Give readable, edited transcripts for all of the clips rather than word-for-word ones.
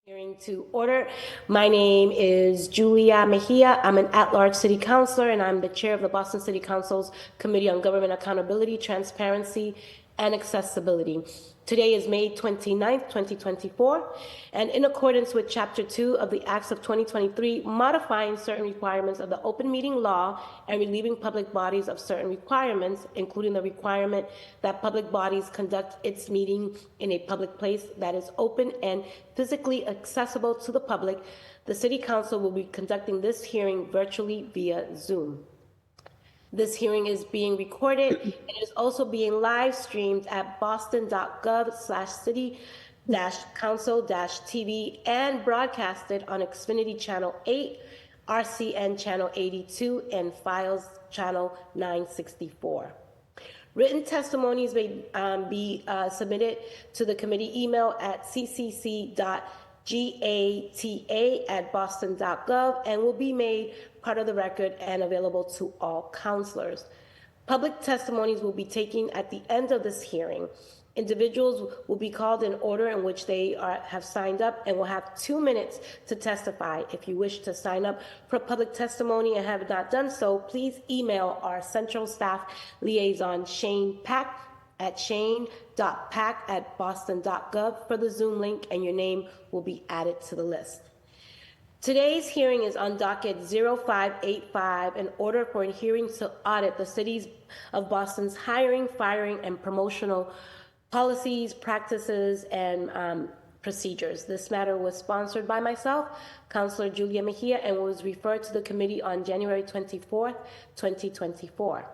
Hearing to order. My name is Julia Mejia. I'm an at-large city councilor, and I'm the chair of the Boston City Council's Committee on Government Accountability, Transparency, and Accessibility. Today is May 29th, 2024, and in accordance with Chapter 2 of the Acts of 2023, modifying certain requirements of the open meeting law and relieving public bodies of certain requirements, including the requirement that public bodies conduct its meeting in a public place that is open and physically accessible to the public, the City Council will be conducting this hearing virtually via Zoom. This hearing is being recorded and is also being live streamed at boston.gov/city-council-tv and broadcasted on Xfinity Channel 8, RCN Channel 82, and Files Channel 964. Written testimonies may be submitted to the committee email at ccc.gata@boston.gov and will be made part of the record and available to all counselors. Public testimonies will be taken at the end of this hearing. Individuals will be called in order in which they have signed up and will have 2 minutes to testify. If you wish to sign up for public testimony and have not done so, please email our Central Staff Liaison, Shane Pack, at shane.pack@boston.gov for the Zoom link, and your name will be added to the list. Today's hearing is on docket 0585, in order for a hearing to audit the City of Boston's hiring, firing, and promotional policies, practices, and procedures. This matter was sponsored by myself, Councilor Julia Mejia, and was referred to the committee on January 24th, 2024.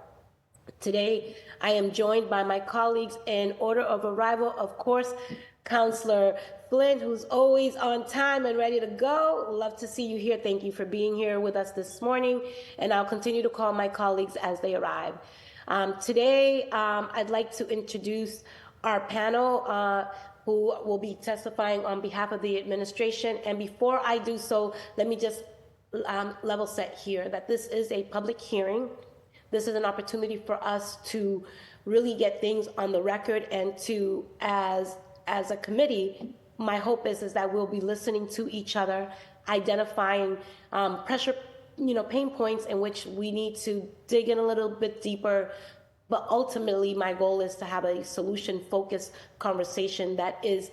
Today, I am joined by my colleagues in order of arrival, of course, Councilor Flynn, who's always on time and ready to go. Love to see you here. Thank you for being here with us this morning, and I'll continue to call my colleagues as they arrive. Today, I'd like to introduce our panel who will be testifying on behalf of the administration. And before I do so, let me just level set here that this is a public hearing. This is an opportunity for us to really get things on the record, and to, as a committee, my hope is that we'll be listening to each other, identifying pressure, pain points in which we need to dig in a little bit deeper. But ultimately, my goal is to have a solution-focused conversation that is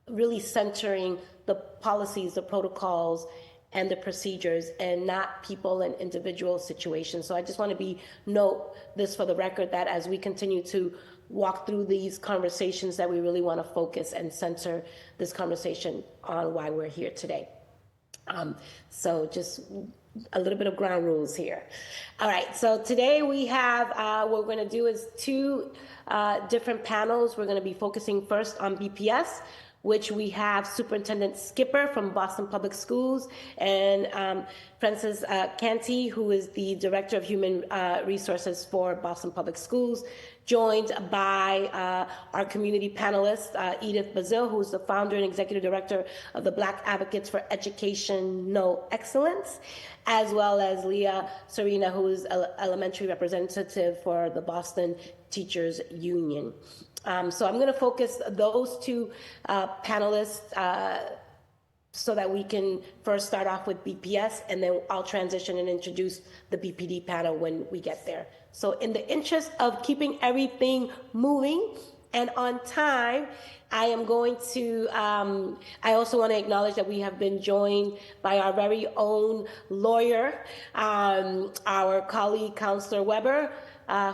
really centering the policies, the protocols, and the procedures, and not people and individual situations. So I just want to note this for the record, that as we continue to walk through these conversations, that we really want to focus and center this conversation on why we're here today. So just a little bit of ground rules here. All right, so today we have, what we're going to do is two different panels. We're going to be focusing first on BPS, which we have Superintendent Skipper from Boston Public Schools, and Francis Canty, who is the Director of Human Resources for Boston Public Schools, joined by our community panelist, Edith Bazil, who's the founder and executive director of the Black Advocates for Educational Excellence, as well as Leah Serena, who is elementary representative for the Boston Teachers Union. So I'm going to focus those two panelists so that we can first start off with BPS, and then I'll transition and introduce the BPD panel when we get there. So in the interest of keeping everything moving and on time, I am going to, I also want to acknowledge that we have been joined by our very own lawyer, our colleague, Councilor Weber,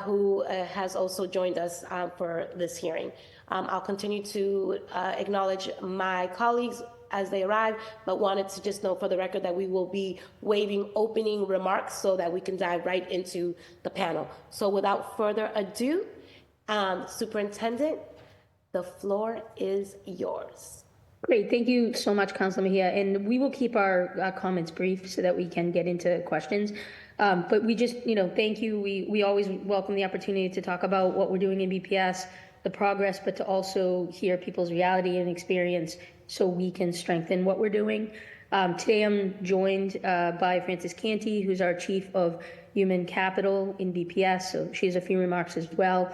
who has also joined us for this hearing. I'll continue to acknowledge my colleagues as they arrive, but wanted to just note for the record that we will be waiving opening remarks so that we can dive right into the panel. So without further ado, Superintendent, the floor is yours. Great. Thank you so much, Councilor Mejia. And we will keep our comments brief so that we can get into questions. But we just, thank you. We always welcome the opportunity to talk about what we're doing in BPS, the progress, but to also hear people's reality and experience so we can strengthen what we're doing. Today I'm joined by Francis Canty, who's our Chief of Human Capital in BPS. So she has a few remarks as well.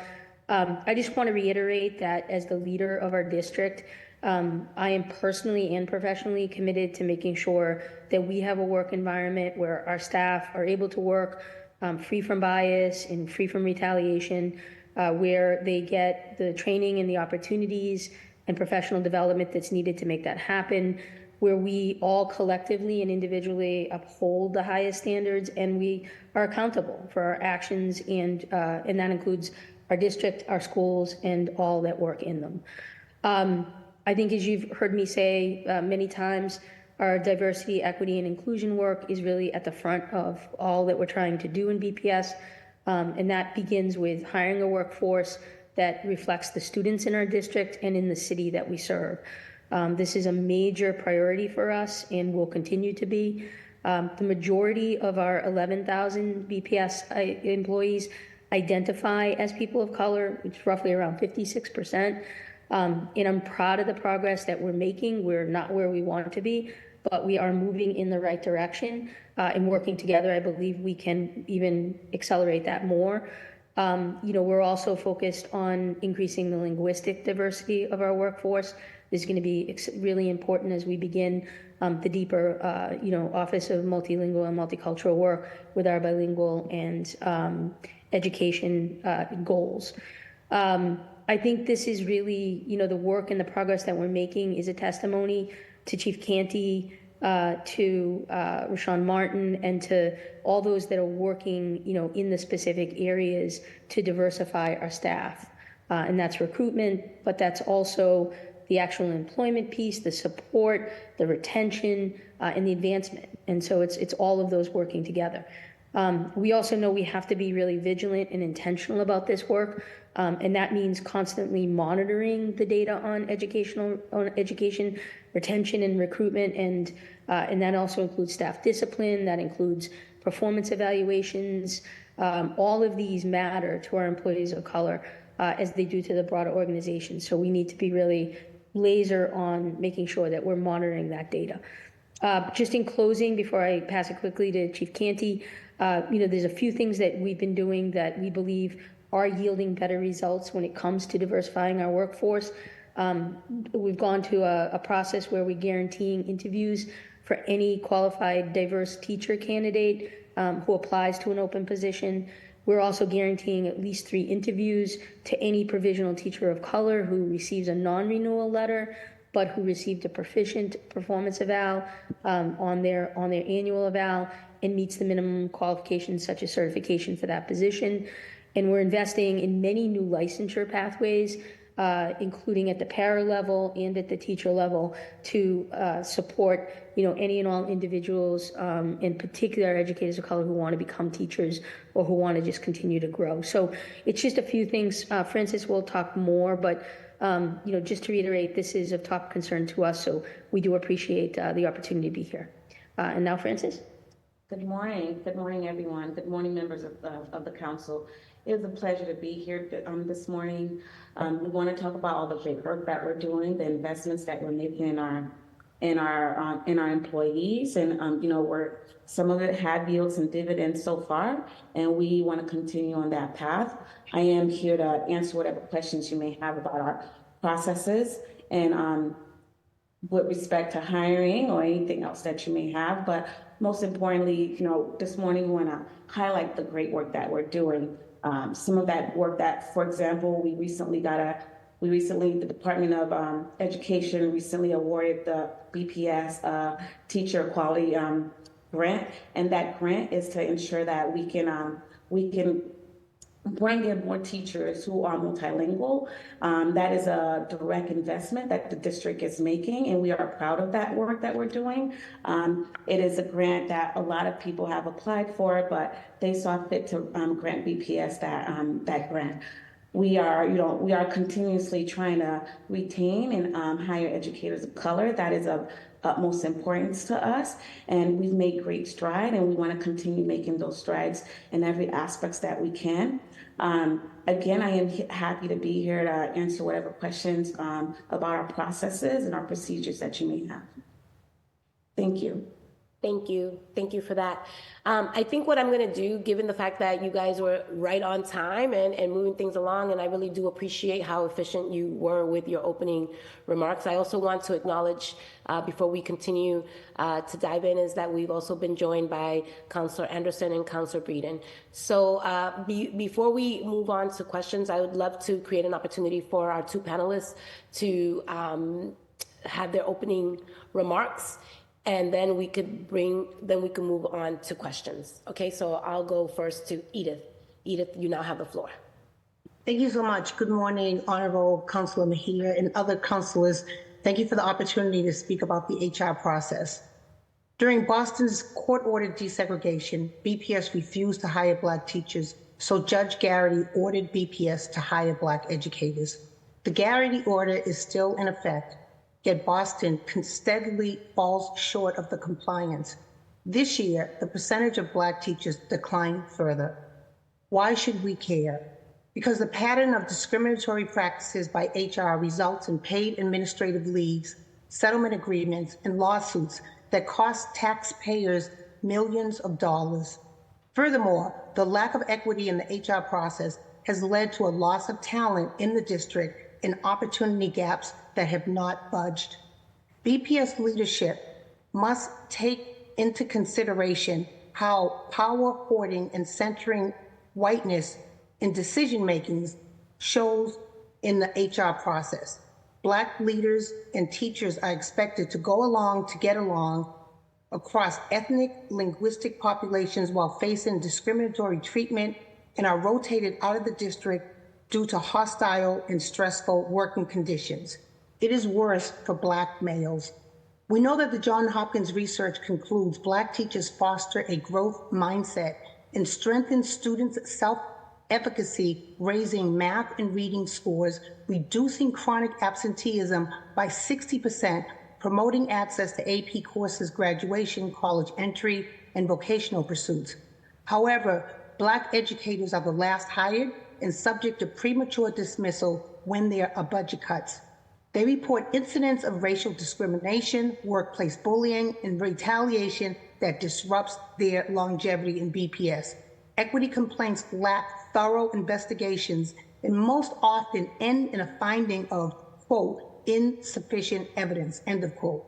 I just want to reiterate that as the leader of our district, I am personally and professionally committed to making sure that we have a work environment where our staff are able to work free from bias and free from retaliation, where they get the training and the opportunities and professional development that's needed to make that happen, where we all collectively and individually uphold the highest standards and we are accountable for our actions, and that includes our district, our schools, and all that work in them. I think, as you've heard me say many times, our diversity, equity, and inclusion work is really at the front of all that we're trying to do in BPS, and that begins with hiring a workforce that reflects the students in our district and in the city that we serve. This is a major priority for us and will continue to be. The majority of our 11,000 BPS employees identify as people of color, which is roughly around 56%. And I'm proud of the progress that we're making. We're not where we want to be, but we are moving in the right direction. And working together, I believe we can even accelerate that more. We're also focused on increasing the linguistic diversity of our workforce. This is going to be really important as we begin the deeper, Office of Multilingual and Multicultural work with our bilingual and education goals. I think this is really, the work and the progress that we're making is a testimony to Chief Canty, to Rashawn Martin, and to all those that are working, in the specific areas to diversify our staff. And that's recruitment, but that's also the actual employment piece, the support, the retention, and the advancement. And so it's all of those working together. We also know we have to be really vigilant and intentional about this work, and that means constantly monitoring the data on education, retention, and recruitment, and that also includes staff discipline. That includes performance evaluations. All of these matter to our employees of color as they do to the broader organization. So we need to be really laser on making sure that we're monitoring that data. Just in closing, before I pass it quickly to Chief Canty, there's a few things that we've been doing that we believe are yielding better results when it comes to diversifying our workforce. We've gone to a process where we're guaranteeing interviews for any qualified diverse teacher candidate who applies to an open position. We're also guaranteeing at least 3 interviews to any provisional teacher of color who receives a non-renewal letter, but who received a proficient performance eval on their annual eval and meets the minimum qualifications such as certification for that position. And we're investing in many new licensure pathways, including at the para level and at the teacher level, to support any and all individuals, in particular educators of color who want to become teachers or who want to just continue to grow. So it's just a few things. Francis will talk more, but just to reiterate, this is of top concern to us, so we do appreciate the opportunity to be here. And now, Francis. Good morning. Good morning, everyone. Good morning, members of the council. It is a pleasure to be here this morning. We want to talk about all the great work that we're doing, the investments that we're making in our employees, and some of it had yields and dividends so far, and we want to continue on that path. I am here to answer whatever questions you may have about our processes and with respect to hiring or anything else that you may have. But most importantly, this morning we want to highlight the great work that we're doing. Some of that work that, for example, the Department of Education recently awarded the BPS Teacher Equality Grant, and that grant is to ensure that we can bring in more teachers who are multilingual. That is a direct investment that the district is making, and we are proud of that work that we're doing. It is a grant that a lot of people have applied for, but they saw fit to grant BPS that grant. We are continuously trying to retain and hire educators of color. That is of utmost importance to us, and we've made great stride, and we want to continue making those strides in every aspects that we can. Again, I am happy to be here to answer whatever questions about our processes and our procedures that you may have. Thank you. Thank you. Thank you for that. I think what I'm going to do, given the fact that you guys were right on time and moving things along, and I really do appreciate how efficient you were with your opening remarks. I also want to acknowledge, before we continue to dive in, is that we've also been joined by Councilor Anderson and Councilor Breeden. So before we move on to questions, I would love to create an opportunity for our two panelists to have their opening remarks. And then we can move on to questions. Okay, so I'll go first to Edith. Edith, you now have the floor. Thank you so much. Good morning, Honorable Councilor Mejia and other councilors. Thank you for the opportunity to speak about the HR process. During Boston's court-ordered desegregation, BPS refused to hire Black teachers, so Judge Garrity ordered BPS to hire Black educators. The Garrity order is still in effect, yet Boston steadily falls short of the compliance. This year, the percentage of Black teachers declined further. Why should we care? Because the pattern of discriminatory practices by HR results in paid administrative leaves, settlement agreements, and lawsuits that cost taxpayers millions of dollars. Furthermore, the lack of equity in the HR process has led to a loss of talent in the district and opportunity gaps that have not budged. BPS leadership must take into consideration how power hoarding and centering whiteness in decision-making shows in the HR process. Black leaders and teachers are expected to go along to get along across ethnic, linguistic populations while facing discriminatory treatment and are rotated out of the district due to hostile and stressful working conditions. It is worse for Black males. We know that the Johns Hopkins research concludes Black teachers foster a growth mindset and strengthen students' self-efficacy, raising math and reading scores, reducing chronic absenteeism by 60%, promoting access to AP courses, graduation, college entry, and vocational pursuits. However, Black educators are the last hired and subject to premature dismissal when there are budget cuts. They report incidents of racial discrimination, workplace bullying, and retaliation that disrupts their longevity in BPS. Equity complaints lack thorough investigations and most often end in a finding of, quote, insufficient evidence, end of quote.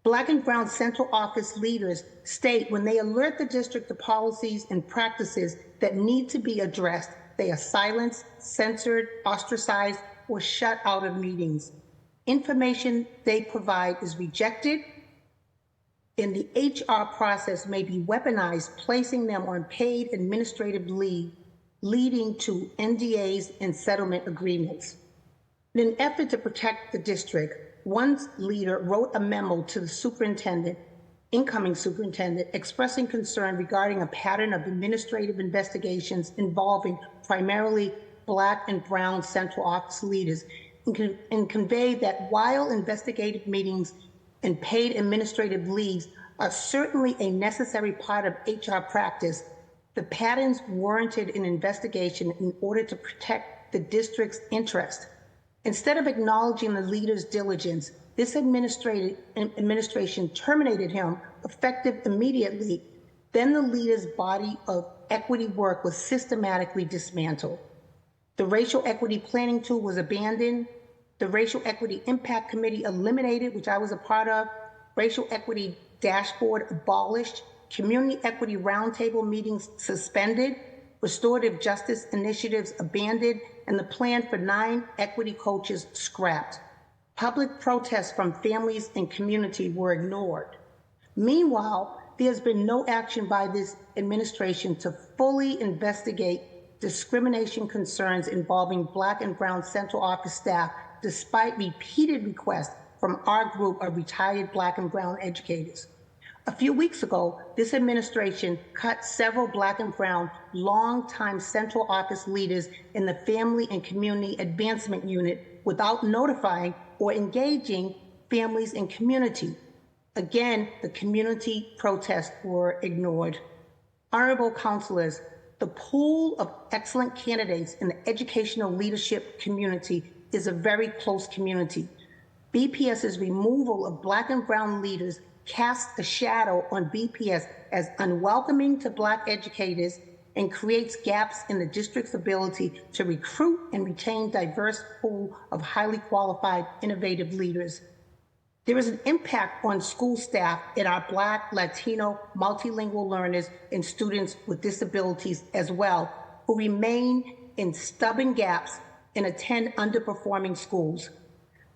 Black and brown central office leaders state when they alert the district to policies and practices that need to be addressed, they are silenced, censored, ostracized, or shut out of meetings. Information they provide is rejected, and the HR process may be weaponized, placing them on paid administrative leave, leading to NDAs and settlement agreements. In an effort to protect the district, one leader wrote a memo to the superintendent, incoming superintendent, expressing concern regarding a pattern of administrative investigations involving primarily Black and brown central office leaders, and conveyed that while investigative meetings and paid administrative leaves are certainly a necessary part of HR practice, the patterns warranted an investigation in order to protect the district's interest. Instead of acknowledging the leader's diligence, this administration terminated him effective immediately. Then the leader's body of equity work was systematically dismantled. The racial equity planning tool was abandoned. The Racial Equity Impact Committee eliminated, which I was a part of. Racial Equity Dashboard abolished. Community Equity Roundtable meetings suspended. Restorative Justice initiatives abandoned. And the plan for 9 equity coaches scrapped. Public protests from families and community were ignored. Meanwhile, there's been no action by this administration to fully investigate discrimination concerns involving Black and brown central office staff, despite repeated requests from our group of retired Black and brown educators. A few weeks ago, this administration cut several Black and brown longtime central office leaders in the Family and Community Advancement Unit without notifying or engaging families and community. Again, the community protests were ignored. Honorable councilors, the pool of excellent candidates in the educational leadership community is a very close community. BPS's removal of Black and brown leaders casts a shadow on BPS as unwelcoming to Black educators and creates gaps in the district's ability to recruit and retain diverse pool of highly qualified, innovative leaders. There is an impact on school staff and our Black, Latino, multilingual learners and students with disabilities as well, who remain in stubborn gaps and attend underperforming schools.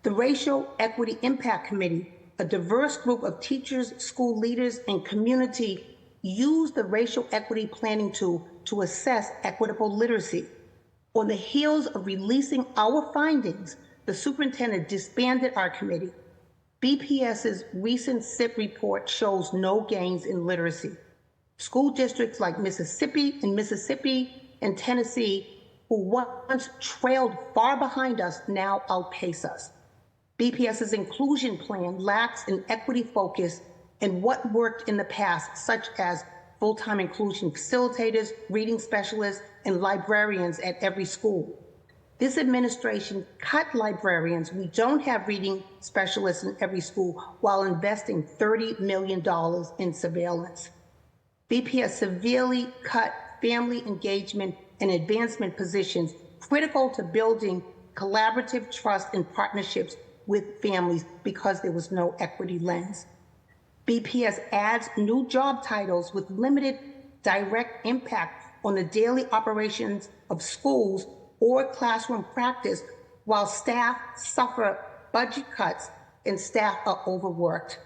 The Racial Equity Impact Committee, a diverse group of teachers, school leaders, and community, used the racial equity planning tool to assess equitable literacy. On the heels of releasing our findings, the superintendent disbanded our committee. BPS's recent SIP report shows no gains in literacy. School districts like Mississippi and Tennessee, who once trailed far behind us, now outpace us. BPS's inclusion plan lacks an equity focus in what worked in the past, such as full-time inclusion facilitators, reading specialists, and librarians at every school. This administration cut librarians. We don't have reading specialists in every school while investing $30 million in surveillance. BPS severely cut family engagement and advancement positions critical to building collaborative trust and partnerships with families because there was no equity lens. BPS adds new job titles with limited direct impact on the daily operations of schools or classroom practice, while staff suffer budget cuts and staff are overworked.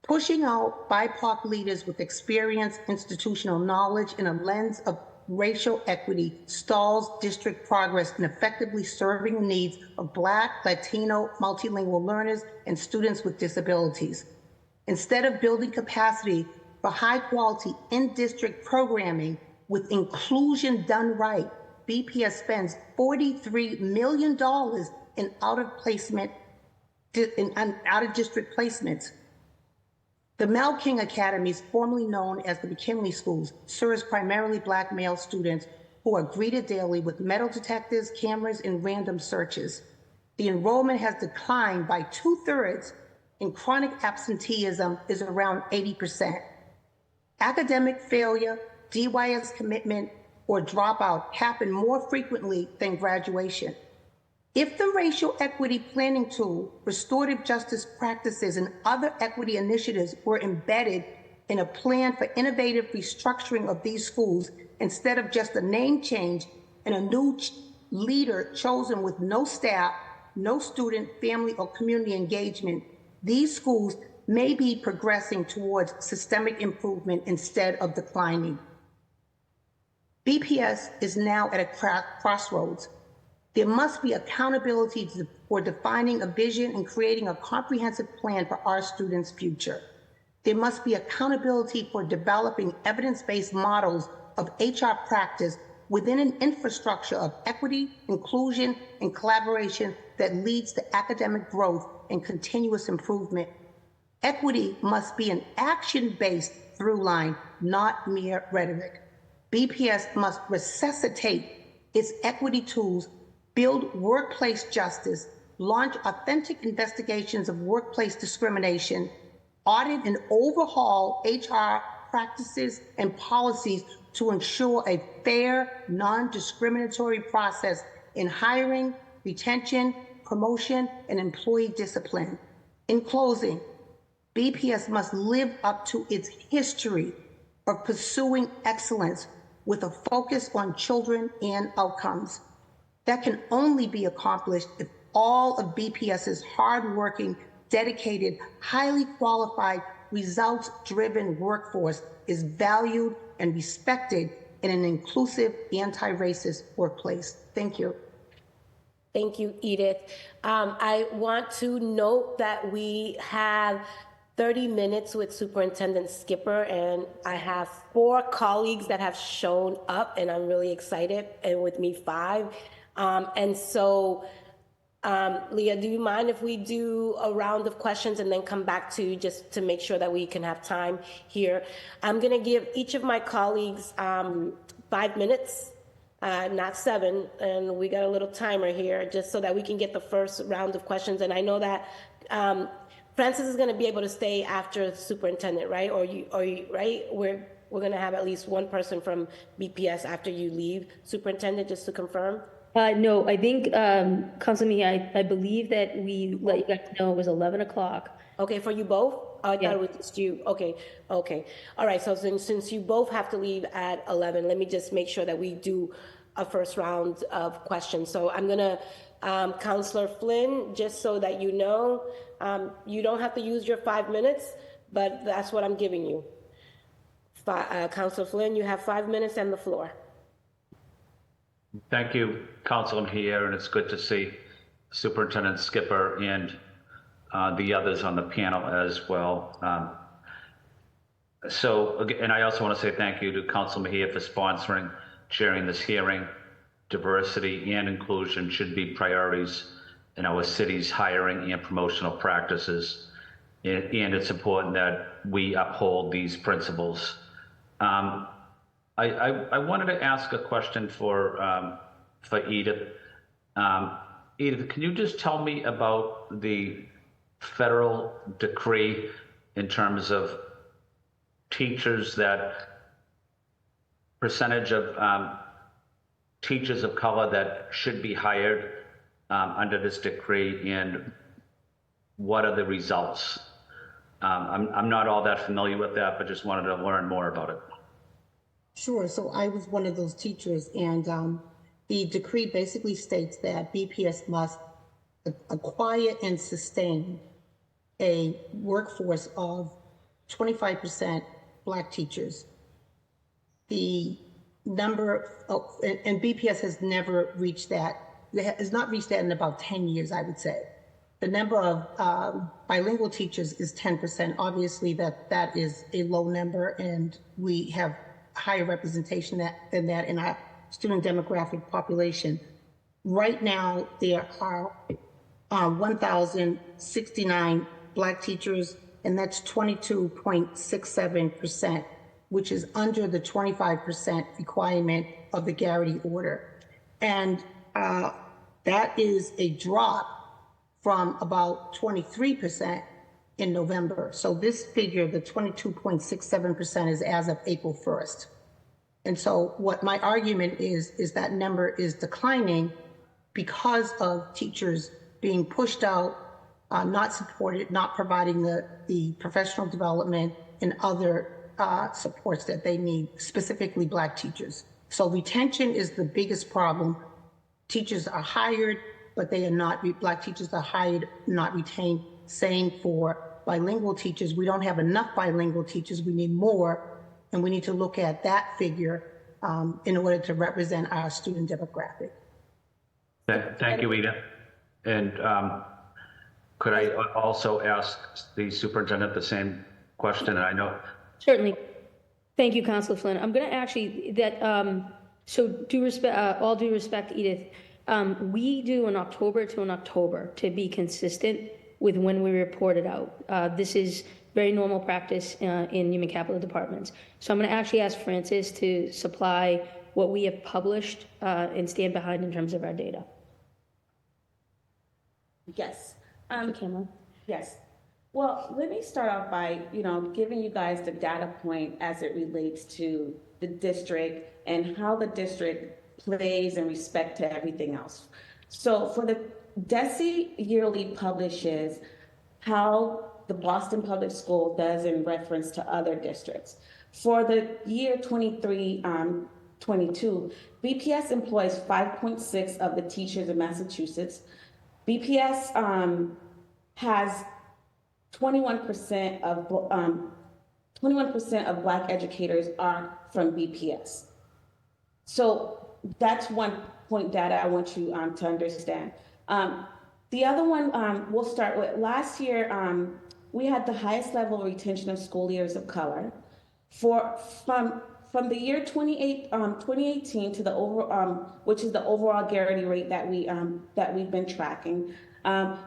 Pushing out BIPOC leaders with experience, institutional knowledge, and a lens of racial equity stalls district progress in effectively serving the needs of Black, Latino, multilingual learners and students with disabilities. Instead of building capacity for high-quality in-district programming with inclusion done right, BPS spends $43 million in out-of-district placements. The Mel King Academies, formerly known as the McKinley Schools, serves primarily Black male students who are greeted daily with metal detectors, cameras, and random searches. The enrollment has declined by 2/3, and chronic absenteeism is around 80%. Academic failure, DYS commitment, or dropout happen more frequently than graduation. If the racial equity planning tool, restorative justice practices, and other equity initiatives were embedded in a plan for innovative restructuring of these schools, instead of just a name change and a new leader chosen with no staff, no student, family, or community engagement, these schools may be progressing towards systemic improvement instead of declining. BPS is now at a crossroads. There must be accountability for defining a vision and creating a comprehensive plan for our students' future. There must be accountability for developing evidence-based models of HR practice within an infrastructure of equity, inclusion, and collaboration that leads to academic growth and continuous improvement. Equity must be an action-based through line, not mere rhetoric. BPS must resuscitate its equity tools, build workplace justice, launch authentic investigations of workplace discrimination, audit and overhaul HR practices and policies to ensure a fair, non-discriminatory process in hiring, retention, promotion, and employee discipline. In closing, BPS must live up to its history of pursuing excellence with a focus on children and outcomes. That can only be accomplished if all of BPS's hardworking, dedicated, highly qualified, results-driven workforce is valued and respected in an inclusive, anti-racist workplace. Thank you. Thank you, Edith. I want to note that we have 30 minutes with Superintendent Skipper, and I have 4 colleagues that have shown up, and I'm really excited, and with me 5. Leah, do you mind if we do a round of questions and then come back to you just to make sure that we can have time here? I'm going to give each of my colleagues 5 minutes, not 7, and we got a little timer here just so that we can get the first round of questions. And I know that Francis is going to be able to stay after the superintendent, right? Right? We're going to have at least one person from BPS after you leave, superintendent, just to confirm. No, I think, Councilman, I believe that we let you guys know it was 11 o'clock. Okay, for you both? Oh, I thought Yeah. it was just you. Okay. All right, so since you both have to leave at 11, let me just make sure that we do a first round of questions. So I'm gonna, Counselor Flynn, just so that you know, you don't have to use your 5 minutes, but that's what I'm giving you. Counselor Flynn, you have 5 minutes and the floor. Thank you, Councilman here, and it's good to see Superintendent Skipper and the others on the panel as well. And I also want to say thank you to Councilman Mejia for sponsoring, chairing this hearing. Diversity and inclusion should be priorities in our city's hiring and promotional practices, and it's important that we uphold these principles. I wanted to ask a question for Edith. Edith, can you just tell me about the federal decree in terms of teachers, that percentage of teachers of color that should be hired under this decree, and what are the results? I'm not all that familiar with that, but just wanted to learn more about it. Sure. So I was one of those teachers, and the decree basically states that BPS must acquire and sustain a workforce of 25% Black teachers. The number of, and BPS has never reached that, has not reached that in about 10 years, I would say. The number of bilingual teachers is 10%. Obviously, that is a low number, and we have higher representation than that in our student demographic population. Right now, there are 1,069 Black teachers, and that's 22.67%, which is under the 25% requirement of the Garrity order. And that is a drop from about 23% in November. So this figure, the 22.67%, is as of April 1st. And so what my argument is that number is declining because of teachers being pushed out, not supported, not providing the professional development and other supports that they need, specifically Black teachers. So retention is the biggest problem. Teachers are hired, but they are not, Black teachers are hired, not retained. Same for bilingual teachers. We don't have enough bilingual teachers. We need more, and we need to look at that figure in order to represent our student demographic. Thank you, Edith. And could I also ask the superintendent the same question? And I know. Certainly. Thank you, Councilor Flynn. I'm going to actually, so all due respect, Edith, we do an October to an October to be consistent with when we report it out. This is very normal practice in human capital departments. So I'm going to actually ask Francis to supply what we have published and stand behind in terms of our data. Yes. Camera. Yes. Well, let me start off by, giving you guys the data point as it relates to the district and how the district plays in respect to everything else. So for the DESE yearly publishes how the Boston Public School does in reference to other districts. For the year 23-22, BPS employs 5.6 of the teachers in Massachusetts. BPS has 21% of Black educators are from BPS. So that's one point data I want you to understand. The other one we'll start with. Last year, we had the highest level of retention of school leaders of color. From the year 2018 to the which is the overall Garrity rate that we've been tracking,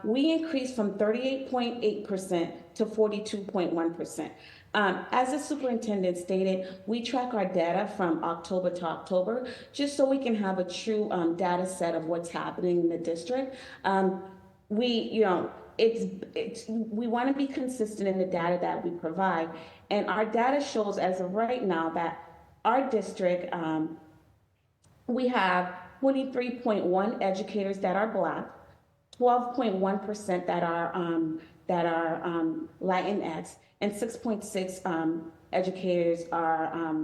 we increased from 38.8% to 42.1%. As the superintendent stated, we track our data from October to October, just so we can have a true data set of what's happening in the district. we want to be consistent in the data that we provide. And our data shows as of right now that our district, we have 23.1 educators that are Black, 12.1% that are Latinx, and 6.6 educators are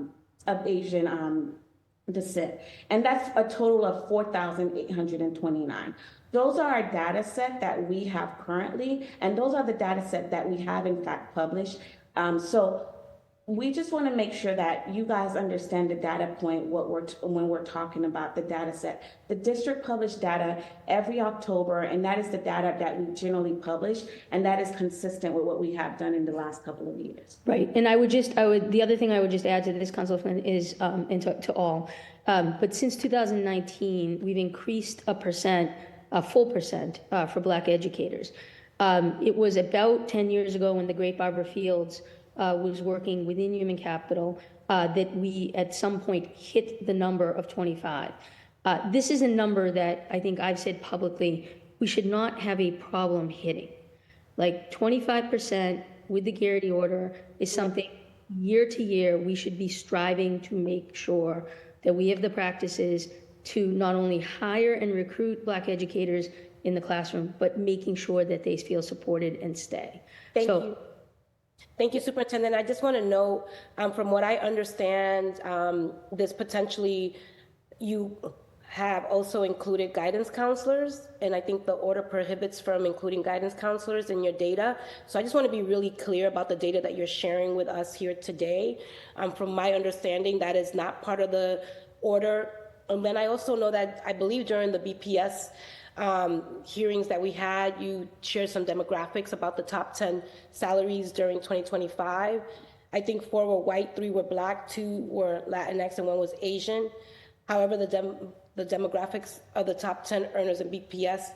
of Asian descent. And that's a total of 4,829. Those are our data set that we have currently, and those are the data set that we have in fact published. So we just want to make sure that you guys understand the data point when we're talking about the data set. The district published data every October, and that is the data that we generally publish, and that is consistent with what we have done in the last couple of years. Right, and the other thing I would just add to this, Councilman, is, and to all, but since 2019, we've increased a full percent for Black educators. It was about 10 years ago when the great Barbara Fields was working within human capital that we at some point hit the number of 25. This is a number that I think I've said publicly we should not have a problem hitting. Like 25% with the Garrity order is something year to year we should be striving to make sure that we have the practices to not only hire and recruit Black educators in the classroom, but making sure that they feel supported and stay. Thank you. Thank you, Superintendent. I just want to know, from what I understand, this potentially, you have also included guidance counselors, and I think the order prohibits from including guidance counselors in your data. So I just want to be really clear about the data that you're sharing with us here today. From my understanding, that is not part of the order. And then I also know that I believe during the BPS hearings that we had, you shared some demographics about the top 10 salaries during 2025. I think 4 were white, 3 were Black, 2 were Latinx, and 1 was Asian. However, the demographics of the top 10 earners in BPS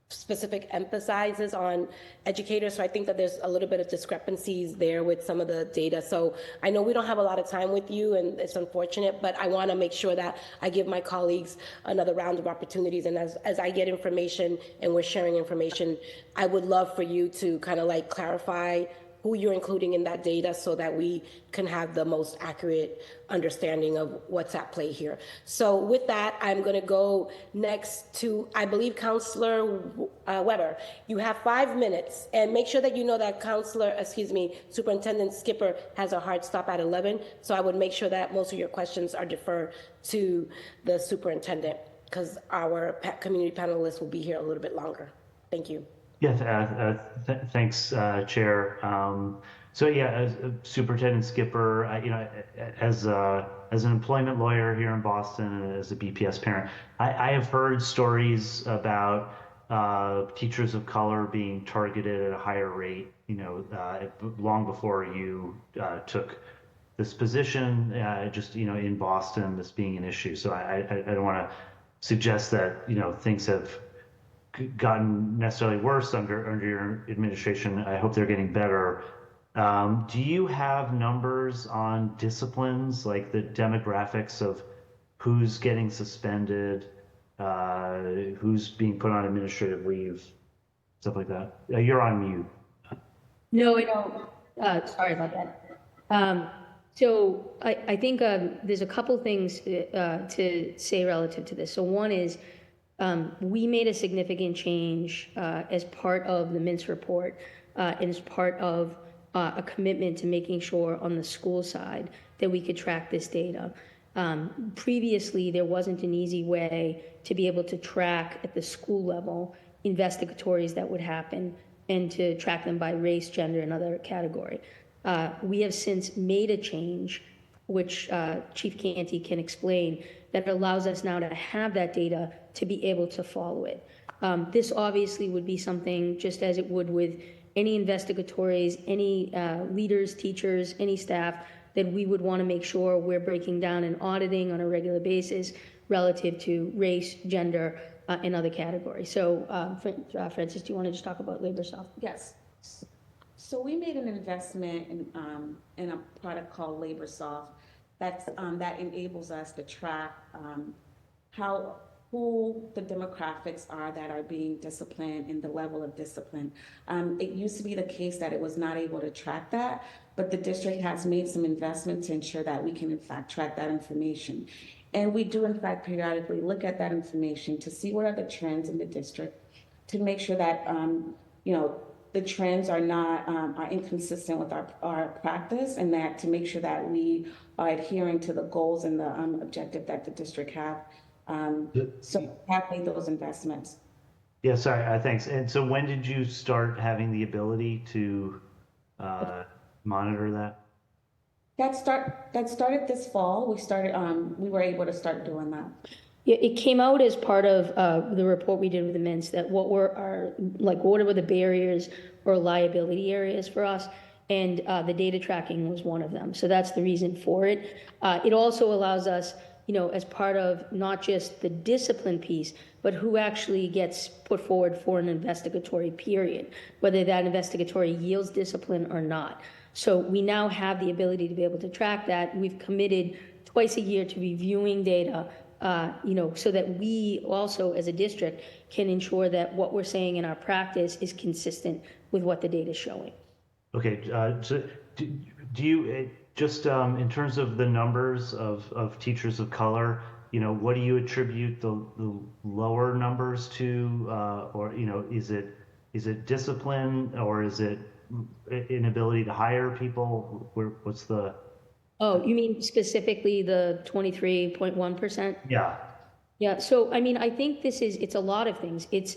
specific emphasizes on educators. So I think that there's a little bit of discrepancies there with some of the data. So I know we don't have a lot of time with you, and it's unfortunate, but I want to make sure that I give my colleagues another round of opportunities. And as I get information and we're sharing information, I would love for you to kind of like clarify who you're including in that data so that we can have the most accurate understanding of what's at play here. So with that, I'm going to go next to, I believe, Councillor Weber. You have 5 minutes, and make sure that you know that Superintendent Skipper has a hard stop at 11. So I would make sure that most of your questions are deferred to the superintendent, because our community panelists will be here a little bit longer. Thank you. Yeah, thanks, Chair. Superintendent Skipper, as an employment lawyer here in Boston and as a BPS parent, I have heard stories about teachers of color being targeted at a higher rate, long before you took this position, in Boston, this being an issue. So I don't want to suggest that, things have gotten necessarily worse under your administration. I hope they're getting better. Do you have numbers on disciplines, like the demographics of who's getting suspended, who's being put on administrative leave, stuff like that? You're on mute. No, I don't. Sorry about that. So I think there's a couple things to say relative to this. So one is, we made a significant change as part of the Mintz report and as part of a commitment to making sure on the school side that we could track this data. Previously, there wasn't an easy way to be able to track at the school level investigatories that would happen and to track them by race, gender, and other category. We have since made a change, which Chief Canty can explain, that allows us now to have that data to be able to follow it. This obviously would be something, just as it would with any investigatories, any leaders, teachers, any staff, that we would want to make sure we're breaking down and auditing on a regular basis relative to race, gender, and other categories. So Francis, do you want to just talk about LaborSoft? Yes. So we made an investment in a product called LaborSoft that enables us to track who the demographics are that are being disciplined and the level of discipline. It used to be the case that it was not able to track that, but the district has made some investments to ensure that we can in fact track that information. And we do in fact periodically look at that information to see what are the trends in the district, to make sure that, the trends are not, are inconsistent with our practice, and that to make sure that we are adhering to the goals and the objective that the district have. So we have made those investments. Yeah, sorry, thanks. And so when did you start having the ability to monitor that? That started this fall. We were able to start doing that. Yeah, it came out as part of the report we did with the mints that what were the barriers or liability areas for us, and the data tracking was one of them. So that's the reason for it. It also allows us, as part of not just the discipline piece, but who actually gets put forward for an investigatory period, whether that investigatory yields discipline or not. So we now have the ability to be able to track that. We've committed twice a year to reviewing data, so that we also, as a district, can ensure that what we're saying in our practice is consistent with what the data is showing. Okay, so do you, just in terms of the numbers of teachers of color, what do you attribute the lower numbers to, or is it discipline, or is it inability to hire people? What's the? Oh, you mean specifically the 23.1%? Yeah. Yeah, so I think it's a lot of things. It's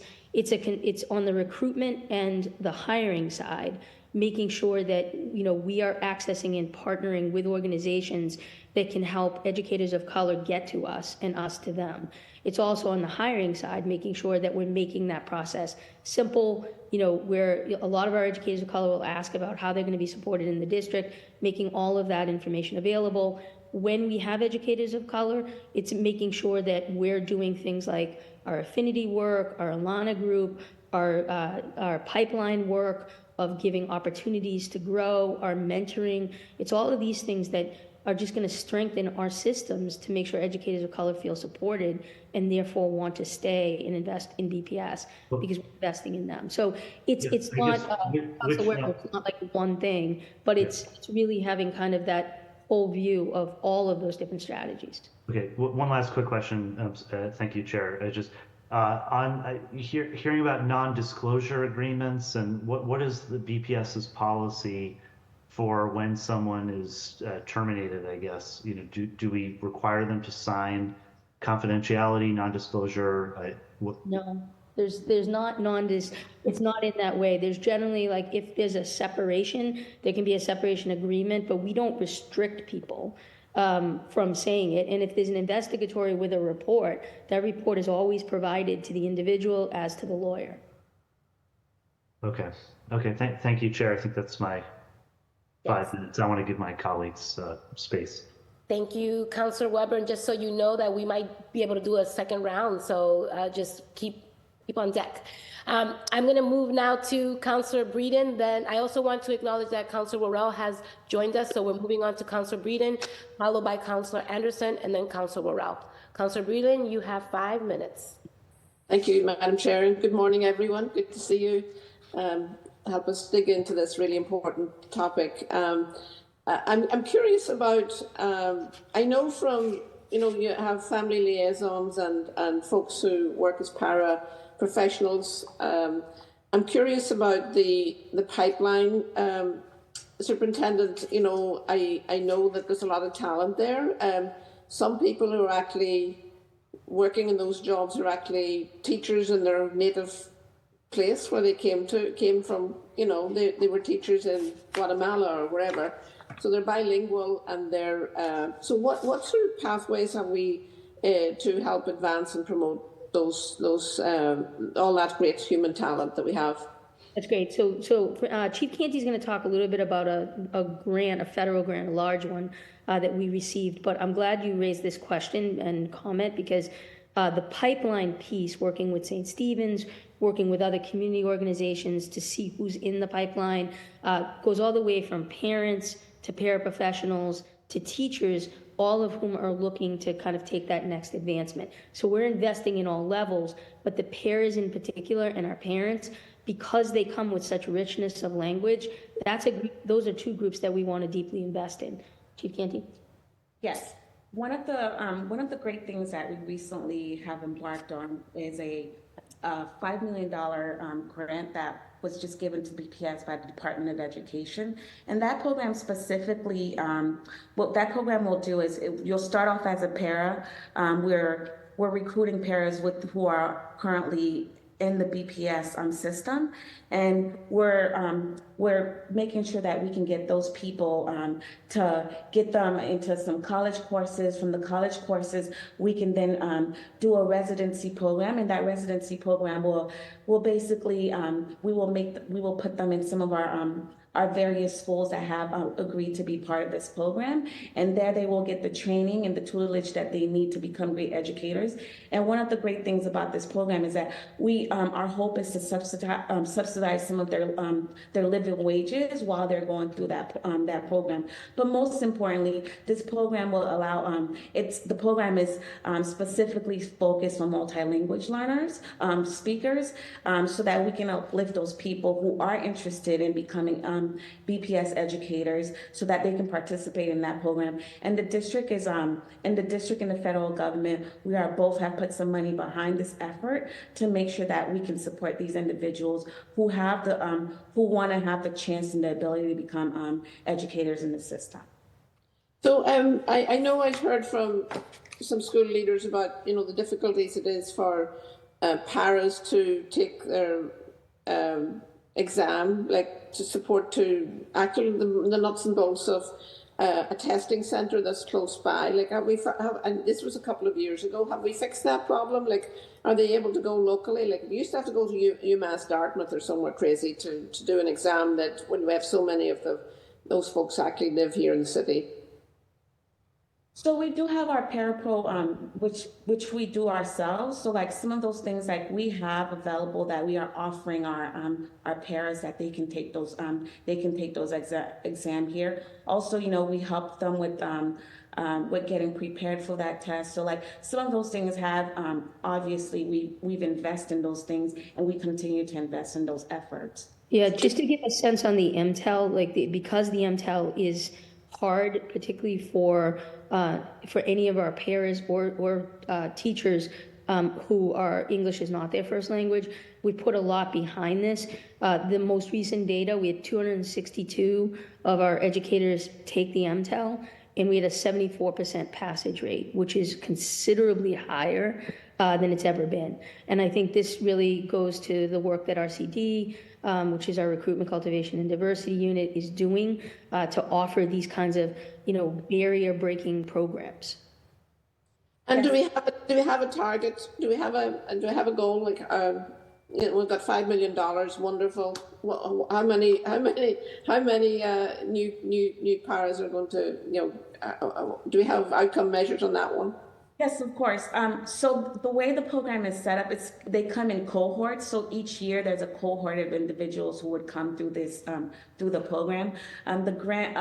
on the recruitment and the hiring side, making sure that we are accessing and partnering with organizations that can help educators of color get to us and us to them. It's also on the hiring side, making sure that we're making that process simple, where a lot of our educators of color will ask about how they're going to be supported in the district, making all of that information available. When we have educators of color, it's making sure that we're doing things like our affinity work, our Alana group, our pipeline work of giving opportunities to grow, our mentoring. It's all of these things that are just going to strengthen our systems to make sure educators of color feel supported and therefore want to stay and invest in BPS because we're investing in them. So it's not like one thing, but it's really having kind of that full view of all of those different strategies. Okay, one last quick question. Thank you, Chair. Hearing about non-disclosure agreements, and what is the BPS's policy for when someone is terminated, I guess? Do we require them to sign confidentiality, non-disclosure? No, there's not it's not in that way. There's generally, like, if there's a separation, there can be a separation agreement, but we don't restrict people from saying it. And if there's an investigatory with a report, that report is always provided to the individual as to the lawyer. Okay. Thank you, Chair. I think that's my 5 minutes. I want to give my colleagues space. Thank you, Councilor Weber. And just so you know that we might be able to do a second round, so just keep on deck. I'm going to move now to Councilor Breeden. Then I also want to acknowledge that Councilor Worrell has joined us, so we're moving on to Councilor Breeden, followed by Councilor Anderson, and then Councilor Worrell. Councilor Breeden, you have 5 minutes. Thank you, Madam Chair, and good morning, everyone. Good to see you. Help us dig into this really important topic. I'm curious about, I know from, you have family liaisons and folks who work as para-professionals. I'm curious about the pipeline. Superintendent, I know that there's a lot of talent there. Some people who are actually working in those jobs are actually teachers in their native place where they came from, they were teachers in Guatemala or wherever. So they're bilingual, and they're, so what sort of pathways have we to help advance and promote those all that great human talent that we have? That's great. So Chief Canty's going to talk a little bit about a grant, a federal grant, a large one that we received. But I'm glad you raised this question and comment, because the pipeline piece, working with St. Stephen's, working with other community organizations to see who's in the pipeline, goes all the way from parents to paraprofessionals to teachers, all of whom are looking to kind of take that next advancement. So we're investing in all levels, but the pairs in particular and our parents, because they come with such richness of language, those are two groups that we want to deeply invest in. Chief Canty? Yes. One of the great things that we recently have embarked on is a $5 million grant that was just given to BPS by the Department of Education. And that program specifically, what that program will do is you'll start off as a para. We're recruiting paras who are currently in the BPS system, and we're making sure that we can get those people to get them into some college courses. From the college courses, we can then do a residency program, and that residency program will basically we will put them in some of our various schools that have agreed to be part of this program, and there they will get the training and the tutelage that they need to become great educators. And one of the great things about this program is that our hope is to subsidize some of their living wages while they're going through that program. But most importantly, this program will allow the program is specifically focused on multilingual learners, speakers, so that we can uplift those people who are interested in becoming BPS educators, so that they can participate in that program. And the district and the federal government, we are both have put some money behind this effort to make sure that we can support these individuals who have who want to have the chance and the ability to become educators in the system. So I know I've heard from some school leaders about the difficulties it is for paras to take their exam, like to support to actually the nuts and bolts of a testing centre that's close by. Like, and this was a couple of years ago, have we fixed that problem? Like, are they able to go locally? Like, we used to have to go to UMass Dartmouth or somewhere crazy to do an exam, that when we have so many of those folks actually live here in the city. So we do have our Parapro, which we do ourselves. So like some of those things like we have available that we are offering our paras that they can take those exam here. Also, we help them with getting prepared for that test. So like some of those things have obviously we've invested in those things, and we continue to invest in those efforts. Yeah, just to give a sense on the MTEL, because the MTEL is hard, particularly for any of our paras or teachers who are English is not their first language. We put a lot behind this. The most recent data, we had 262 of our educators take the MTEL, and we had a 74% passage rate, which is considerably higher than it's ever been. And I think this really goes to the work that RCD, which is our Recruitment, Cultivation, and Diversity Unit, is doing to offer these kinds of, barrier-breaking programs. And do we have a target? Do we have a goal? Like, we've got $5 million. Wonderful. How many new paras are going to? Do we have outcome measures on that one? Yes, of course. So the way the program is set up, they come in cohorts. So each year there's a cohort of individuals who would come through through the program. The grant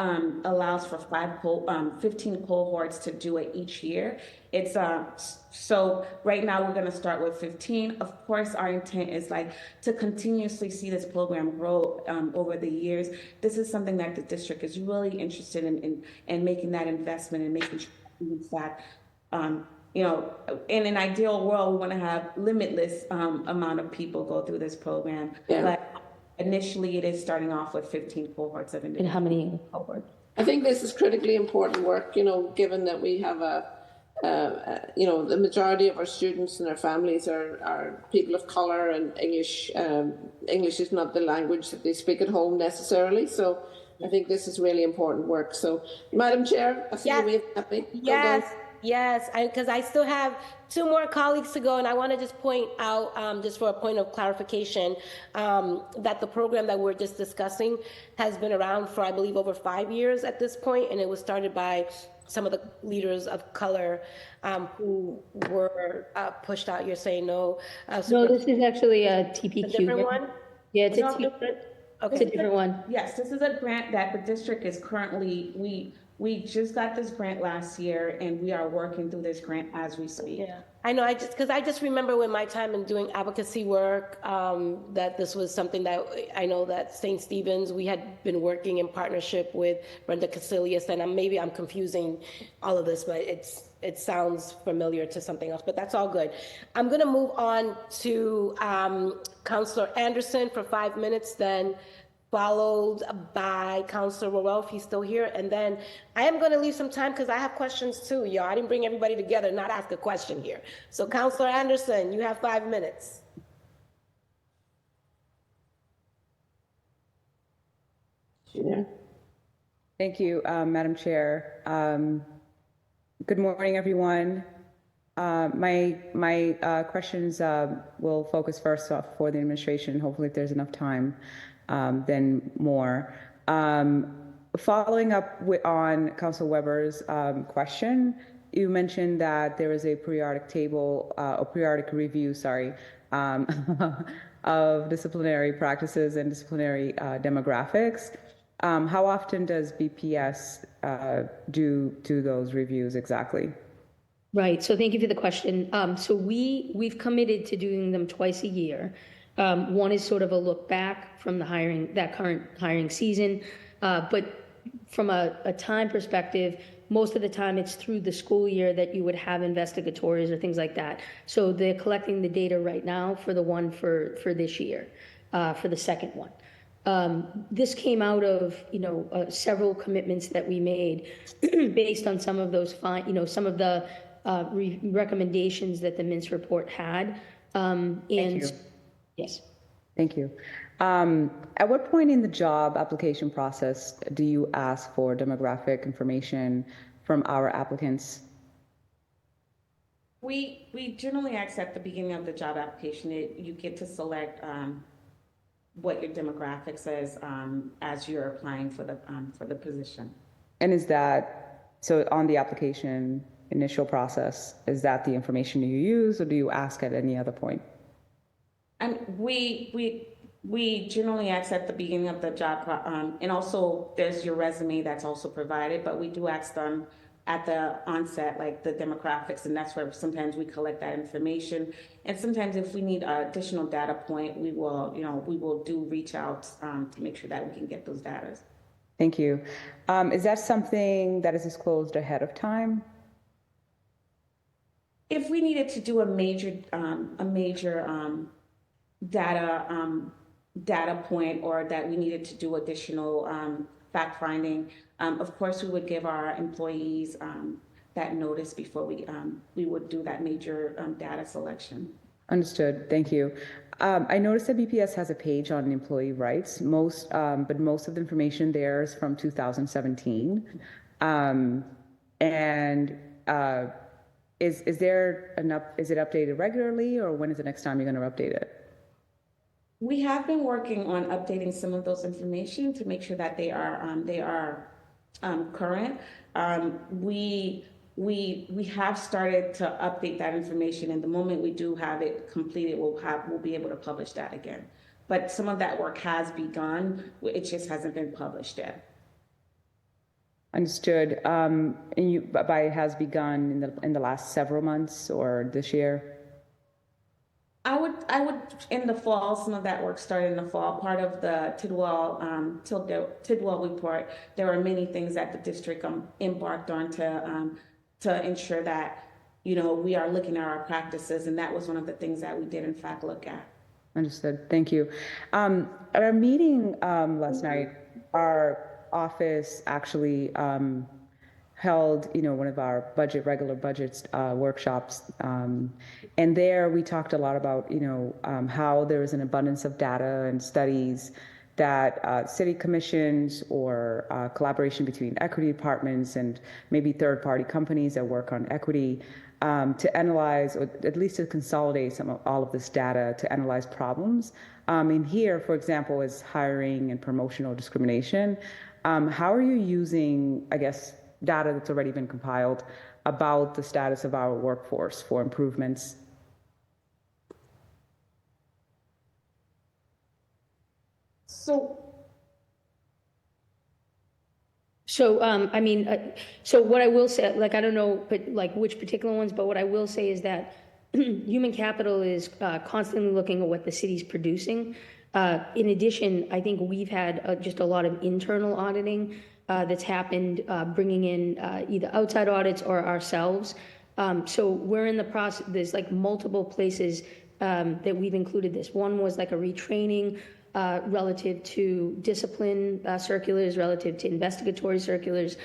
allows for 15 cohorts to do it each year. It's so right now we're going to start with 15. Of course, our intent is to continuously see this program grow over the years. This is something that the district is really interested in making that investment and making sure that. In an ideal world, we want to have limitless amount of people go through this program. Yeah. But initially, it is starting off with 15 cohorts of individuals. And how many cohorts? I think this is critically important work, given that we have the majority of our students and our families are people of colour, and English is not the language that they speak at home necessarily. So I think this is really important work. So, Madam Chair, I see you waving at me. Yes, because I still have 2 more colleagues to go, and I want to just point out, just for a point of clarification, that the program that we're just discussing has been around for, I believe, over 5 years at this point, and it was started by some of the leaders of color who were pushed out. You're saying no? No, this is actually a TPQ. A different one? Yeah, it's a different one. Yes, this is a grant that the district is currently, We just got this grant last year, and we are working through this grant as we speak. Yeah, I know, because I just remember when my time in doing advocacy work, that this was something that I know that St. Stephen's, we had been working in partnership with Brenda Casilius, and maybe I'm confusing all of this, but it sounds familiar to something else, but that's all good. I'm gonna move on to Counselor Anderson for 5 minutes, then followed by Counselor Roel, if he's still here. And then I am going to leave some time because I have questions too, y'all. I didn't bring everybody together, not ask a question here. So Counselor Anderson, you have 5 minutes. Thank you, Madam Chair. Good morning, everyone. My questions will focus first off for the administration. Hopefully, if there's enough time, then more. Following up on Council Weber's question, you mentioned that there is a periodic table, or periodic review, sorry, of disciplinary practices and disciplinary demographics. How often does BPS do those reviews exactly? Right. So thank you for the question. So we've committed to doing them twice a year. One is sort of a look back from that current hiring season, but from a time perspective, most of the time it's through the school year that you would have investigatories or things like that. So they're collecting the data right now for the one for this year, for the second one. This came out of, several commitments that we made based on some of those some of the recommendations that the MINS report had. Thank you. Yes. Thank you. At what point in the job application process do you ask for demographic information from our applicants? We generally ask at the beginning of the job application. You get to select what your demographics is as you're applying for the position. And is that, so on the application initial process, is that the information you use, or do you ask at any other point? And we generally ask at the beginning of the job, and also there's your resume that's also provided, but we do ask them at the onset, like the demographics, and that's where sometimes we collect that information. And sometimes if we need an additional data point, we will do reach outs to make sure that we can get those data. Thank you. Is that something that is disclosed ahead of time? If we needed to do a major data point, or that we needed to do additional fact finding, of course we would give our employees that notice before we would do that major data selection. Understood. Thank you. I noticed that BPS has a page on employee rights. But most of the information there is from 2017. Is it updated regularly, or when is the next time you're going to update it? We have been working on updating some of those information to make sure that they are current. We have started to update that information, and the moment we do have it completed, we'll be able to publish that again. But some of that work has begun; it just hasn't been published yet. Understood. And by has begun in the last several months or this year? I would in the fall. Some of that work started in the fall. Part of the Tidwell report. There are many things that the district embarked on to ensure that we are looking at our practices, and that was one of the things that we did in fact look at. Understood. Thank you. At our meeting last night, our office actually held, one of our regular budgets workshops, and there we talked a lot about, how there is an abundance of data and studies that city commissions or collaboration between equity departments and maybe third-party companies that work on equity to analyze, or at least to consolidate all of this data to analyze problems. In here, for example, is hiring and promotional discrimination. How are you using, I guess, data that's already been compiled about the status of our workforce for improvements? So, I mean, so what I will say, like, I don't know, but like which particular ones, but what I will say is that human capital is constantly looking at what the city's producing. In addition, I think we've had just a lot of internal auditing that's happened, bringing in either outside audits or ourselves. So we're in the process, there's like multiple places that we've included this. One was like a retraining relative to discipline circulars, relative to investigatory circulars,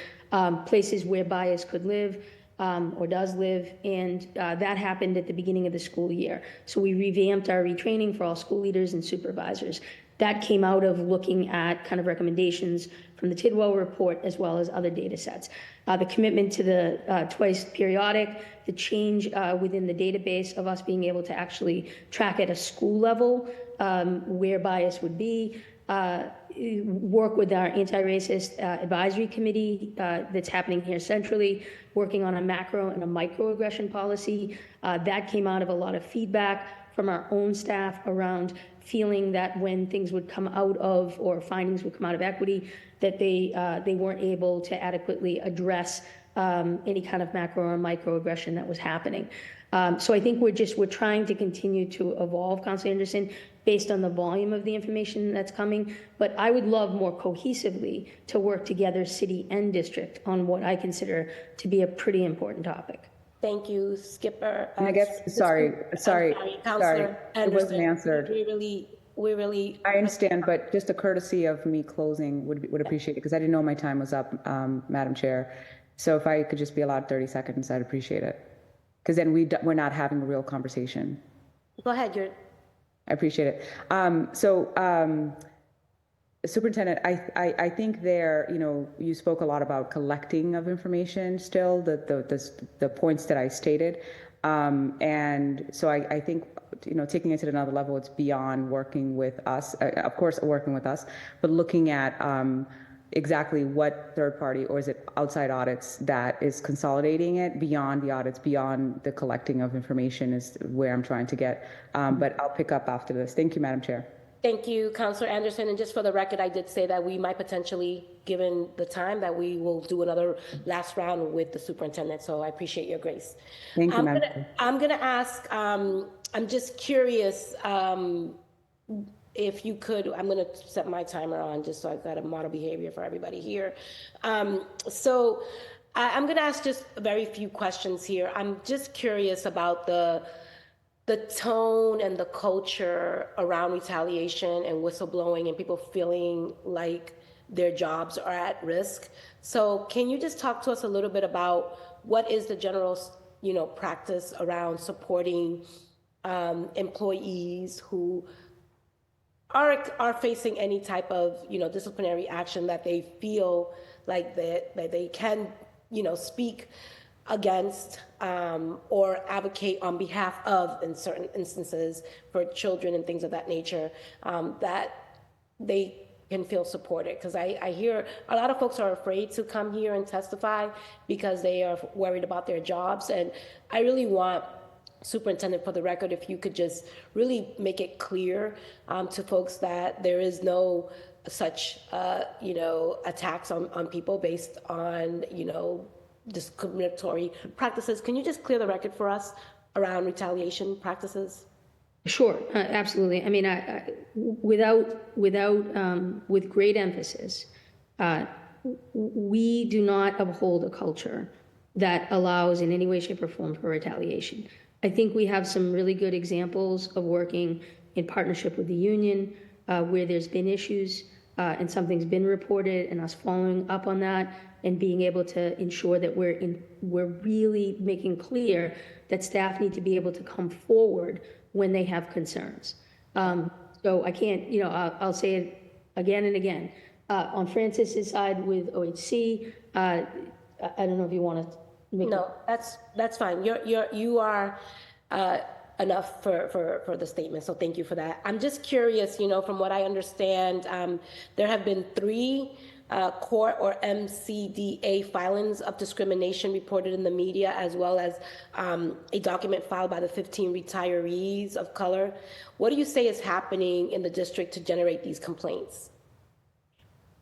places where bias could live or does live, and that happened at the beginning of the school year. So we revamped our retraining for all school leaders and supervisors. That came out of looking at kind of recommendations from the Tidwell report as well as other data sets. The commitment to the twice periodic, the change within the database of us being able to actually track at a school level where bias would be, work with our anti-racist advisory committee that's happening here centrally, working on a macro and a microaggression policy. That came out of a lot of feedback from our own staff around feeling that when things would come out of, or findings would come out of equity, that they weren't able to adequately address any kind of macro or microaggression that was happening. So I think we're trying to continue to evolve, Councilor Anderson, based on the volume of the information that's coming. But I would love more cohesively to work together, city and district, on what I consider to be a pretty important topic. Thank you, Skipper. And I guess, sorry, Councilor it Anderson. wasn't answered. We really. I understand, but just a courtesy of me closing would appreciate it, because I didn't know my time was up, Madam Chair. So if I could just be allowed 30 seconds, I'd appreciate it. Because then we're not having a real conversation. Go ahead, I appreciate it. Superintendent, I think there, you spoke a lot about collecting of information still, the points that I stated. And so I think, taking it to another level, it's beyond working with us, of course, working with us, but looking at exactly what third party, or is it outside audits that is consolidating it beyond the audits, beyond the collecting of information is where I'm trying to get. But I'll pick up after this. Thank you, Madam Chair. Thank you, Councilor Anderson. And just for the record, I did say that we might potentially, given the time, that we will do another last round with the superintendent. So I appreciate your grace. Thank you, Madam Chair. I'm going to ask, I'm just curious, if you could, I'm going to set my timer on just so I've got a model behavior for everybody here. So I'm going to ask just a very few questions here. I'm just curious about the tone and the culture around retaliation and whistleblowing and people feeling like their jobs are at risk. So can you just talk to us a little bit about what is the general, practice around supporting employees who are facing any type of, disciplinary action that they feel like that they can, speak against or advocate on behalf of, in certain instances, for children and things of that nature, that they can feel supported. Because I hear a lot of folks are afraid to come here and testify because they are worried about their jobs. And I really want, Superintendent, for the record, if you could just really make it clear to folks that there is no such, attacks on people based on, discriminatory practices. Can you just clear the record for us around retaliation practices? Sure, absolutely. I mean, with great emphasis, we do not uphold a culture that allows in any way, shape, or form for retaliation. I think we have some really good examples of working in partnership with the union where there's been issues and something's been reported, and us following up on that and being able to ensure that we're really making clear that staff need to be able to come forward when they have concerns. So I can't, I'll say it again and again. On Francis's side with OHC, I don't know if you want to make. No, that's fine. You are enough for the statement. So thank you for that. I'm just curious, from what I understand, there have been 3 court or MCDA filings of discrimination reported in the media, as well as a document filed by the 15 retirees of color. What do you say is happening in the district to generate these complaints?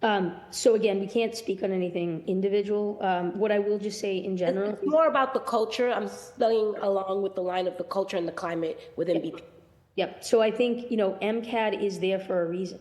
So again, we can't speak on anything individual. What I will just say in general, It's more about the culture. I'm studying along with the line of the culture and the climate within BP. yep. So I think, MCAD is there for a reason,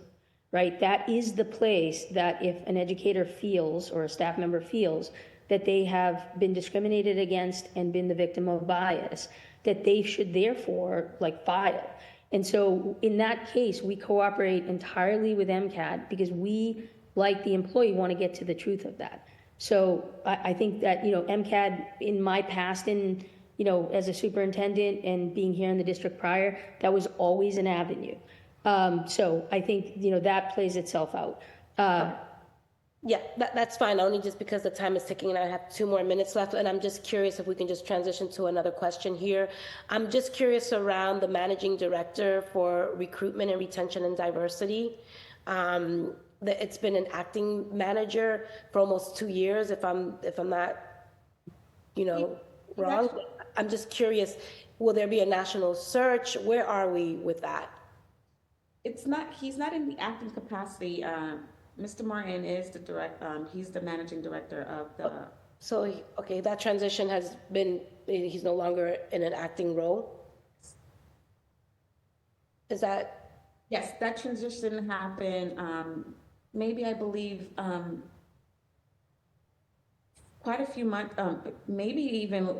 right? That is the place that if an educator feels or a staff member feels that they have been discriminated against and been the victim of bias, that they should therefore file. And so in that case, we cooperate entirely with MCAD because we, like the employee, want to get to the truth of that. So I think that, MCAD in my past as a superintendent and being here in the district prior, that was always an avenue. So I think, that plays itself out. Yeah, that's fine, only just because the time is ticking and I have 2 more minutes left. And I'm just curious if we can just transition to another question here. I'm just curious around the managing director for recruitment and retention and diversity. It's been an acting manager for almost 2 years, if I'm not, wrong. I'm just curious, will there be a national search? Where are we with that? He's not in the acting capacity. Mr. Martin is he's the managing director of the. So, okay, that transition has been, he's no longer in an acting role? Is that? Yes, that transition happened, maybe I believe, quite a few months, maybe even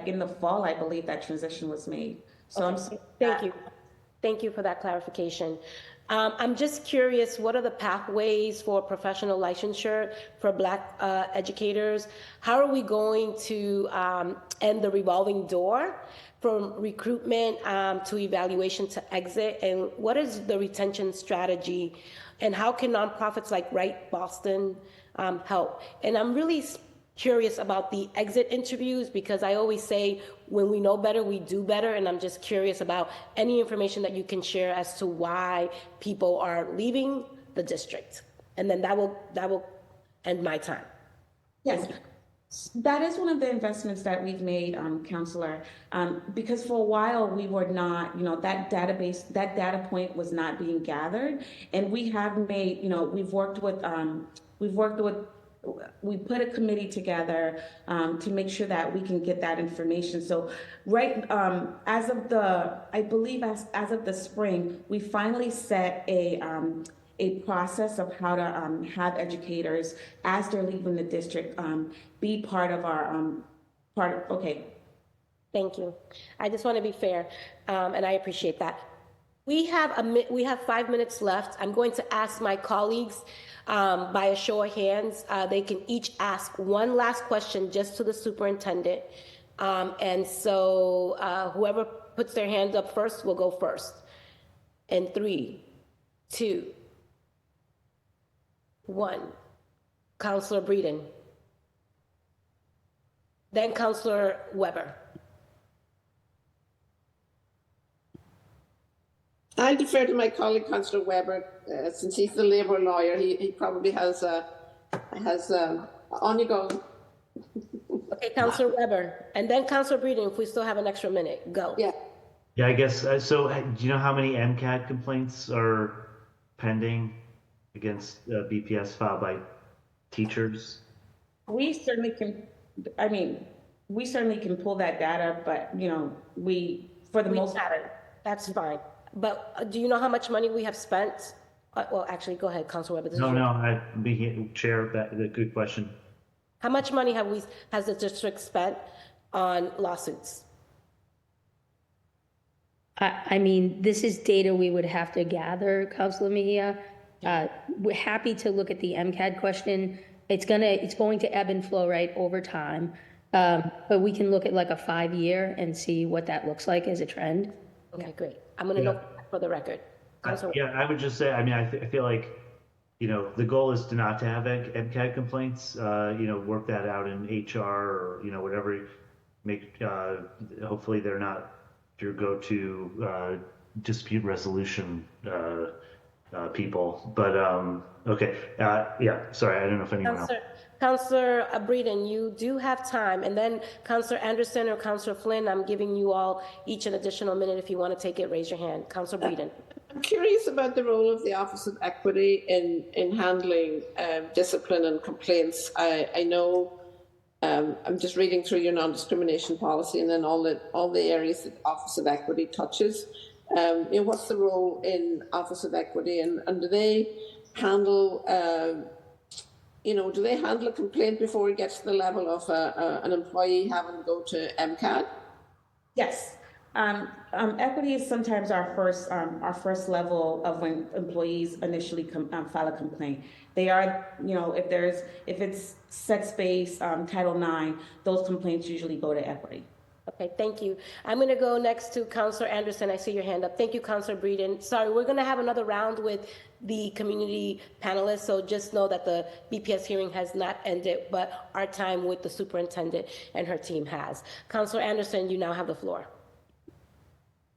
in the fall, I believe that transition was made. So Okay. Thank you. Thank you for that clarification. I'm just curious, what are the pathways for professional licensure for Black educators? How are we going to end the revolving door from recruitment to evaluation to exit? And what is the retention strategy? And how can nonprofits like Right Boston help? And I'm really curious about the exit interviews because I always say when we know better, we do better. And I'm just curious about any information that you can share as to why people are leaving the district. And then that will end my time. Yes, that is one of the investments that we've made, Counselor, because for a while we were not, that data point was not being gathered. And we have made, we put a committee together to make sure that we can get that information. So as of the spring, we finally set a process of how to have educators, as they're leaving the district, be part of our okay. Thank you. I just want to be fair, and I appreciate that. We have 5 minutes left. I'm going to ask my colleagues by a show of hands. They can each ask one last question just to the superintendent. And so whoever puts their hand up first will go first. And 3, 2, 1. Counselor Breeden. Then Counselor Weber. I'll defer to my colleague, Councillor Weber, since he's the Labour lawyer. He probably has on you go. Okay, Counselor Weber, and then Counselor Breeden, if we still have an extra minute, go. Yeah. Yeah, I guess, so do you know how many MCAT complaints are pending against BPS filed by teachers? We certainly can, we certainly can pull that data, but, for the most part. That's fine. But do you know how much money we have spent? Well, actually, go ahead, Councilor Weber. No, I'd be chair. That's a good question. How much money has the district spent on lawsuits? This is data we would have to gather, Councilor Mejia. We're happy to look at the MCAD question. It's going to ebb and flow right over time. But we can look at a 5-year and see what that looks like as a trend. Okay, great. I'm going to note that for the record. I would just say, I feel like, the goal is to not to have MCAD complaints, work that out in HR or, whatever, hopefully they're not your go-to dispute resolution people. But, okay. Sorry, I don't know if anyone else. Counselor Breeden, you do have time, and then Counselor Anderson or Counselor Flynn, I'm giving you all each an additional minute. If you want to take it, raise your hand. Counselor Breeden. I'm curious about the role of the Office of Equity in handling discipline and complaints. I know I'm just reading through your non-discrimination policy and then all the areas that Office of Equity touches. What's the role in Office of Equity, and do they handle do they handle a complaint before it gets to the level of an employee having to go to MCAD? Yes. Equity is sometimes our first level of when employees initially file a complaint. They are, if it's sex-based, Title IX, those complaints usually go to equity. Okay, thank you. I'm going to go next to Counselor Anderson. I see your hand up. Thank you, Counselor Breeden. Sorry, we're going to have another round with the community panelists, so just know that the BPS hearing has not ended, but our time with the superintendent and her team has. Counselor Anderson, you now have the floor.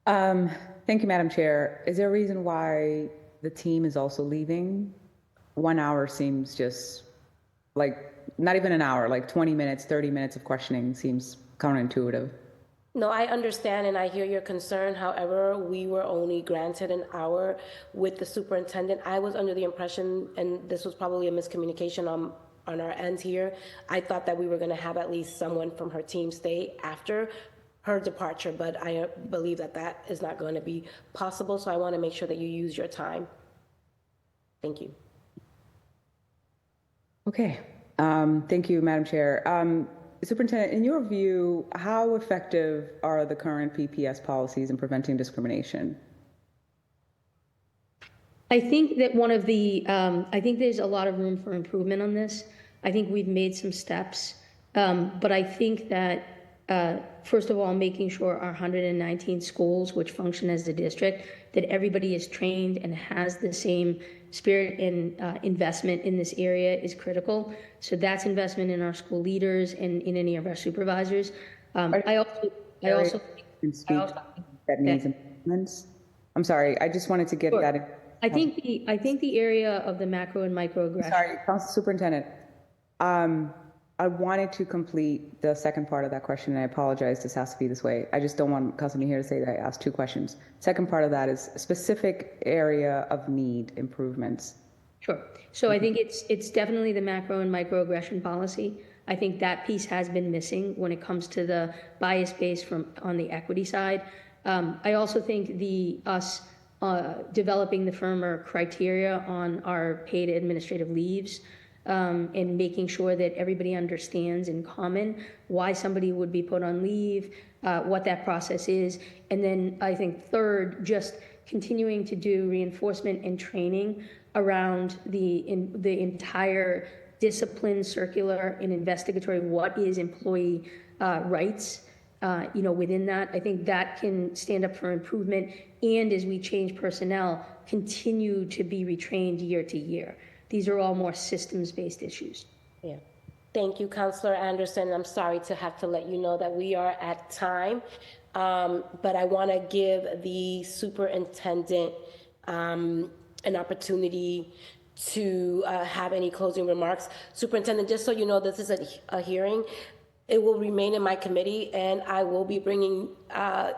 Thank you, Madam Chair. Is there a reason why the team is also leaving? 1 hour seems just like, not even an hour, like 20 minutes, 30 minutes of questioning seems counterintuitive. No, I understand and I hear your concern. However, we were only granted an hour with the superintendent. I was under the impression, and this was probably a miscommunication on our end here, I thought that we were going to have at least someone from her team stay after her departure, but I believe that that is not going to be possible, so I want to make sure that you use your time. Thank you. Okay. Thank you, Madam Chair. Superintendent, in your view, how effective are the current PPS policies in preventing discrimination? I think that I think there's a lot of room for improvement on this. I think we've made some steps, but I think that first of all, making sure our 119 schools, which function as the district, that everybody is trained and has the same spirit and investment in this area is critical. So that's investment in our school leaders and in any of our supervisors. I also that needs improvements. I'm sorry, I just wanted to get Sure. that in. I think the area of the macro and microaggression. Sorry, Council Superintendent. I wanted to complete the second part of that question, and I apologize, this has to be this way. I just don't want Council here to say that I asked two questions. Second part of that is specific area of need improvements. Sure. So I think it's definitely the macro and microaggression policy. I think that piece has been missing when it comes to the bias base on the equity side. I also think us developing the firmer criteria on our paid administrative leaves and making sure that everybody understands in common why somebody would be put on leave, what that process is. And then I think third, just continuing to do reinforcement and training around the entire discipline circular and investigatory, what is employee rights, within that. I think that can stand up for improvement, and as we change personnel, continue to be retrained year to year. These are all more systems-based issues. Yeah. Thank you, Councilor Anderson. I'm sorry to have to let you know that we are at time, but I want to give the superintendent an opportunity to have any closing remarks. Superintendent, just so you know, this is a hearing. It will remain in my committee, and I will be bringing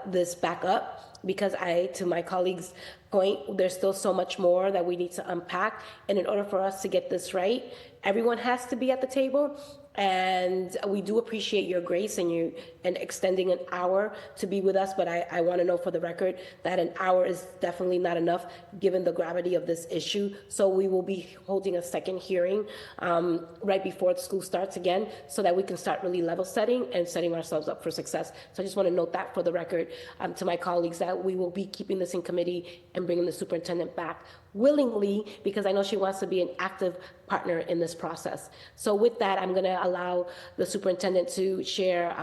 this back up because to my colleagues' point, there's still so much more that we need to unpack. And in order for us to get this right, everyone has to be at the table. And we do appreciate your grace and extending an hour to be with us. But I want to know for the record that an hour is definitely not enough given the gravity of this issue. So we will be holding a second hearing right before school starts again so that we can start really level setting and setting ourselves up for success. So I just want to note that for the record to my colleagues that we will be keeping this in committee and bringing the superintendent back willingly because I know she wants to be an active partner in this process. So with that, I'm going to allow the superintendent to share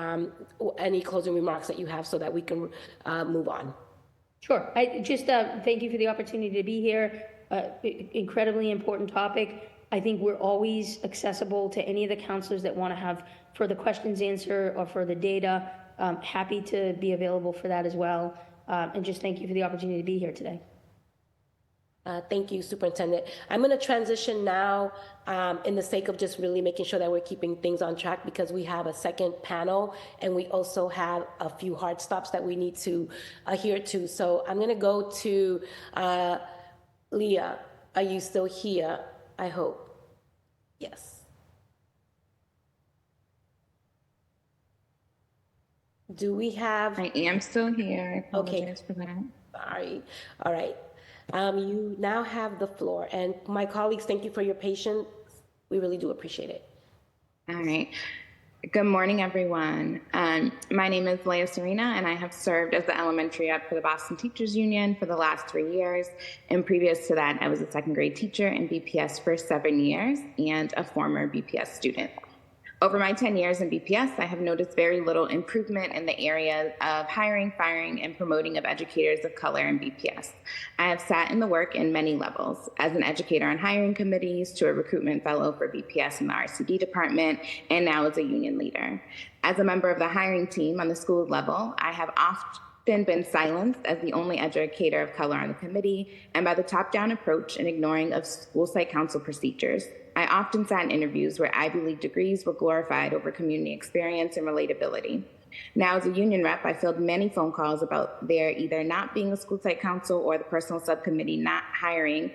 any closing remarks that you have so that we can move on. Sure. I just thank you for the opportunity to be here. Incredibly important topic. I think we're always accessible to any of the counselors that want to have further questions answered or further data. Happy to be available for that as well. And just thank you for the opportunity to be here today. Thank you, Superintendent. I'm going to transition now in the sake of just really making sure that we're keeping things on track because we have a second panel and we also have a few hard stops that we need to adhere to. So I'm going to go to Leah. Are you still here? I hope. Yes. Do we have? I am still here. I Okay. apologize for that. Sorry. All right. You now have the floor. And my colleagues, thank you for your patience. We really do appreciate it. All right. Good morning, everyone. My name is Leah Serena, and I have served as the elementary rep for the Boston Teachers Union for the last 3 years. And previous to that, I was a second grade teacher in BPS for 7 years and a former BPS student. Over my 10 years in BPS, I have noticed very little improvement in the area of hiring, firing, and promoting of educators of color in BPS. I have sat in the work in many levels, as an educator on hiring committees, to a recruitment fellow for BPS in the RCD department, and now as a union leader. As a member of the hiring team on the school level, I have often been silenced as the only educator of color on the committee, and by the top-down approach and ignoring of school site council procedures. I often sat in interviews where Ivy League degrees were glorified over community experience and relatability. Now, as a union rep, I fielded many phone calls about there either not being a school site council or the personal subcommittee the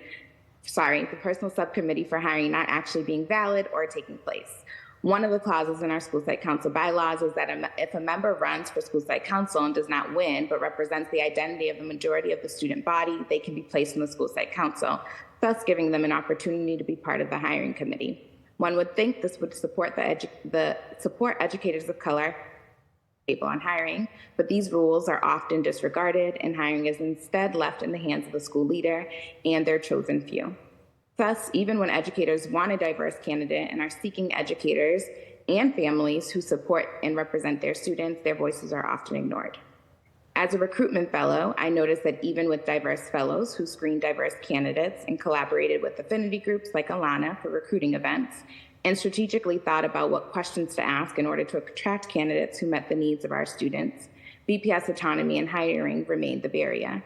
personal subcommittee for hiring not actually being valid or taking place. One of the clauses in our school site council bylaws is that if a member runs for school site council and does not win, but represents the identity of the majority of the student body, they can be placed in the school site council, thus giving them an opportunity to be part of the hiring committee. One would think this would support support educators of color able on hiring, but these rules are often disregarded and hiring is instead left in the hands of the school leader and their chosen few. Thus, even when educators want a diverse candidate and are seeking educators and families who support and represent their students, their voices are often ignored. As a recruitment fellow, I noticed that even with diverse fellows who screened diverse candidates and collaborated with affinity groups like Alana for recruiting events, and strategically thought about what questions to ask in order to attract candidates who met the needs of our students, BPS autonomy in hiring remained the barrier.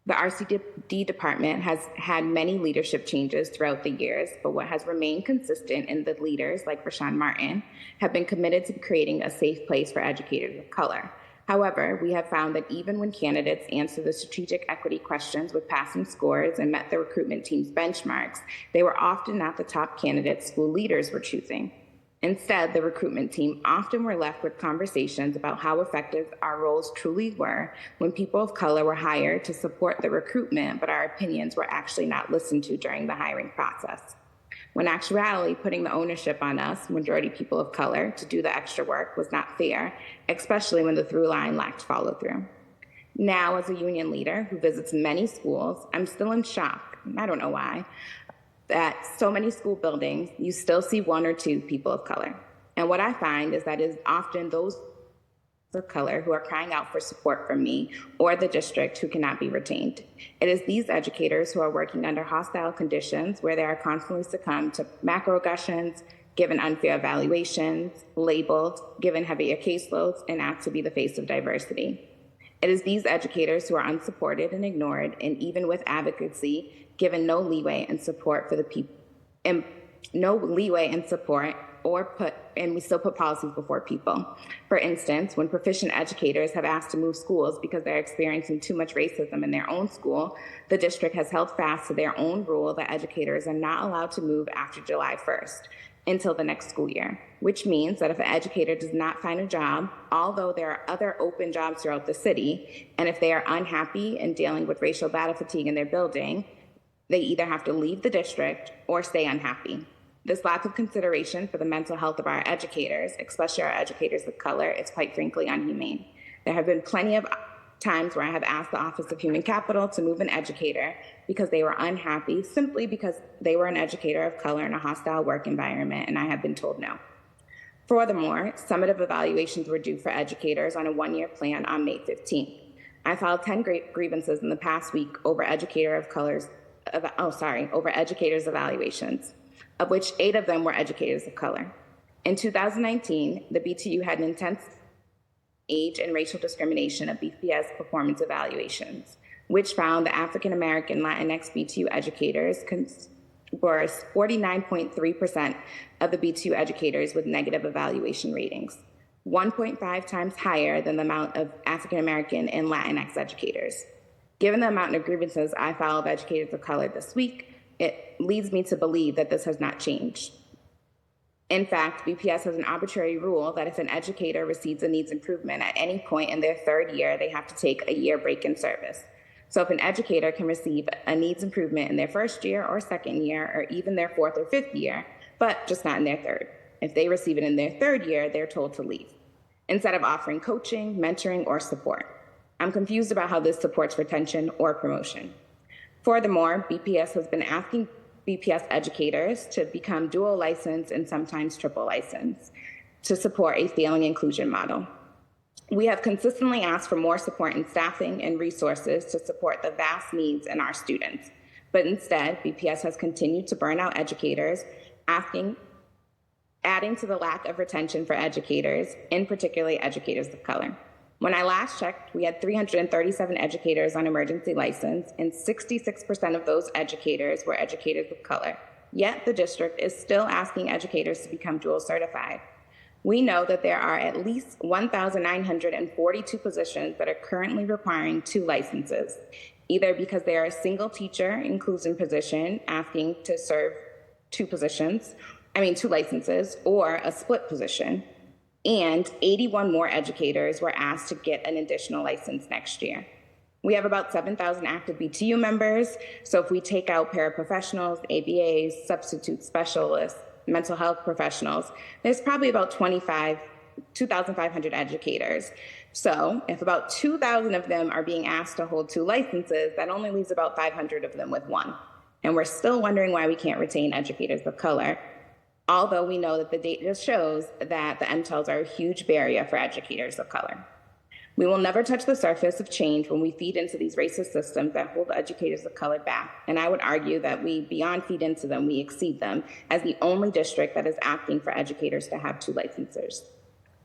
The RCD department has had many leadership changes throughout the years, but what has remained consistent in the leaders, like Rashawn Martin, have been committed to creating a safe place for educators of color. However, we have found that even when candidates answer the strategic equity questions with passing scores and met the recruitment team's benchmarks, they were often not the top candidates school leaders were choosing. Instead, the recruitment team often were left with conversations about how effective our roles truly were when people of color were hired to support the recruitment, but our opinions were actually not listened to during the hiring process. When actuality, putting the ownership on us, majority people of color, to do the extra work was not fair, especially when the through line lacked follow through. Now, as a union leader who visits many schools, I'm still in shock. I don't know why. At so many school buildings, you still see one or two people of color. And what I find is that it is often those of color who are crying out for support from me or the district who cannot be retained. It is these educators who are working under hostile conditions where they are constantly succumbed to macroaggressions, given unfair evaluations, labeled, given heavier caseloads, and asked to be the face of diversity. It is these educators who are unsupported and ignored, and even with advocacy, given no leeway and support for the people, and no leeway and support, and we still put policies before people. For instance, when proficient educators have asked to move schools because they're experiencing too much racism in their own school, the district has held fast to their own rule that educators are not allowed to move after July 1st until the next school year, which means that if an educator does not find a job, although there are other open jobs throughout the city, and if they are unhappy and dealing with racial battle fatigue in their building, they either have to leave the district or stay unhappy. This lack of consideration for the mental health of our educators, especially our educators of color, is quite frankly unhumane. There have been plenty of times where I have asked the Office of Human Capital to move an educator because they were unhappy simply because they were an educator of color in a hostile work environment, and I have been told no. Furthermore, summative evaluations were due for educators on a one-year plan on May 15th. I filed 10 grievances in the past week over educators' evaluations, of which 8 of them were educators of color. In 2019, the BTU had an intense age and racial discrimination of BPS performance evaluations. which found that African American Latinx B2 educators were 49.3% of the B2 educators with negative evaluation ratings, 1.5 times higher than the amount of African American and Latinx educators. Given the amount of grievances I filed with educators of color this week, it leads me to believe that this has not changed. In fact, BPS has an arbitrary rule that if an educator receives a needs improvement at any point in their third year, they have to take a year break in service. So if an educator can receive a needs improvement in their first year or second year, or even their fourth or fifth year, but just not in their third, if they receive it in their third year, they're told to leave, instead of offering coaching, mentoring, or support. I'm confused about how this supports retention or promotion. Furthermore, BPS has been asking BPS educators to become dual license and sometimes triple license to support a failing inclusion model. We have consistently asked for more support in staffing and resources to support the vast needs in our students, but instead, BPS has continued to burn out educators, adding to the lack of retention for educators, in particular educators of color. When I last checked, we had 337 educators on emergency license, and 66% of those educators were educators of color. Yet the district is still asking educators to become dual certified. We know that there are at least 1,942 positions that are currently requiring 2 licenses, either because they are a single teacher inclusion position asking to serve 2 licenses, or a split position. And 81 more educators were asked to get an additional license next year. We have about 7,000 active BTU members, so if we take out paraprofessionals, ABAs, substitute specialists, mental health professionals, there's probably about 2,500 educators. So if about 2,000 of them are being asked to hold 2 licenses, that only leaves about 500 of them with 1. And we're still wondering why we can't retain educators of color, although we know that the data shows that the MTELs are a huge barrier for educators of color. We will never touch the surface of change when we feed into these racist systems that hold educators of color back. And I would argue that we beyond feed into them, we exceed them as the only district that is asking for educators to have 2 licenses.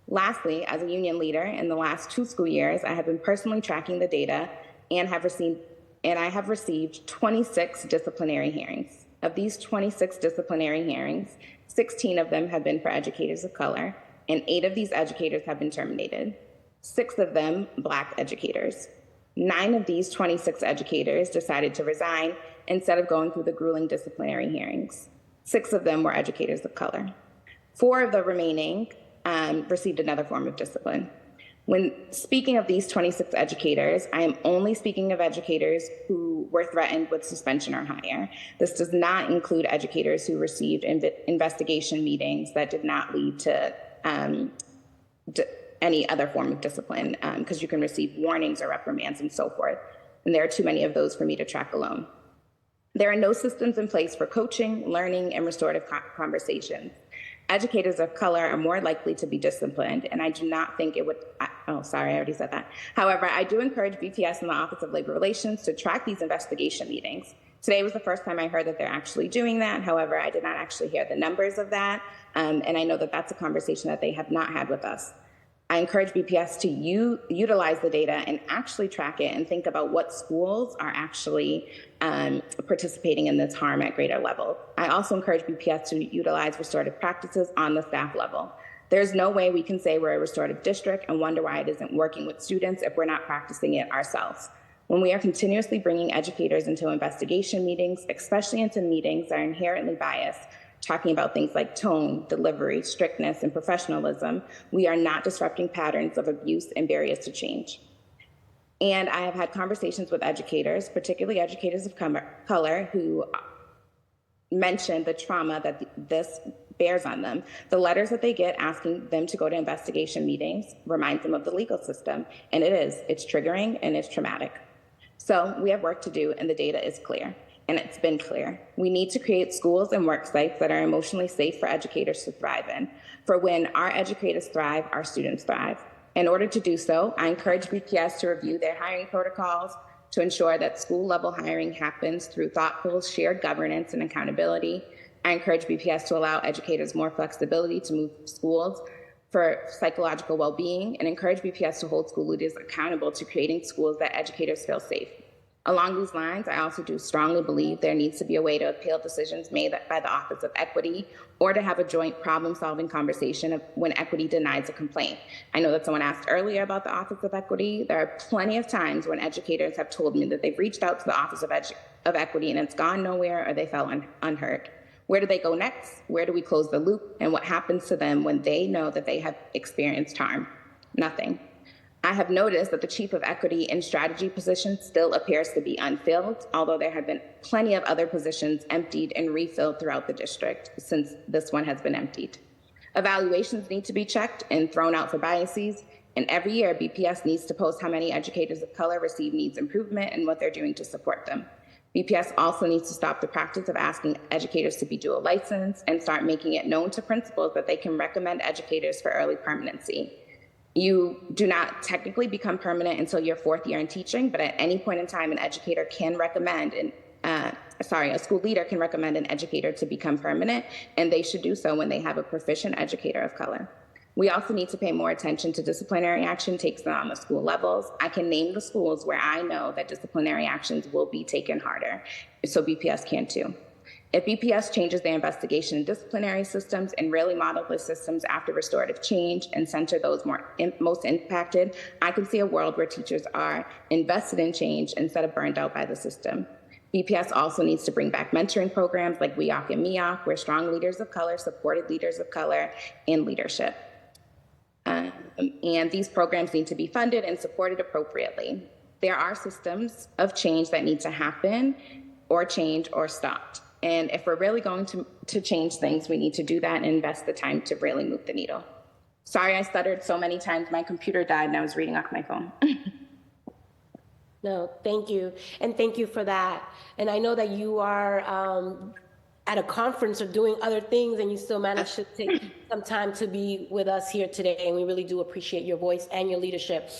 Lastly, as a union leader in the last 2 school years, I have been personally tracking the data and I have received 26 disciplinary hearings. Of these 26 disciplinary hearings, 16 of them have been for educators of color, and 8 of these educators have been terminated. 6 of them, Black educators. 9 of these 26 educators decided to resign instead of going through the grueling disciplinary hearings. 6 of them were educators of color. 4 of the remaining received another form of discipline. When speaking of these 26 educators, I am only speaking of educators who were threatened with suspension or higher. This does not include educators who received investigation meetings that did not lead to any other form of discipline, because you can receive warnings or reprimands and so forth. And there are too many of those for me to track alone. There are no systems in place for coaching, learning, and restorative conversations. Educators of color are more likely to be disciplined, and I do not think it would, I already said that. However, I do encourage BPS and the Office of Labor Relations to track these investigation meetings. Today was the first time I heard that they're actually doing that. However, I did not actually hear the numbers of that, and I know that that's a conversation that they have not had with us. I encourage BPS to utilize the data and actually track it and think about what schools are actually participating in this harm at greater level. I also encourage BPS to utilize restorative practices on the staff level. There's no way we can say we're a restorative district and wonder why it isn't working with students if we're not practicing it ourselves. When we are continuously bringing educators into investigation meetings, especially into meetings that are inherently biased, talking about things like tone, delivery, strictness, and professionalism, we are not disrupting patterns of abuse and barriers to change. And I have had conversations with educators, particularly educators of color, who mentioned the trauma that this bears on them. The letters that they get asking them to go to investigation meetings remind them of the legal system, and it's triggering and it's traumatic. So we have work to do, and the data is clear. And it's been clear. We need to create schools and work sites that are emotionally safe for educators to thrive in. For when our educators thrive, our students thrive. In order to do so, I encourage BPS to review their hiring protocols to ensure that school-level hiring happens through thoughtful shared governance and accountability. I encourage BPS to allow educators more flexibility to move schools for psychological well-being, and encourage BPS to hold school leaders accountable to creating schools that educators feel safe. Along these lines, I also do strongly believe there needs to be a way to appeal decisions made by the Office of Equity, or to have a joint problem-solving conversation when equity denies a complaint. I know that someone asked earlier about the Office of Equity. There are plenty of times when educators have told me that they've reached out to the Office of Equity and it's gone nowhere, or they felt unheard. Where do they go next? Where do we close the loop? And what happens to them when they know that they have experienced harm? Nothing. I have noticed that the Chief of Equity and Strategy position still appears to be unfilled, although there have been plenty of other positions emptied and refilled throughout the district since this one has been emptied. Evaluations need to be checked and thrown out for biases, and every year BPS needs to post how many educators of color receive needs improvement and what they're doing to support them. BPS also needs to stop the practice of asking educators to be dual licensed and start making it known to principals that they can recommend educators for early permanency. You do not technically become permanent until your 4th year in teaching, but at any point in time, an educator can recommend, a school leader can recommend an educator to become permanent, and they should do so when they have a proficient educator of color. We also need to pay more attention to disciplinary action taken on the school levels. I can name the schools where I know that disciplinary actions will be taken harder, so BPS can too. If BPS changes their investigation and disciplinary systems and really model the systems after restorative change and center those most impacted, I can see a world where teachers are invested in change instead of burned out by the system. BPS also needs to bring back mentoring programs like WEOC and MEOC, where strong leaders of color supported leaders of color in leadership. And these programs need to be funded and supported appropriately. There are systems of change that need to happen or change or stopped. And if we're really going to change things, we need to do that and invest the time to really move the needle. Sorry, I stuttered so many times. My computer died and I was reading off my phone. No, thank you. And thank you for that. And I know that you are at a conference or doing other things, and you still managed to take some time to be with us here today. And we really do appreciate your voice and your leadership.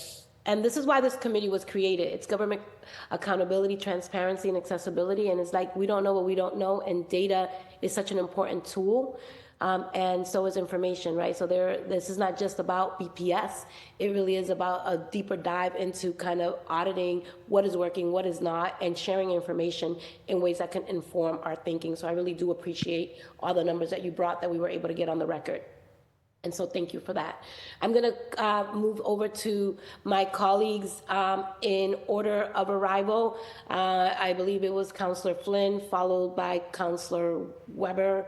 And this is why this committee was created. It's government accountability, transparency, and accessibility. And it's like, we don't know what we don't know. And data is such an important tool. And so is information, right? So this is not just about BPS. It really is about a deeper dive into kind of auditing what is working, what is not, and sharing information in ways that can inform our thinking. So I really do appreciate all the numbers that you brought that we were able to get on the record. And so thank you for that. I'm going to move over to my colleagues in order of arrival. I believe it was Councillor Flynn, followed by Councillor Weber,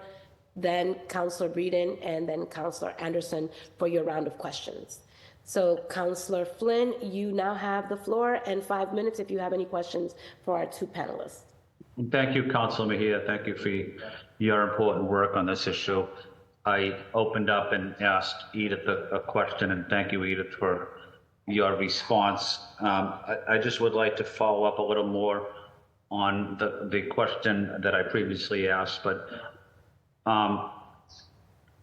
then Councillor Breeden, and then Councillor Anderson for your round of questions. So Councillor Flynn, you now have the floor, and 5 minutes if you have any questions for our two panelists. Thank you, Councilor Mejia. Thank you for your important work on this issue. I opened up and asked Edith a question, and thank you, Edith, for your response. I just would like to follow up a little more on the question that I previously asked, but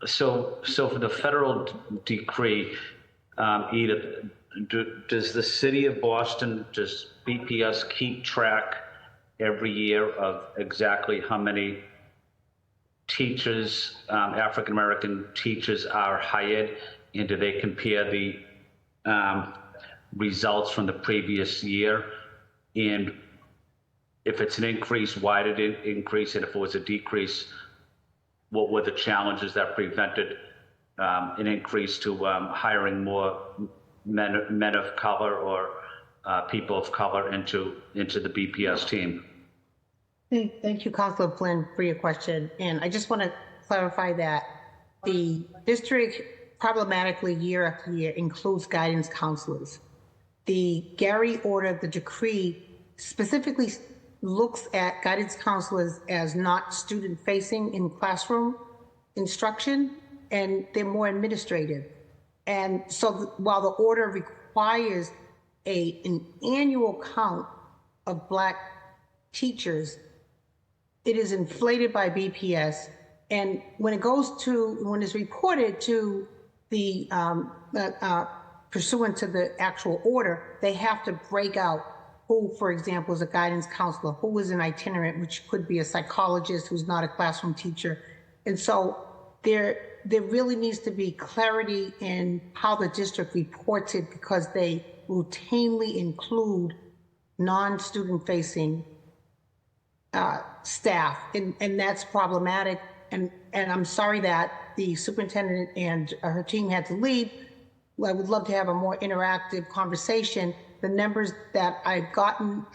so for the federal decree, Edith, does the city of Boston, does BPS keep track every year of exactly how many teachers, African-American teachers are hired, and do they compare the results from the previous year? And if it's an increase, why did it increase? And if it was a decrease, what were the challenges that prevented an increase to hiring more men of color or people of color into the BPS team? Thank you, Councilor Flynn, for your question. And I just want to clarify that the district problematically year after year includes guidance counselors. The Gary order, the decree, specifically looks at guidance counselors as not student-facing in classroom instruction, and they're more administrative. And so while the order requires an annual count of Black teachers, it is inflated by BPS. And when it's reported to the pursuant to the actual order, they have to break out who, for example, is a guidance counselor, who is an itinerant, which could be a psychologist who's not a classroom teacher. And so there really needs to be clarity in how the district reports it, because they routinely include non-student facing staff, and that's problematic. And I'm sorry that the superintendent and her team had to leave. I would love to have a more interactive conversation. The numbers that I've gotten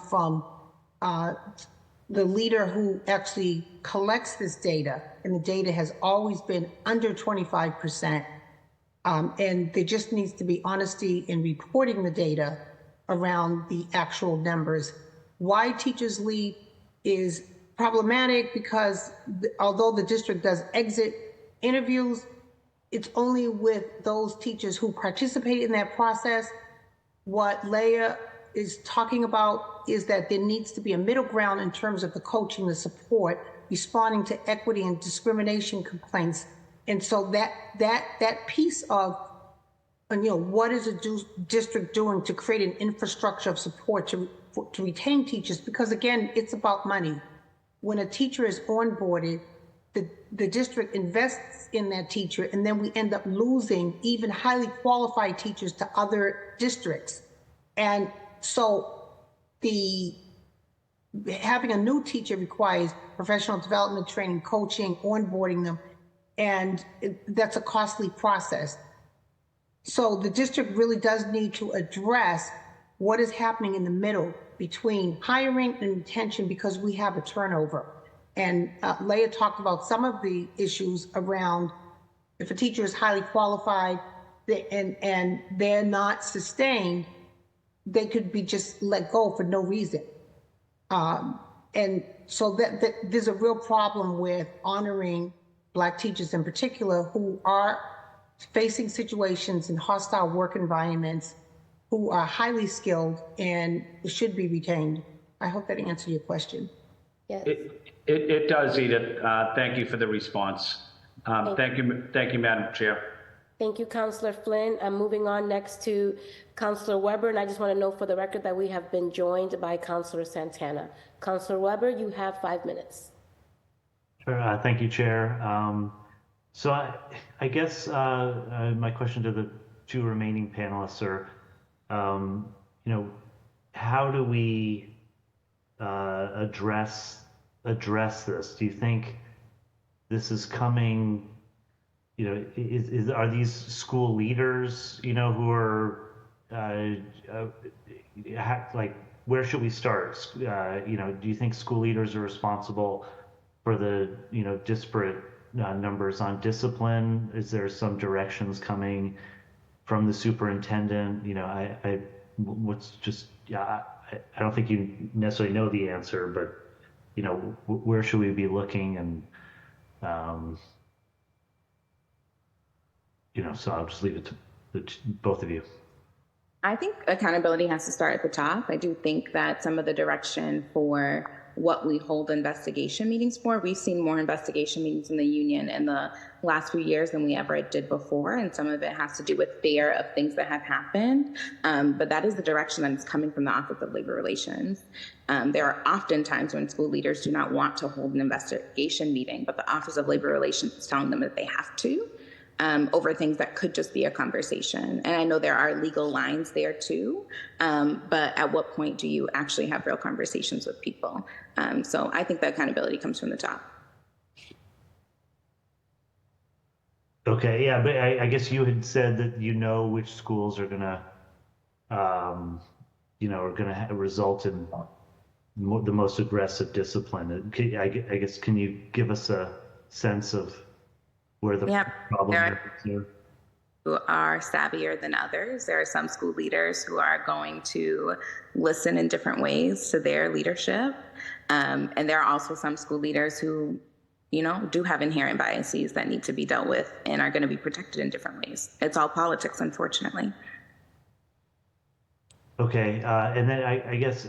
from the leader who actually collects this data, and the data has always been under 25%. And there just needs to be honesty in reporting the data around the actual numbers. Why teachers leave is problematic because although the district does exit interviews, it's only with those teachers who participate in that process. What Leah is talking about is that there needs to be a middle ground in terms of the coaching, the support, responding to equity and discrimination complaints. And so that piece of, what is a district doing to create an infrastructure of support to retain teachers? Because again, it's about money. When a teacher is onboarded, the district invests in that teacher, and then we end up losing even highly qualified teachers to other districts. And so having a new teacher requires professional development, training, coaching, onboarding them, and that's a costly process. So the district really does need to address what is happening in the middle between hiring and retention, because we have a turnover. And Leah talked about some of the issues around if a teacher is highly qualified and they're not sustained, they could be just let go for no reason. And so that there's a real problem with honoring Black teachers in particular who are facing situations in hostile work environments, who are highly skilled and should be retained. I hope that answered your question. Yes. It does, Edith. Thank you for the response. Thank you, Madam Chair. Thank you, Councillor Flynn. I'm moving on next to Councillor Weber, and I just want to know for the record that we have been joined by Councillor Santana. Councillor Weber, you have 5 minutes. Sure. Thank you, Chair. So I guess my question to the two remaining panelists are, how do we address this? Do you think this is coming? Are these school leaders, who are like, where should we start? Do you think school leaders are responsible for the disparate numbers on discipline? Is there some directions coming from the superintendent? I don't think you necessarily know the answer, but where should we be looking? And so I'll just leave it to both of you. I think accountability has to start at the top. I do think that some of the direction for what we hold investigation meetings for, we've seen more investigation meetings in the union in the last few years than we ever did before. And some of it has to do with fear of things that have happened. But that is the direction that is coming from the Office of Labor Relations. There are often times when school leaders do not want to hold an investigation meeting, but the Office of Labor Relations is telling them that they have to. Over things that could just be a conversation. And I know there are legal lines there too, but at what point do you actually have real conversations with people? So I think that accountability comes from the top. Okay, yeah, but I guess you had said that which schools are gonna, result in the most aggressive discipline. I guess, can you give us a sense of where the problem is? Who are savvier than others. There are some school leaders who are going to listen in different ways to their leadership. And there are also some school leaders who, do have inherent biases that need to be dealt with and are going to be protected in different ways. It's all politics, unfortunately. Okay. And then I guess,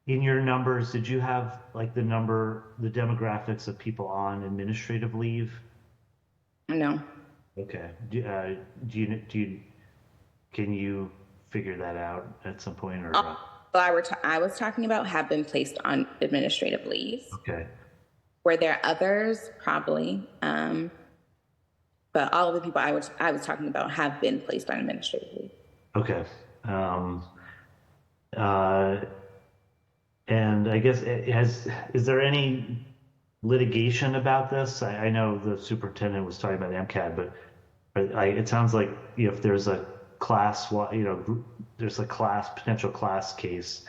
in your numbers, did you have like the demographics of people on administrative leave? No. Okay. Can you figure that out at some point, or? I was talking about have been placed on administrative leave. Okay. Were there others? Probably. But all of the people I was talking about have been placed on administrative leave. Okay. And I guess is there any litigation about this? I know the superintendent was talking about MCAD, but it sounds like if there's a there's a potential class case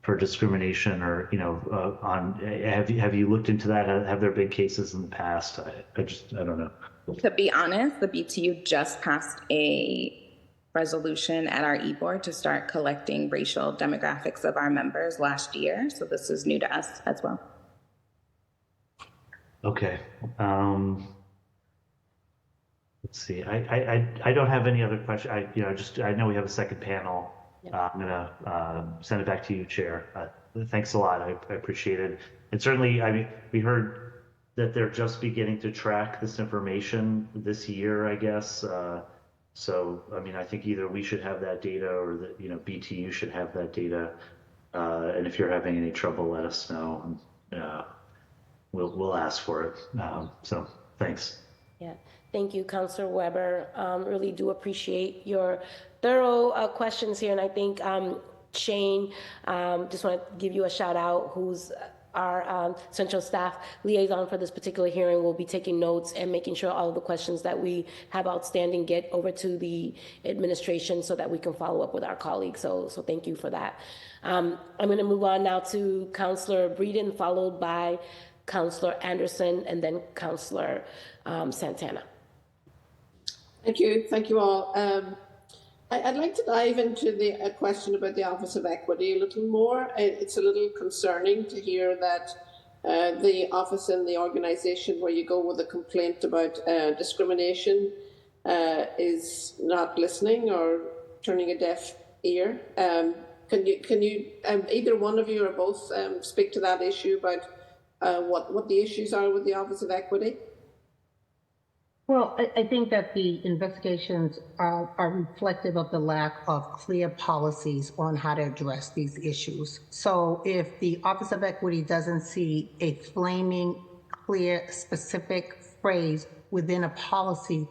for discrimination or, have you looked into that? Have there been cases in the past? I don't know. To be honest, the BTU just passed a resolution at our e-board to start collecting racial demographics of our members last year. So this is new to us as well. Okay. Let's see. I don't have any other questions. I know we have a second panel. I'm gonna send it back to you, Chair. Thanks a lot. I appreciate it. And certainly, I mean, we heard that they're just beginning to track this information this year, I guess. So, I mean, I think either we should have that data or BTU should have that data. And if you're having any trouble, let us know. We'll ask for it. So thanks. Yeah, thank you, Councilor Weber. Really do appreciate your thorough questions here. And I think Shane, just want to give you a shout out, who's our central staff liaison for this particular hearing. Will be taking notes and making sure all of the questions that we have outstanding get over to the administration so that we can follow up with our colleagues. So thank you for that. I'm going to move on now to Councilor Breeden, followed by Councilor Anderson, and then Councilor Santana. Thank you all. I'd like to dive into a question about the Office of Equity a little more. It's a little concerning to hear that the office and the organisation where you go with a complaint about discrimination is not listening or turning a deaf ear. Can you either one of you or both speak to that issue about what the issues are with the Office of Equity? Well, I think that the investigations are reflective of the lack of clear policies on how to address these issues. So if the Office of Equity doesn't see a flaming, clear, specific phrase within a policy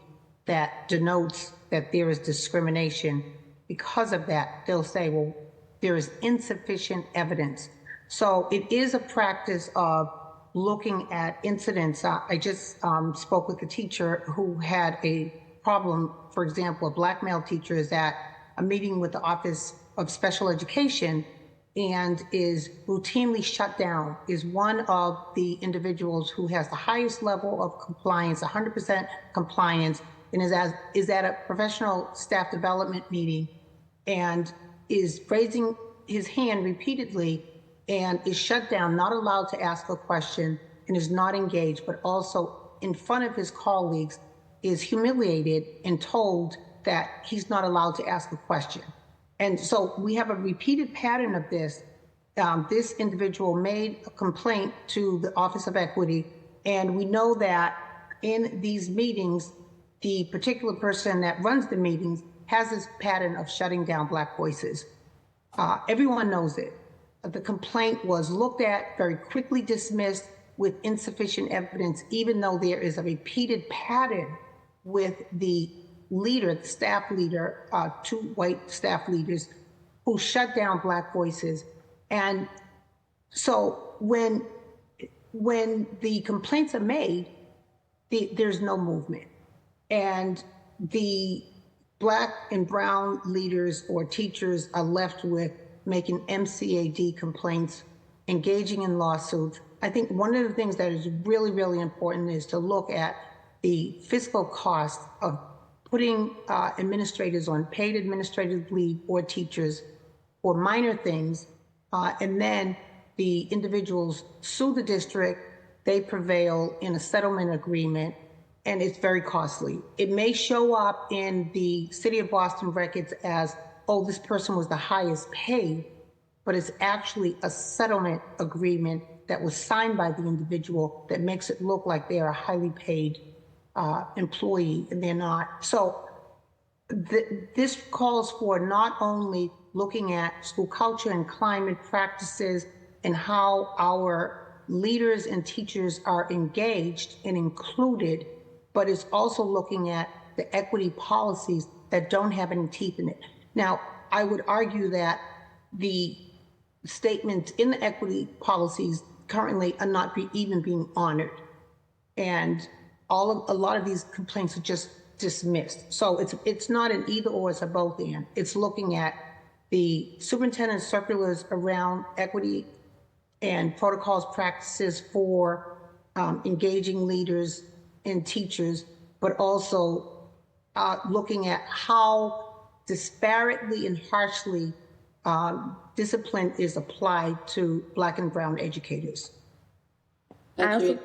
that denotes that there is discrimination, because of that, they'll say, well, there is insufficient evidence. So it is a practice of looking at incidents. I just spoke with a teacher who had a problem. For example, a black male teacher is at a meeting with the Office of Special Education and is routinely shut down, is one of the individuals who has the highest level of compliance, 100% compliance, and is at a professional staff development meeting and is raising his hand repeatedly and is shut down, not allowed to ask a question, and is not engaged, but also in front of his colleagues is humiliated and told that he's not allowed to ask a question. And so we have a repeated pattern of this. This individual made a complaint to the Office of Equity, and we know that in these meetings, the particular person that runs the meetings has this pattern of shutting down Black voices. Everyone knows it. The complaint was looked at, very quickly dismissed with insufficient evidence, even though there is a repeated pattern with the leader, the staff leader, two white staff leaders who shut down Black voices. And so when the complaints are made, there's no movement. And the Black and brown leaders or teachers are left with making MCAD complaints, engaging in lawsuits. I think one of the things that is really, really important is to look at the fiscal cost of putting administrators on paid administrative leave or teachers for minor things, and then the individuals sue the district, they prevail in a settlement agreement, and it's very costly. It may show up in the City of Boston records as, oh, this person was the highest paid, but it's actually a settlement agreement that was signed by the individual that makes it look like they are a highly paid employee, and they're not. So this calls for not only looking at school culture and climate practices and how our leaders and teachers are engaged and included, but it's also looking at the equity policies that don't have any teeth in it. Now, I would argue that the statements in the equity policies currently are not even being honored. And a lot of these complaints are just dismissed. So it's not an either or, it's a both and. It's looking at the superintendent's circulars around equity and protocols, practices for engaging leaders and teachers, but also looking at how disparately and harshly discipline is applied to Black and brown educators. Thank you.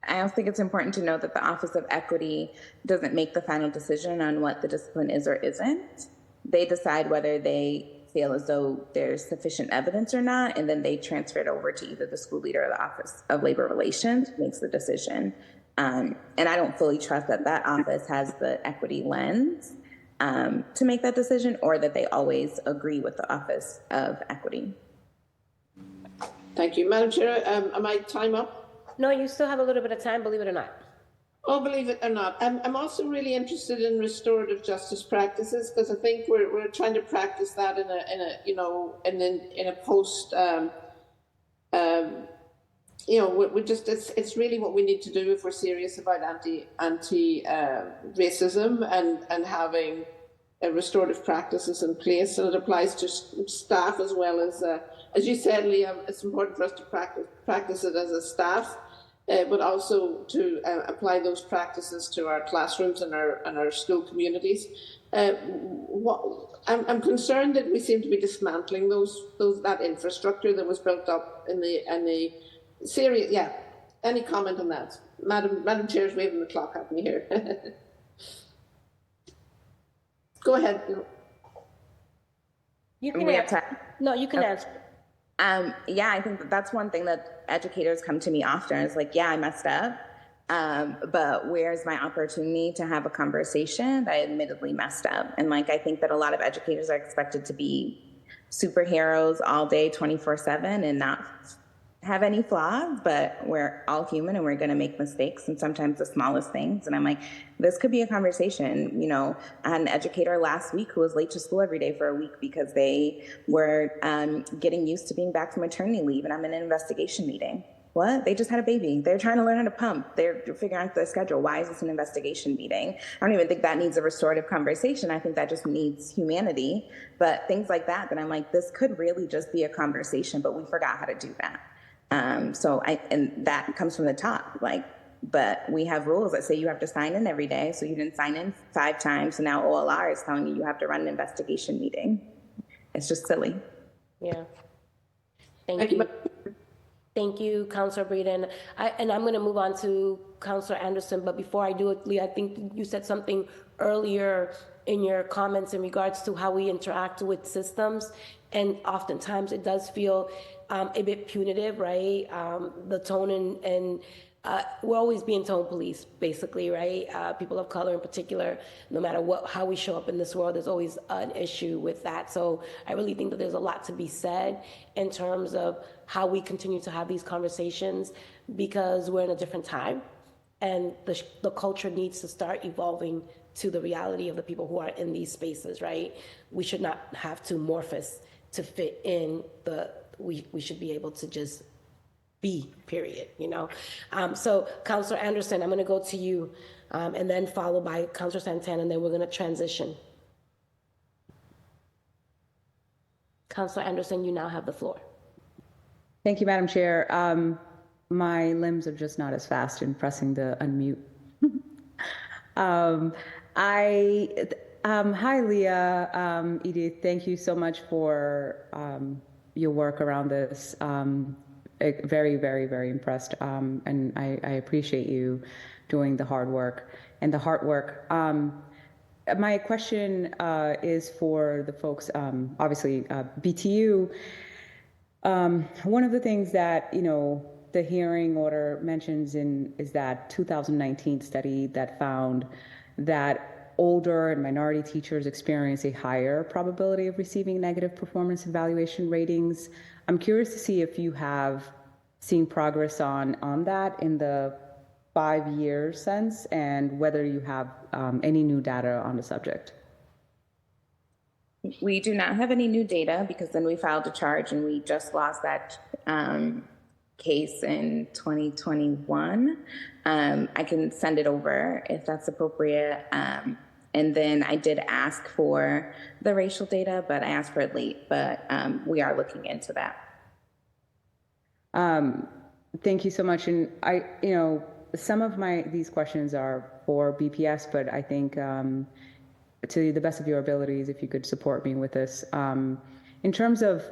I also think it's important to note that the Office of Equity doesn't make the final decision on what the discipline is or isn't. They decide whether they feel as though there's sufficient evidence or not, and then they transfer it over to either the school leader or the Office of Labor Relations makes the decision. And I don't fully trust that that office has the equity lens to make that decision, or that they always agree with the Office of Equity. Thank you. Madam Chair, am I time up? No, you still have a little bit of time, believe it or not. Oh, believe it or not. I'm also really interested in restorative justice practices, because I think we're trying to practice that in a post, it's really what we need to do if we're serious about anti racism and having restorative practices in place. And it applies to staff as well as you said, Liam, it's important for us to practice it as a staff, but also to apply those practices to our classrooms and our school communities. I'm concerned that we seem to be dismantling that infrastructure that was built up in the series. Yeah. Any comment on that? Madam Chair is waving the clock at me here. Go ahead. You can answer. No, you can answer. Yeah, I think that's one thing that educators come to me often is like, yeah, I messed up, but where's my opportunity to have a conversation that I admittedly messed up? And like, I think that a lot of educators are expected to be superheroes all day, 24/7 and not have any flaws, but we're all human and we're going to make mistakes, and sometimes the smallest things. And I'm like, this could be a conversation. You know, I had an educator last week who was late to school every day for a week because they were getting used to being back from maternity leave, and I'm in an investigation meeting. What? They just had a baby. They're trying to learn how to pump. They're figuring out their schedule. Why is this an investigation meeting? I don't even think that needs a restorative conversation. I think that just needs humanity. But things like that I'm like, this could really just be a conversation, but we forgot how to do that. And that comes from the top, but we have rules that say you have to sign in every day. So you didn't sign in 5 times. So now OLR is telling you have to run an investigation meeting. It's just silly. Yeah. Thank you. Thank you, Councilor Breeden. And I'm going to move on to Councilor Anderson. But before I do it, Lee, I think you said something earlier in your comments in regards to how we interact with systems. And oftentimes it does feel a bit punitive, right? The tone and we're always being tone police, basically, right? People of color in particular, no matter how we show up in this world, there's always an issue with that. So I really think that there's a lot to be said in terms of how we continue to have these conversations, because we're in a different time and the culture needs to start evolving to the reality of the people who are in these spaces, right? We should not have to morphose to fit in we should be able to just be, period, you know? So Councilor Anderson, I'm gonna go to you and then followed by Councilor Santana, and then we're gonna transition. Councilor Anderson, you now have the floor. Thank you, Madam Chair. My limbs are just not as fast in pressing the unmute. Hi, Leah, Edith, thank you so much for your work around this. Very, very, very impressed. And I appreciate you doing the hard work and the heart work. My question is for the folks, obviously, BTU. One of the things that, the hearing order mentions is that 2019 study that found that older and minority teachers experience a higher probability of receiving negative performance evaluation ratings. I'm curious to see if you have seen progress on that in the 5 years since, and whether you have any new data on the subject. We do not have any new data because then we filed a charge and we just lost that case in 2021. I can send it over if that's appropriate. And then I did ask for the racial data, but I asked for it late, but we are looking into that. Thank you so much. And some of these questions are for BPS, but I think to the best of your abilities, if you could support me with this. In terms of,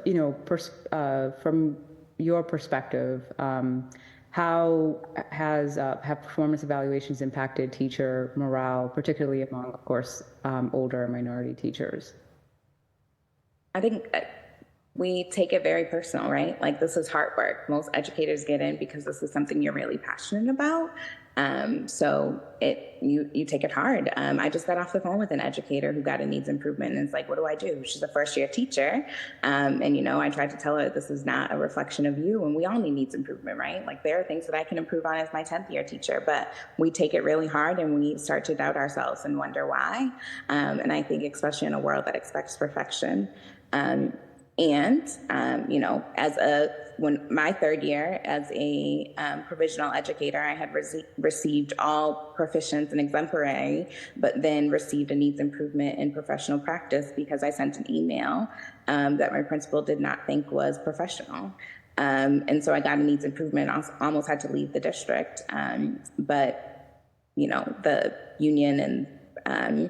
from your perspective, how have performance evaluations impacted teacher morale, particularly among, of course, older minority teachers? I think we take it very personal, right? Like, this is hard work. Most educators get in because this is something you're really passionate about. So you take it hard. I just got off the phone with an educator who got a needs improvement, and it's like, what do I do? She's a first-year teacher. And, I tried to tell her this is not a reflection of you, and we all need needs improvement, right? Like, there are things that I can improve on as my 10th-year teacher, but we take it really hard and we start to doubt ourselves and wonder why. And I think especially in a world that expects perfection, when my third year as a provisional educator, I had received all proficients and exemplary, but then received a needs improvement in professional practice because I sent an email that my principal did not think was professional. And so I got a needs improvement, almost had to leave the district. But the union and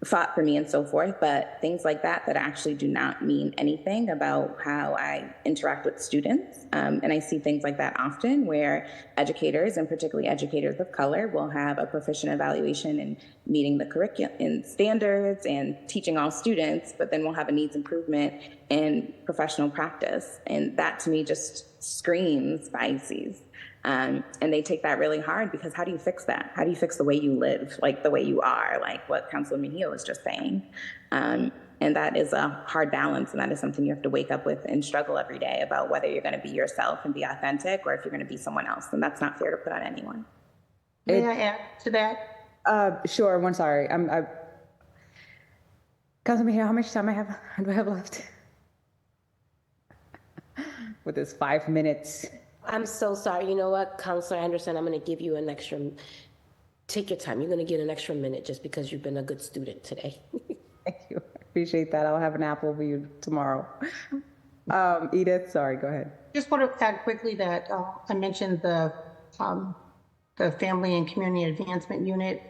fought for me and so forth, but things like that actually do not mean anything about how I interact with students. And I see things like that often where educators, and particularly educators of color, will have a proficient evaluation in meeting the curriculum and standards and teaching all students, but then we'll have a needs improvement in professional practice. And that to me just screams biases. And they take that really hard because how do you fix that? How do you fix the way you live, like the way you are, like what Councilor Mejia was just saying? And that is a hard balance, and that is something you have to wake up with and struggle every day about whether you're going to be yourself and be authentic or if you're going to be someone else, and that's not fair to put on anyone. May I add to that? Sure. One, sorry. Councilor Mejia, how much time do I have left? With this 5 minutes. I'm so sorry. You know what, Counselor Anderson, I'm going to give you an extra, take your time. You're going to get an extra minute just because you've been a good student today. Thank you. I appreciate that. I'll have an apple for you tomorrow. Edith, sorry, go ahead. Just want to add quickly that I mentioned the Family and Community Advancement Unit.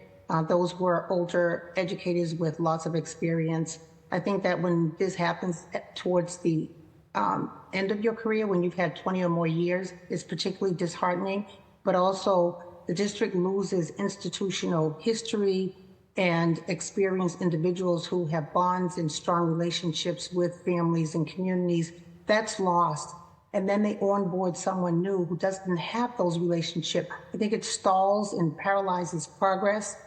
Those were older educators with lots of experience. I think that when this happens towards the end of your career, when you've had 20 or more years, is particularly disheartening, but also the district loses institutional history and experienced individuals who have bonds and strong relationships with families and communities. That's lost. And then they onboard someone new who doesn't have those relationships. I think it stalls and paralyzes progress.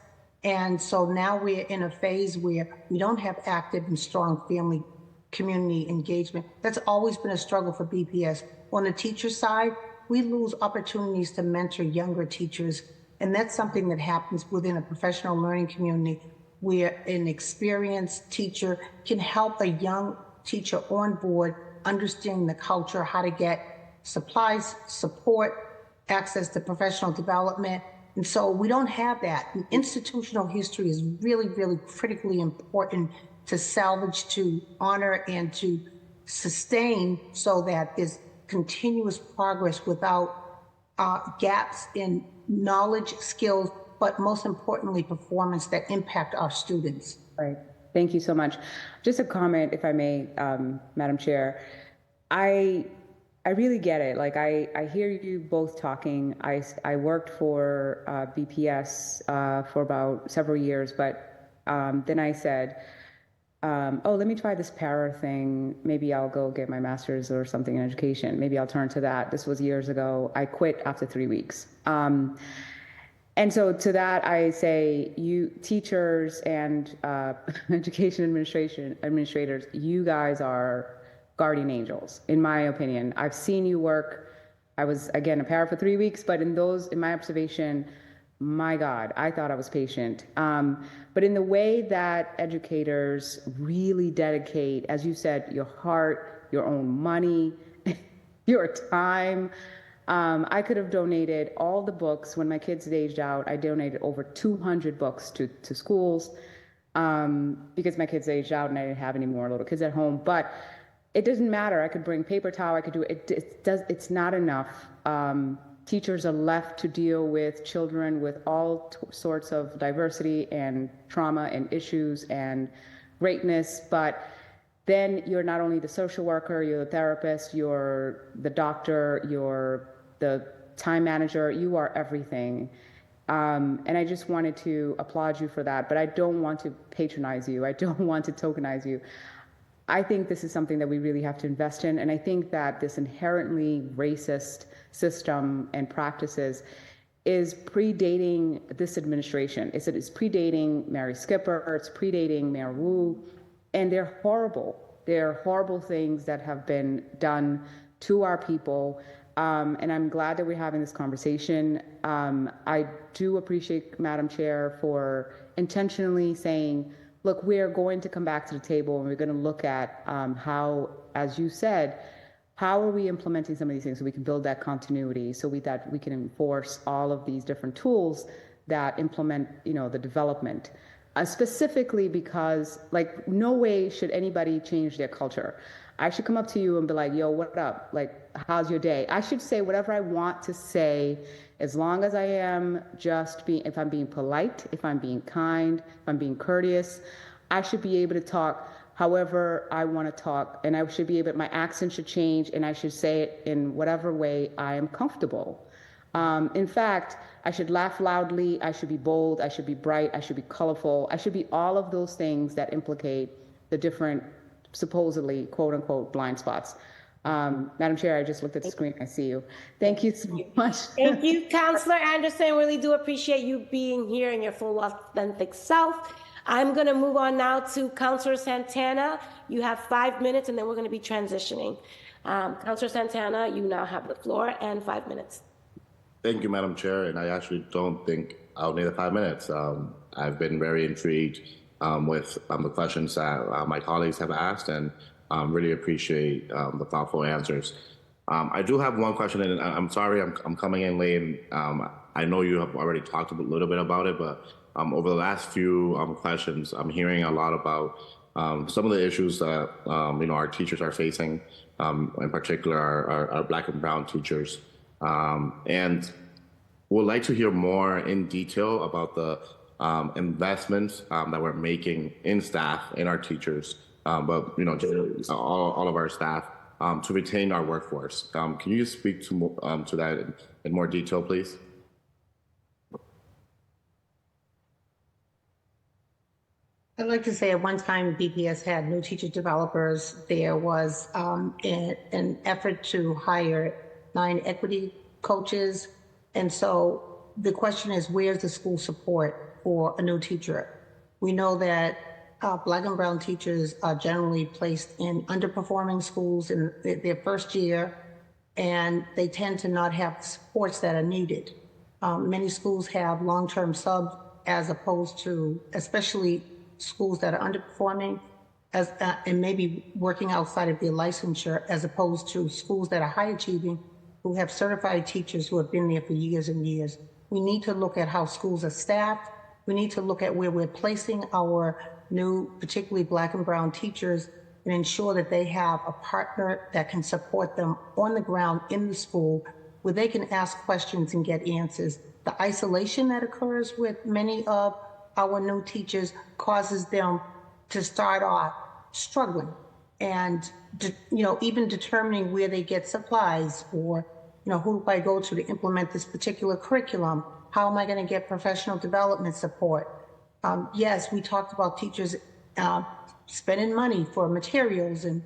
And so now we're in a phase where we don't have active and strong family community engagement. That's always been a struggle for BPS. On the teacher side, we lose opportunities to mentor younger teachers, and that's something that happens within a professional learning community where an experienced teacher can help a young teacher on board, understanding the culture, how to get supplies, support, access to professional development. And so we don't have that. And institutional history is really, really critically important to salvage, to honor, and to sustain so that there's continuous progress without gaps in knowledge, skills, but most importantly, performance that impact our students. Right. Thank you so much. Just a comment, if I may, Madam Chair. I really get it. Like, I hear you both talking. I worked for BPS for about several years, but then I said, oh, let me try this para thing. Maybe I'll go get my master's or something in education. Maybe I'll turn to that. This was years ago. I quit after 3 weeks. And so to that, I say, you teachers and education administrators, you guys are guardian angels, in my opinion. I've seen you work. I was, again, a para for 3 weeks, but in my observation, my God, I thought I was patient. But in the way that educators really dedicate, as you said, your heart, your own money, your time. I could have donated all the books when my kids aged out. I donated over 200 books to schools because my kids aged out and I didn't have any more little kids at home. But it doesn't matter. I could bring paper towel. I could do it. It's not enough. Teachers are left to deal with children with all sorts of diversity and trauma and issues and greatness, but then you're not only the social worker, you're the therapist, you're the doctor, you're the time manager, you are everything. And I just wanted to applaud you for that, but I don't want to patronize you. I don't want to tokenize you. I think this is something that we really have to invest in, and I think that this inherently racist system and practices is predating this administration. It's predating Mary Skipper, it's predating Mayor Wu, and they're horrible. They're horrible things that have been done to our people, and I'm glad that we're having this conversation. I do appreciate, Madam Chair, for intentionally saying, look, we're going to come back to the table and we're going to look at how, as you said, how are we implementing some of these things so we can build that continuity, so that we can enforce all of these different tools that implement, the development. Specifically because, like, no way should anybody change their culture. I should come up to you and be like, yo, what up? Like, how's your day? I should say whatever I want to say, as long as I am if I'm being polite, if I'm being kind, if I'm being courteous, I should be able to talk however I want to talk, and I should be able, my accent should change, and I should say it in whatever way I am comfortable. In fact, I should laugh loudly, I should be bold, I should be bright, I should be colorful, I should be all of those things that implicate the different, supposedly, quote unquote, blind spots. Madam Chair, I just looked at the screen, I see you. Thank you so much. Thank you, Councillor Anderson. Really do appreciate you being here in your full authentic self. I'm going to move on now to Councillor Santana. You have 5 minutes, and then we're going to be transitioning. Councillor Santana, you now have the floor and 5 minutes. Thank you, Madam Chair, and I actually don't think I'll need the 5 minutes. I've been very intrigued with the questions that my colleagues have asked, and really appreciate the thoughtful answers. I do have one question, and I'm sorry I'm coming in late. And, I know you have already talked a little bit about it, but over the last few questions, I'm hearing a lot about some of the issues that our teachers are facing, in particular our Black and Brown teachers, and would like to hear more in detail about the investments that we're making in staff, in our teachers, but all of our staff to retain our workforce. Can you speak to that in more detail, please? I'd like to say at one time BPS had new teacher developers. There was an effort to hire 9 equity coaches. And so the question is, where's the school support for a new teacher? We know that Black and Brown teachers are generally placed in underperforming schools in their first year, and they tend to not have the supports that are needed. Many schools have long-term subs, as opposed to, especially schools that are underperforming and maybe working outside of their licensure, as opposed to schools that are high achieving who have certified teachers who have been there for years and years. We need to look at how schools are staffed. We need to look at where we're placing our new, particularly Black and Brown teachers, and ensure that they have a partner that can support them on the ground in the school, where they can ask questions and get answers. The isolation that occurs with many of our new teachers causes them to start off struggling, and even determining where they get supplies, or who do I go to implement this particular curriculum? How am I going to get professional development support? Yes, we talked about teachers spending money for materials, and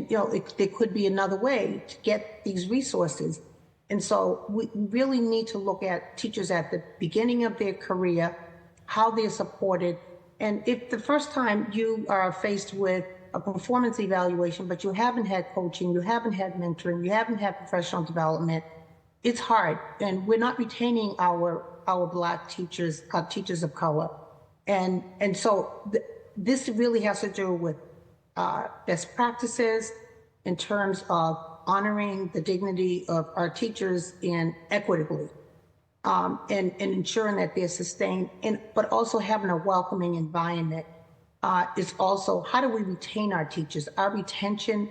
there could be another way to get these resources. And so we really need to look at teachers at the beginning of their career, how they're supported. And if the first time you are faced with a performance evaluation, but you haven't had coaching, you haven't had mentoring, you haven't had professional development, it's hard. And we're not retaining our our Black teachers, teachers of color. And so this really has to do with best practices in terms of honoring the dignity of our teachers and equitably, and ensuring that they're sustained, but also having a welcoming environment. Is also, how do we retain our teachers? Our retention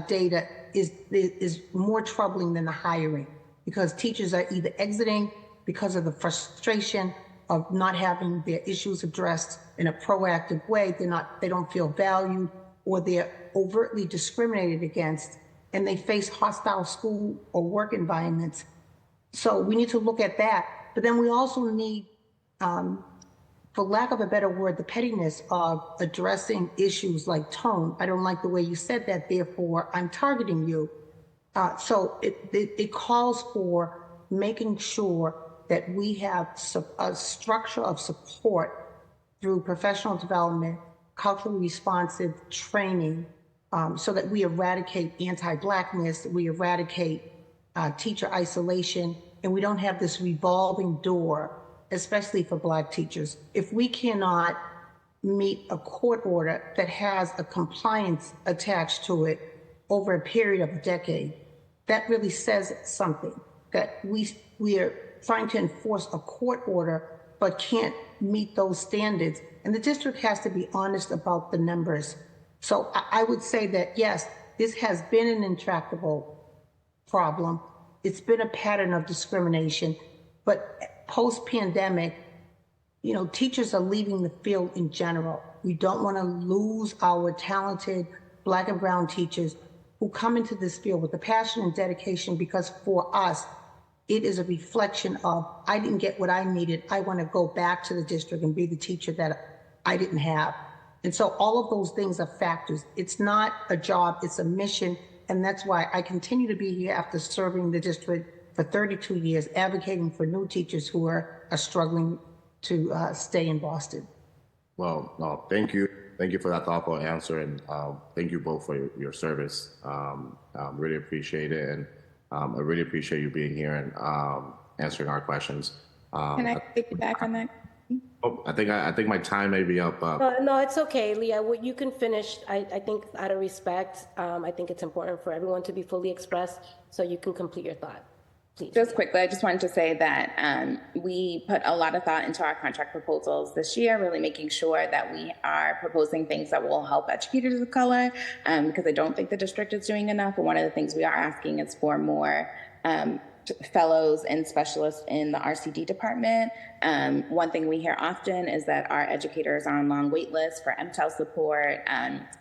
data is more troubling than the hiring, because teachers are either exiting because of the frustration of not having their issues addressed in a proactive way. They don't feel valued, or they're overtly discriminated against, and they face hostile school or work environments. So we need to look at that. But then we also need, for lack of a better word, the pettiness of addressing issues like tone. I don't like the way you said that, therefore I'm targeting you. So it calls for making sure that we have a structure of support through professional development, culturally responsive training, so that we eradicate anti-Blackness, we eradicate teacher isolation, and we don't have this revolving door, especially for Black teachers. If we cannot meet a court order that has a compliance attached to it over a period of a decade, that really says something, that we are trying to enforce a court order but can't meet those standards. And the district has to be honest about the numbers. So I would say that, yes, this has been an intractable problem. It's been a pattern of discrimination, but post-pandemic, teachers are leaving the field in general. We don't want to lose our talented Black and brown teachers who come into this field with the passion and dedication, because for us, it is a reflection of, I didn't get what I needed. I want to go back to the district and be the teacher that I didn't have. And so all of those things are factors. It's not a job, it's a mission. And that's why I continue to be here after serving the district for 32 years, advocating for new teachers who are struggling to stay in Boston. Well, no, thank you. Thank you for that thoughtful answer, and thank you both for your service. Really appreciate it, and I really appreciate you being here and answering our questions. Can I take you back on that? Oh, I think my time may be up. No, it's okay, Leah. You can finish. I think out of respect, I think it's important for everyone to be fully expressed, so you can complete your thought. Please. Just quickly, I just wanted to say that we put a lot of thought into our contract proposals this year, really making sure that we are proposing things that will help educators of color, because I don't think the district is doing enough. And one of the things we are asking is for more fellows and specialists in the RCD department. One thing we hear often is that our educators are on long wait lists for MTEL support.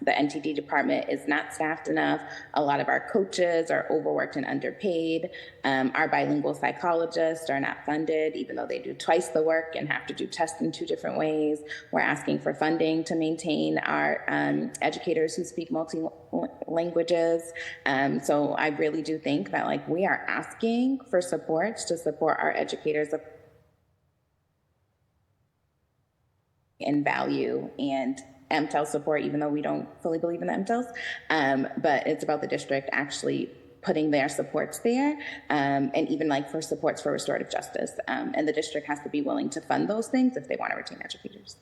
The NTD department is not staffed enough. A lot of our coaches are overworked and underpaid. Our bilingual psychologists are not funded, even though they do twice the work and have to do tests in 2 different ways. We're asking for funding to maintain our educators who speak multi-languages. So I really do think that we are asking for supports to support our educators in value and MTEL support, even though we don't fully believe in the MTELs. But it's about the district actually putting their supports there, and even for supports for restorative justice. And the district has to be willing to fund those things if they want to retain educators.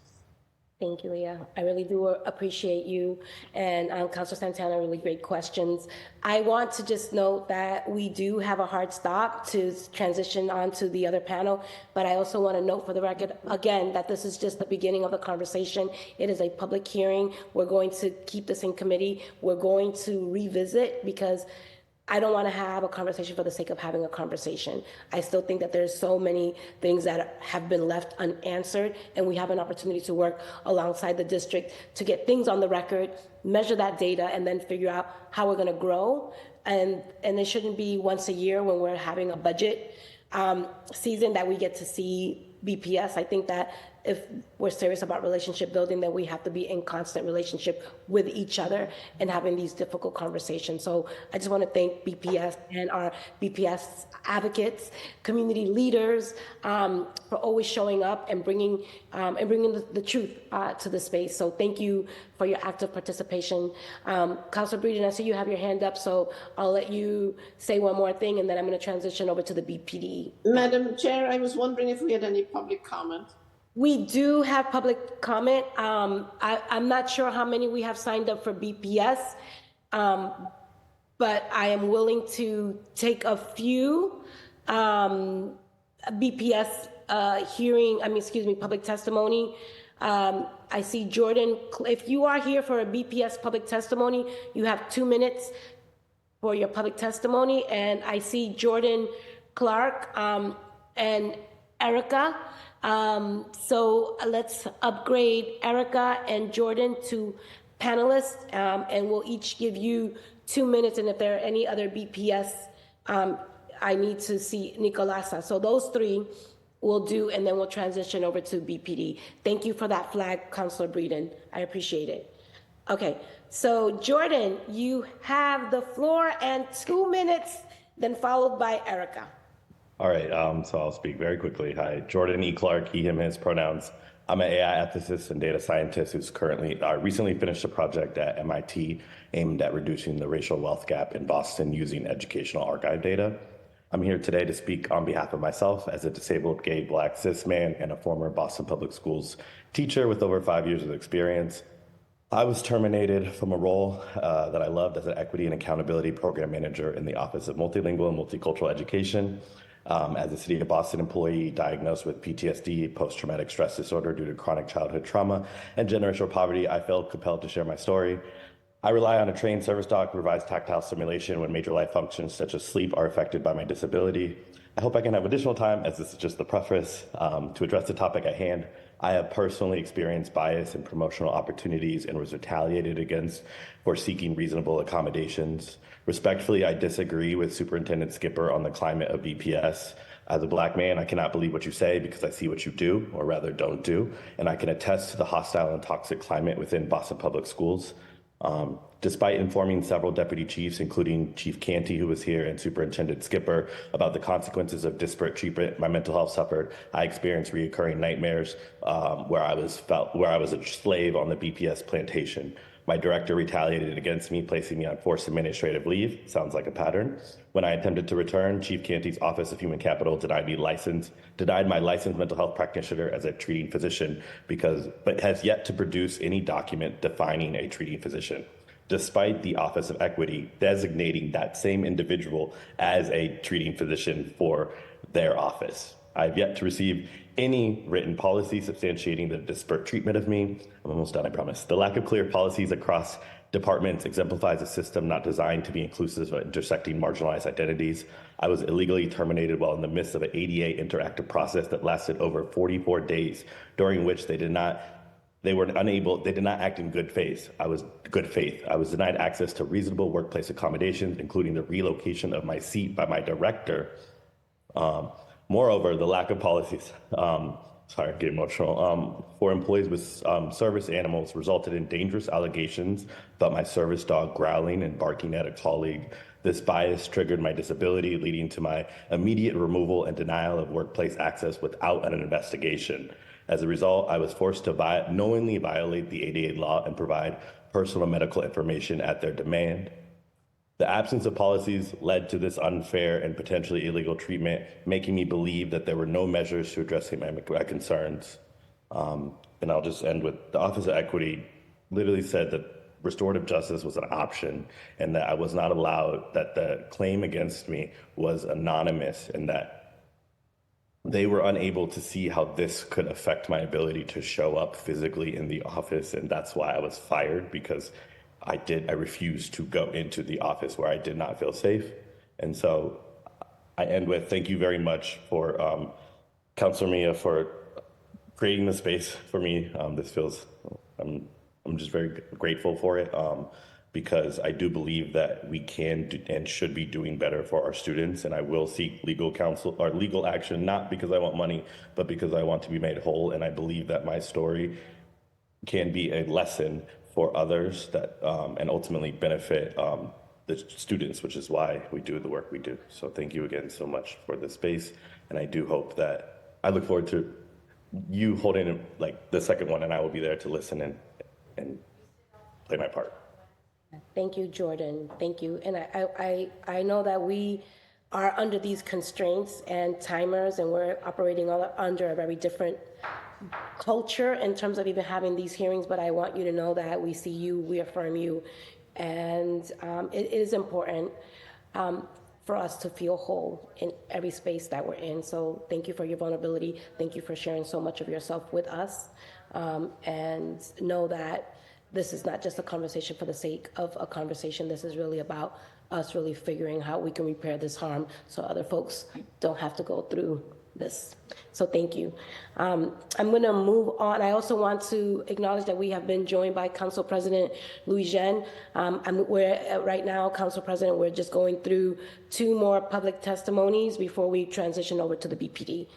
Thank you, Leah. I really do appreciate you and Councilor Santana, really great questions. I want to just note that we do have a hard stop to transition on to the other panel, but I also want to note for the record, again, that this is just the beginning of the conversation. It is a public hearing. We're going to keep this in committee. We're going to revisit, because I don't want to have a conversation for the sake of having a conversation. I still think that there's so many things that have been left unanswered, and we have an opportunity to work alongside the district to get things on the record, measure that data, and then figure out how we're going to grow. And it shouldn't be once a year when we're having a budget season that we get to see BPS. I think that if we're serious about relationship building, then we have to be in constant relationship with each other and having these difficult conversations. So I just want to thank BPS and our BPS advocates, community leaders, for always showing up and bringing the truth to the space. So thank you for your active participation. Councilor Breeden, I see you have your hand up, so I'll let you say one more thing, and then I'm going to transition over to the BPD. Madam Chair, I was wondering if we had any public comment. We do have public comment. I'm not sure how many we have signed up for BPS, but I am willing to take a few BPS public testimony. I see Jordan, if you are here for a BPS public testimony, you have 2 minutes for your public testimony. And I see Jordan Clark and Erica. So let's upgrade Erica and Jordan to panelists, and we'll each give you 2 minutes. And if there are any other BPS, I need to see Nicolasa. So those three we'll do, and then we'll transition over to BPD. Thank you for that flag, Councilor Breeden. I appreciate it. Okay, so Jordan, you have the floor and 2 minutes, then followed by Erica. All right, so I'll speak very quickly. Hi, Jordan E. Clark, he, him, his pronouns. I'm an AI ethicist and data scientist who's currently recently finished a project at MIT aimed at reducing the racial wealth gap in Boston using educational archive data. I'm here today to speak on behalf of myself as a disabled gay Black cis man and a former Boston Public Schools teacher with over 5 years of experience. I was terminated from a role that I loved as an equity and accountability program manager in the Office of Multilingual and Multicultural Education. As a City of Boston employee diagnosed with PTSD, post-traumatic stress disorder due to chronic childhood trauma and generational poverty, I felt compelled to share my story. I rely on a trained service dog who provides tactile stimulation when major life functions such as sleep are affected by my disability. I hope I can have additional time, as this is just the preface, to address the topic at hand. I have personally experienced bias in promotional opportunities and was retaliated against for seeking reasonable accommodations. Respectfully, I disagree with Superintendent Skipper on the climate of BPS. As a Black man, I cannot believe what you say because I see what you do, or rather don't do, and I can attest to the hostile and toxic climate within Boston Public Schools. Despite informing several deputy chiefs, including Chief Canty, who was here, and Superintendent Skipper, about the consequences of disparate treatment my mental health suffered, I experienced reoccurring nightmares where I was a slave on the BPS plantation. My director retaliated against me, placing me on forced administrative leave. Sounds like a pattern. When I attempted to return, Chief Canty's Office of Human Capital denied my licensed mental health practitioner as a treating physician but has yet to produce any document defining a treating physician, despite the Office of Equity designating that same individual as a treating physician for their office. I've yet to receive any written policy substantiating the disparate treatment of me. I'm almost done, I promise. The lack of clear policies across departments exemplifies a system not designed to be inclusive of intersecting marginalized identities. I was illegally terminated while in the midst of an ADA interactive process that lasted over 44 days, during which they did not act in good faith. I was denied access to reasonable workplace accommodations, including the relocation of my seat by my director. Moreover, the lack of policies, sorry, I get emotional, for employees with service animals resulted in dangerous allegations about my service dog growling and barking at a colleague. This bias triggered my disability, leading to my immediate removal and denial of workplace access without an investigation. As a result, I was forced to knowingly violate the ADA law and provide personal medical information at their demand. The absence of policies led to this unfair and potentially illegal treatment, making me believe that there were no measures to address my concerns. And I'll just end with the Office of Equity literally said that restorative justice was an option and that I was not allowed, that the claim against me was anonymous and that they were unable to see how this could affect my ability to show up physically in the office. And that's why I was fired, because I refused to go into the office where I did not feel safe. And so I end with thank you very much for Councilor Mia for creating the space for me. I'm just very grateful for it. because I do believe that we can and should be doing better for our students. And I will seek legal counsel or legal action, not because I want money, but because I want to be made whole. And I believe that my story can be a lesson for others that and ultimately benefit the students, which is why we do the work we do. So thank you again so much for this space. And I do hope that I look forward to you holding like the second one, and I will be there to listen and play my part. Thank you, Jordan. Thank you. And I know that we are under these constraints and timers, and we're operating under a very different culture in terms of even having these hearings, but I want you to know that we see you, we affirm you, and it is important for us to feel whole in every space that we're in. So thank you for your vulnerability. Thank you for sharing so much of yourself with us, and know that this is not just a conversation for the sake of a conversation. This is really about us really figuring how we can repair this harm so other folks don't have to go through this. So thank you. I'm going to move on. I also want to acknowledge that we have been joined by Council President Louis Jean. Right now, Council President, we're just going through 2 more public testimonies before we transition over to the BPD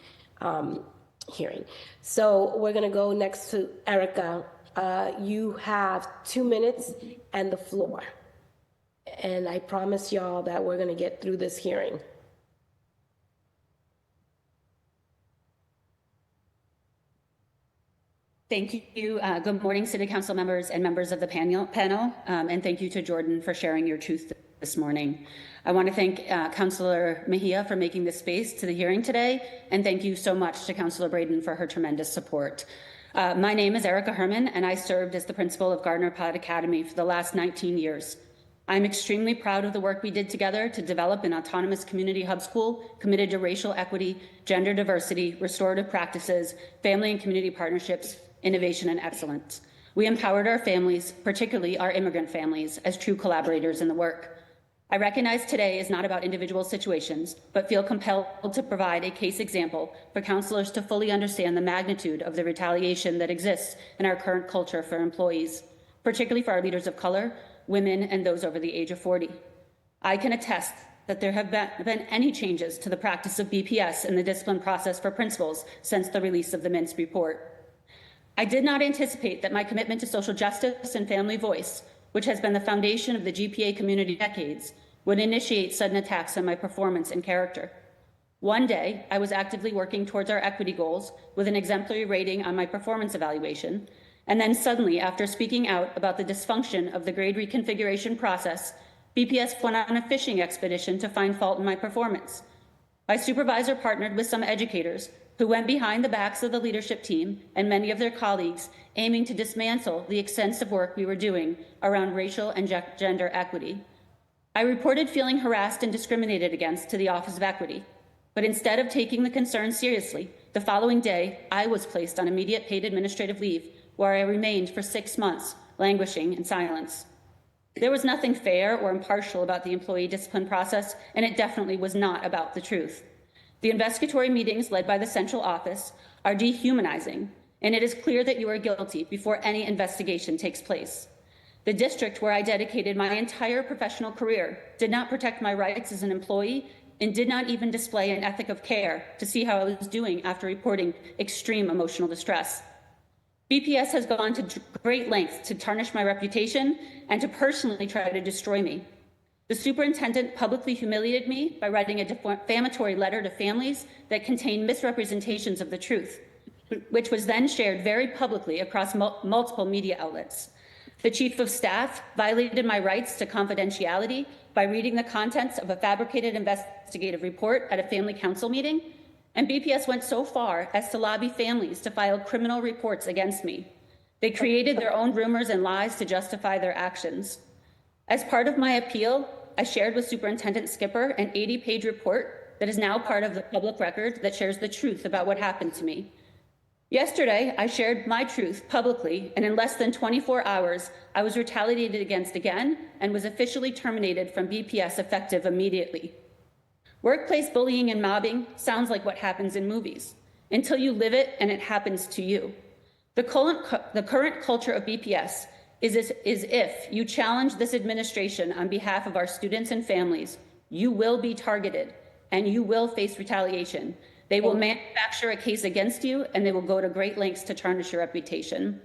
hearing. So we're going to go next to Erica. You have 2 minutes and the floor. And I promise y'all that we're going to get through this hearing. Thank you. Good morning, City Council members and members of the panel. And thank you to Jordan for sharing your truth this morning. I want to thank Councilor Mejia for making this space to the hearing today. And thank you so much to Councilor Braden for her tremendous support. My name is Erica Herman, and I served as the principal of Gardner Platt Academy for the last 19 years. I'm extremely proud of the work we did together to develop an autonomous community hub school committed to racial equity, gender diversity, restorative practices, family and community partnerships, innovation, and excellence. We empowered our families, particularly our immigrant families, as true collaborators in the work. I recognize today is not about individual situations, but feel compelled to provide a case example for counselors to fully understand the magnitude of the retaliation that exists in our current culture for employees, particularly for our leaders of color, women, and those over the age of 40. I can attest that there have been any changes to the practice of BPS in the discipline process for principals since the release of the Mintz report. I did not anticipate that my commitment to social justice and family voice, which has been the foundation of the GPA community decades, would initiate sudden attacks on my performance and character. One day, I was actively working towards our equity goals with an exemplary rating on my performance evaluation, and then suddenly, after speaking out about the dysfunction of the grade reconfiguration process, BPS went on a fishing expedition to find fault in my performance. My supervisor partnered with some educators who went behind the backs of the leadership team and many of their colleagues, aiming to dismantle the extensive work we were doing around racial and gender equity. I reported feeling harassed and discriminated against to the Office of Equity, but instead of taking the concern seriously, the following day, I was placed on immediate paid administrative leave, where I remained for 6 months, languishing in silence. There was nothing fair or impartial about the employee discipline process, and it definitely was not about the truth. The investigatory meetings led by the central office are dehumanizing, and it is clear that you are guilty before any investigation takes place. The district where I dedicated my entire professional career did not protect my rights as an employee and did not even display an ethic of care to see how I was doing after reporting extreme emotional distress. BPS has gone to great lengths to tarnish my reputation and to personally try to destroy me. The superintendent publicly humiliated me by writing a defamatory letter to families that contained misrepresentations of the truth, which was then shared very publicly across multiple media outlets. The chief of staff violated my rights to confidentiality by reading the contents of a fabricated investigative report at a family council meeting, and BPS went so far as to lobby families to file criminal reports against me. They created their own rumors and lies to justify their actions. As part of my appeal, I shared with Superintendent Skipper an 80-page report that is now part of the public record that shares the truth about what happened to me. Yesterday, I shared my truth publicly, and in less than 24 hours, I was retaliated against again and was officially terminated from BPS effective immediately. Workplace bullying and mobbing sounds like what happens in movies, until you live it and it happens to you. The current culture of BPS is if you challenge this administration on behalf of our students and families, you will be targeted and you will face retaliation. They will manufacture a case against you and they will go to great lengths to tarnish your reputation.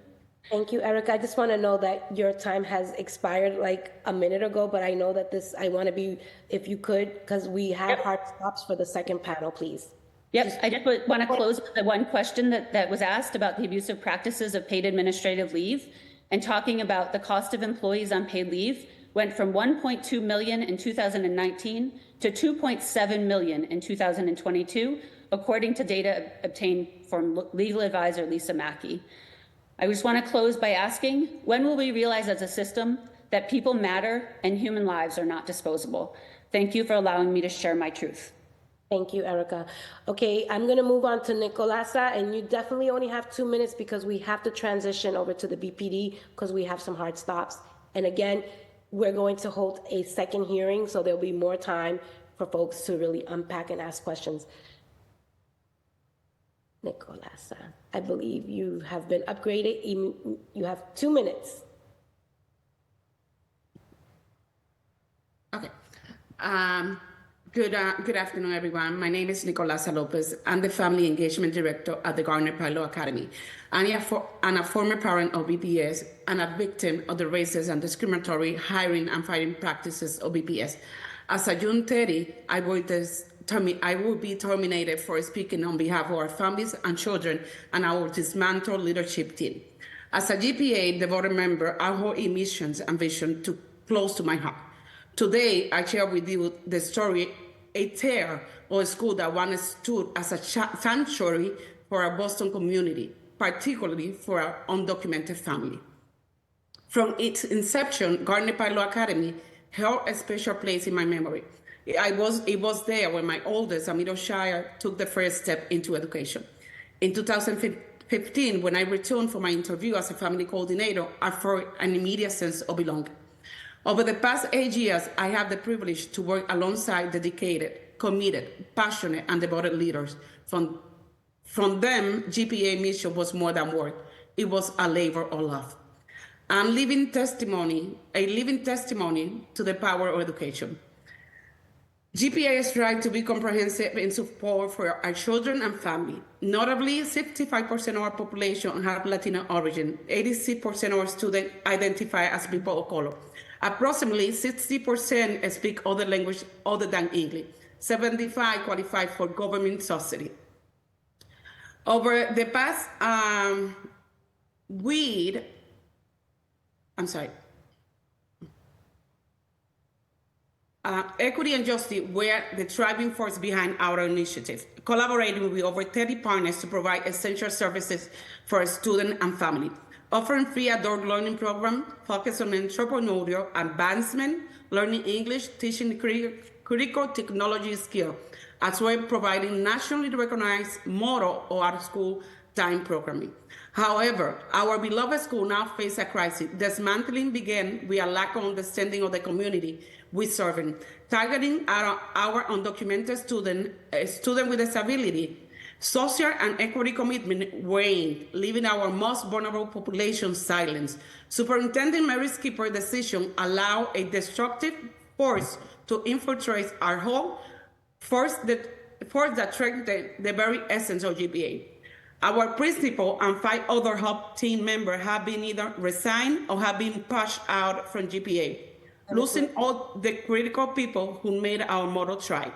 Thank you, Erica. I just want to know that your time has expired like a minute ago, but I know that I want to be, if you could, because we have hard stops for the second panel, please. Yep, I just want to close with the one question that was asked about the abusive practices of paid administrative leave, and talking about the cost of employees on paid leave went from 1.2 million in 2019 to 2.7 million in 2022, according to data obtained from legal advisor Lisa Mackey. I just want to close by asking, when will we realize as a system that people matter and human lives are not disposable? Thank you for allowing me to share my truth. Thank you, Erica. Okay, I'm going to move on to Nicolasa, and you definitely only have 2 minutes because we have to transition over to the BPD because we have some hard stops. And again, we're going to hold a second hearing, so there'll be more time for folks to really unpack and ask questions. Nicolasa, I believe you have been upgraded. You have 2 minutes. Okay. Good afternoon, everyone. My name is Nicolasa Lopez. I'm the Family Engagement Director at the Gardner Pilot Academy. I'm a former parent of BPS and a victim of the racist and discriminatory hiring and firing practices of BPS. As of June 30, I will be terminated for speaking on behalf of our families and children and our dismantled leadership team. As a GPA devoted member, I hold a mission and vision close to my heart. Today, I share with you the story, a tale of a school that once stood as a sanctuary for our Boston community, particularly for our undocumented family. From its inception, Gardner Pilot Academy held a special place in my memory. It was there when my oldest and middle child took the first step into education. In 2015, when I returned for my interview as a family coordinator, I felt an immediate sense of belonging. Over the past 8 years, I have the privilege to work alongside dedicated, committed, passionate, and devoted leaders. From them, GPA mission was more than work. It was a labor of love. A living testimony to the power of education. GPA strives to be comprehensive in support for our children and family. Notably, 65% of our population have Latino origin. 86% of our students identify as people of color. Approximately 60% speak other language other than English. 75% qualify for government subsidy. Over the past equity and justice were the driving force behind our initiative, collaborating with over 30 partners to provide essential services for students and family. Offering free adult learning program focused on entrepreneurial advancement, learning English, teaching critical technology skills, as well as providing nationally recognized model of out-of-school time programming. However, our beloved school now faces a crisis. Dismantling began with a lack of understanding of the community we serve, targeting our undocumented student with disability. Social and equity commitment waned, leaving our most vulnerable population silenced. Superintendent Mary Skipper's decision allowed a destructive force to infiltrate our home, force that threatened the very essence of GPA. Our principal and 5 other HUB team members have been either resigned or have been pushed out from GPA, losing all the critical people who made our model thrive.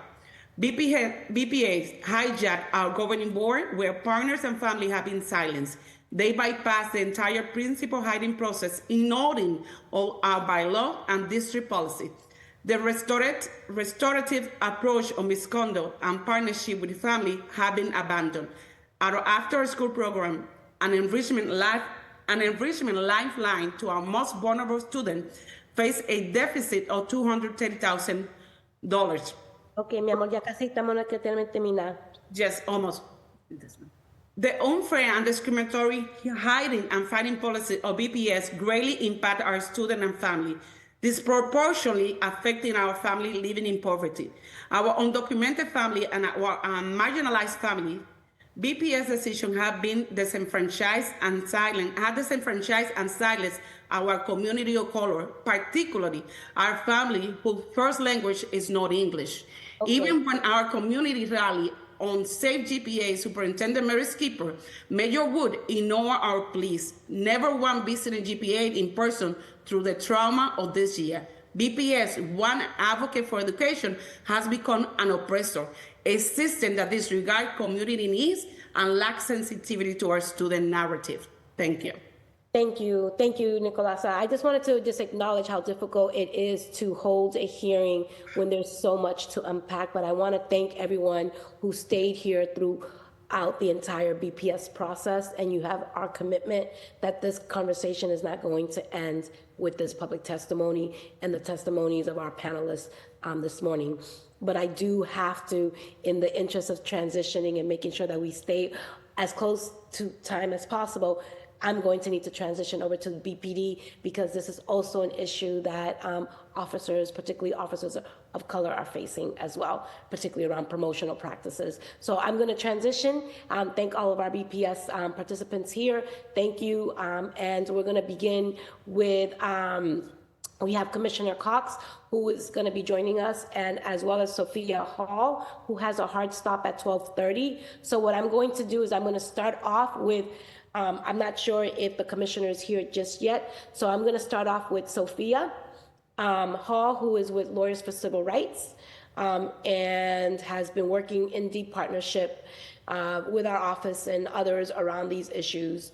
BPA hijacked our governing board, where partners and family have been silenced. They bypassed the entire principal hiding process, ignoring all our bylaw and district policy. The restorative approach of misconduct and partnership with family have been abandoned. Our after-school program, an enrichment lifeline to our most vulnerable students, face a deficit of $230,000. Okay, mi amor, ya casi estamos que terminar. Yes, almost. The unfair and discriminatory hiding and fighting policy of BPS greatly impact our students and family, disproportionately affecting our family living in poverty. Our undocumented family and our marginalized family BPS decision have been disenfranchised and silenced our community of color, particularly our family whose first language is not English. Okay. Even when our community rally on Safe GPA, Superintendent Mary Skipper, Mayor Wood ignore our pleas. Never one visiting GPA in person through the trauma of this year. BPS, one advocate for education, has become an oppressor, a system that disregards community needs and lacks sensitivity to our student narrative. Thank you. Thank you, Nicolasa. I just wanted to acknowledge how difficult it is to hold a hearing when there's so much to unpack, but I want to thank everyone who stayed here throughout the entire BPS process, and you have our commitment that this conversation is not going to end with this public testimony and the testimonies of our panelists this morning. But I do have to, in the interest of transitioning and making sure that we stay as close to time as possible, I'm going to need to transition over to the BPD because this is also an issue that officers, particularly officers of color, are facing as well, particularly around promotional practices. So I'm going to transition. Thank all of our BPS participants here. Thank you. And we're going to begin with, we have Commissioner Cox, who is going to be joining us, and as well as Sophia Hall, who has a hard stop at 12:30. So what I'm going to do is I'm going to start off with I'm not sure if the commissioner is here just yet, so I'm going to start off with Sophia Hall, who is with Lawyers for Civil Rights and has been working in deep partnership with our office and others around these issues.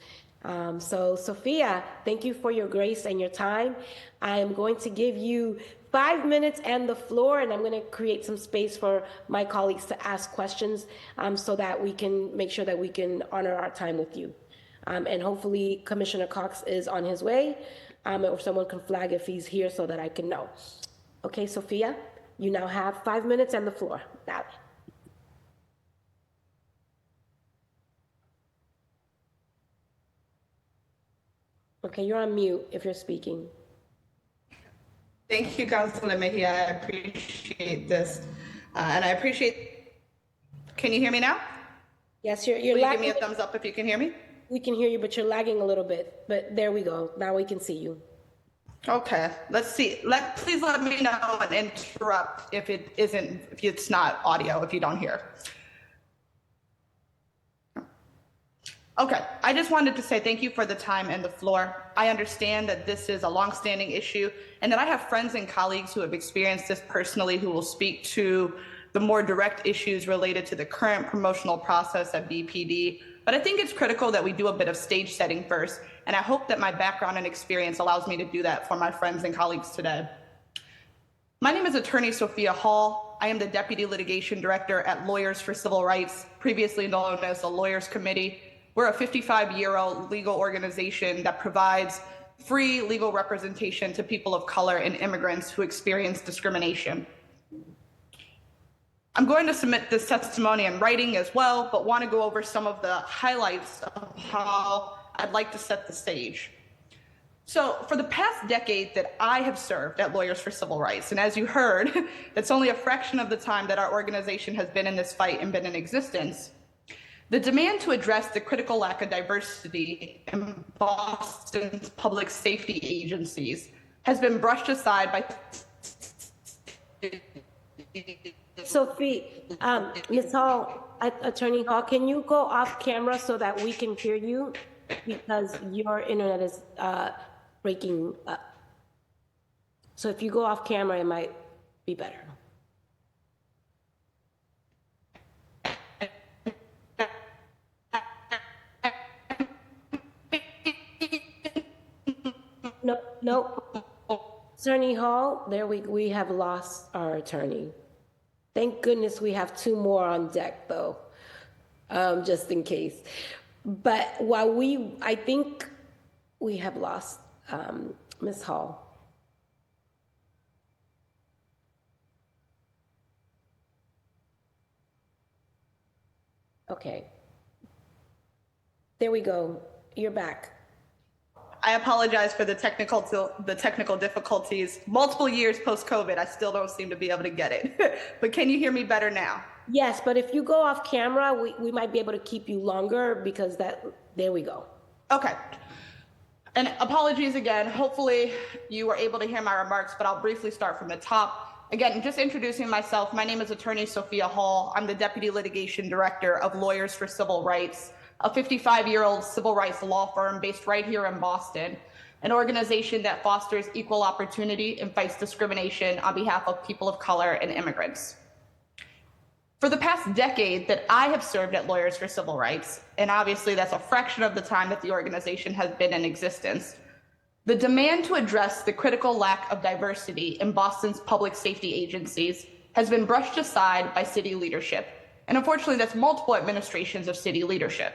So Sophia, thank you for your grace and your time. I am going to give you 5 minutes and the floor, and I'm going to create some space for my colleagues to ask questions so that we can make sure that we can honor our time with you. And hopefully Commissioner Cox is on his way, or someone can flag if he's here so that I can know. Okay, Sophia, you now have 5 minutes and the floor. Now. Okay, you're on mute if you're speaking. Thank you, Councilor Mejia. I appreciate this. And I appreciate, can you hear me now? Yes, you're Will lagging. You give me a thumbs up if you can hear me? We can hear you, but you're lagging a little bit. But there we go. Now we can see you. Okay, let's see. Please let me know and interrupt if it's not audio, if you don't hear. Okay, I just wanted to say thank you for the time and the floor. I understand that this is a longstanding issue and that I have friends and colleagues who have experienced this personally who will speak to the more direct issues related to the current promotional process at BPD. But I think it's critical that we do a bit of stage setting first, and I hope that my background and experience allows me to do that for my friends and colleagues today. My name is Attorney Sophia Hall. I am the Deputy Litigation Director at Lawyers for Civil Rights, previously known as the Lawyers Committee. We're a 55-year-old legal organization that provides free legal representation to people of color and immigrants who experience discrimination. I'm going to submit this testimony in writing as well, but want to go over some of the highlights of how I'd like to set the stage. So for the past decade that I have served at Lawyers for Civil Rights, and as you heard, that's only a fraction of the time that our organization has been in this fight and been in existence, the demand to address the critical lack of diversity in Boston's public safety agencies has been brushed aside by Sophie, Ms. Hall, Attorney Hall, can you go off camera so that we can hear you? Because your internet is breaking up. So if you go off camera, it might be better. No. Attorney Hall, there we have lost our attorney. Thank goodness we have 2 more on deck, though, just in case. But while I think we have lost Ms. Hall. Okay. There we go. You're back. I apologize for the technical difficulties. Multiple years post-COVID, I still don't seem to be able to get it. But can you hear me better now? Yes, but if you go off camera, we might be able to keep you longer because there we go. Okay. And apologies again. Hopefully you were able to hear my remarks, but I'll briefly start from the top. Again, just introducing myself, my name is Attorney Sophia Hall. I'm the Deputy Litigation Director of Lawyers for Civil Rights, a 55-year-old civil rights law firm based right here in Boston, an organization that fosters equal opportunity and fights discrimination on behalf of people of color and immigrants. For the past decade that I have served at Lawyers for Civil Rights, and obviously that's a fraction of the time that the organization has been in existence, the demand to address the critical lack of diversity in Boston's public safety agencies has been brushed aside by city leadership. And unfortunately, that's multiple administrations of city leadership.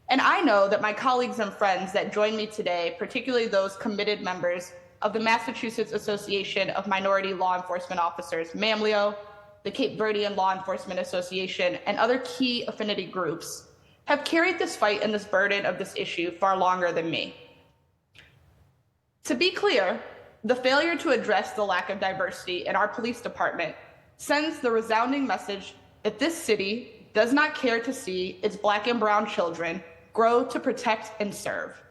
And I know that my colleagues and friends that join me today, particularly those committed members of the Massachusetts Association of Minority Law Enforcement Officers, MAMLIO, the Cape Verdean Law Enforcement Association, and other key affinity groups, have carried this fight and this burden of this issue far longer than me. To be clear, the failure to address the lack of diversity in our police department sends the resounding message that this city does not care to see its Black and brown children grow to protect and serve.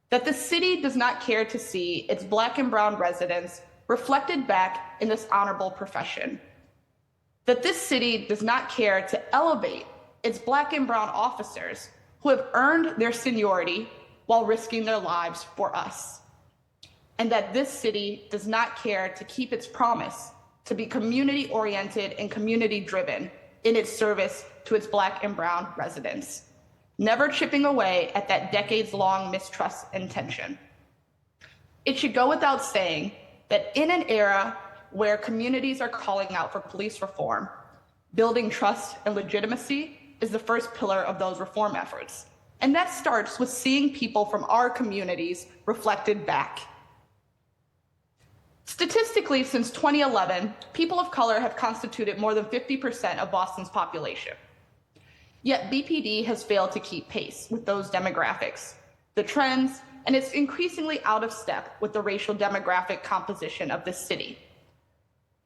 That the city does not care to see its Black and brown residents reflected back in this honorable profession. That this city does not care to elevate its Black and brown officers who have earned their seniority while risking their lives for us. And that this city does not care to keep its promise to be community-oriented and community-driven in its service to its Black and brown residents, never chipping away at that decades-long mistrust and tension. It should go without saying that in an era where communities are calling out for police reform, building trust and legitimacy is the first pillar of those reform efforts. And that starts with seeing people from our communities reflected back. Statistically, since 2011, people of color have constituted more than 50% of Boston's population. Yet BPD has failed to keep pace with those demographics, the trends, and it's increasingly out of step with the racial demographic composition of this city.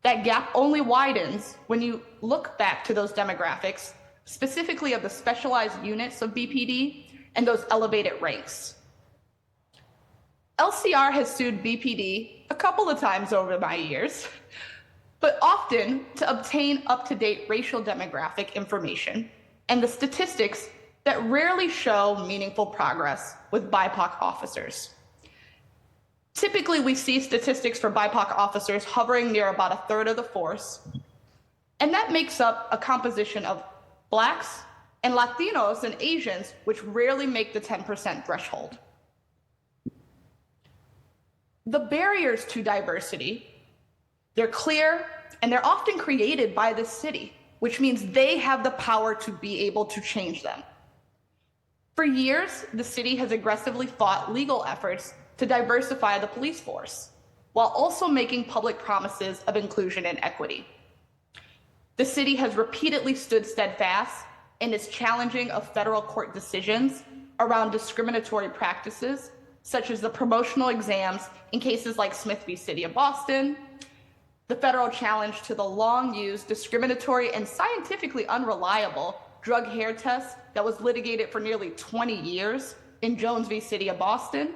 That gap only widens when you look back to those demographics, specifically of the specialized units of BPD and those elevated ranks. LCR has sued BPD a couple of times over my years, but often to obtain up-to-date racial demographic information and the statistics that rarely show meaningful progress with BIPOC officers. Typically, we see statistics for BIPOC officers hovering near about a third of the force, and that makes up a composition of Blacks and Latinos and Asians, which rarely make the 10% threshold. The barriers to diversity, they're clear, and they're often created by the city, which means they have the power to be able to change them. For years, the city has aggressively fought legal efforts to diversify the police force, while also making public promises of inclusion and equity. The city has repeatedly stood steadfast in its challenging of federal court decisions around discriminatory practices, such as the promotional exams in cases like Smith v. City of Boston, the federal challenge to the long-used, discriminatory, and scientifically unreliable drug hair test that was litigated for nearly 20 years in Jones v. City of Boston.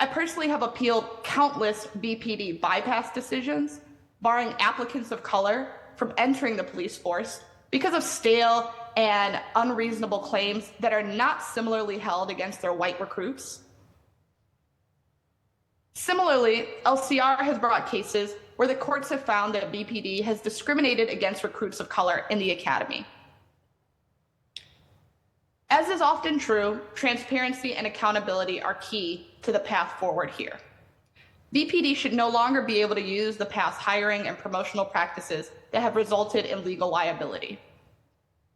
I personally have appealed countless BPD bypass decisions, barring applicants of color from entering the police force because of stale and unreasonable claims that are not similarly held against their white recruits. Similarly, LCR has brought cases where the courts have found that BPD has discriminated against recruits of color in the academy. As is often true, transparency and accountability are key to the path forward here. BPD should no longer be able to use the past hiring and promotional practices that have resulted in legal liability.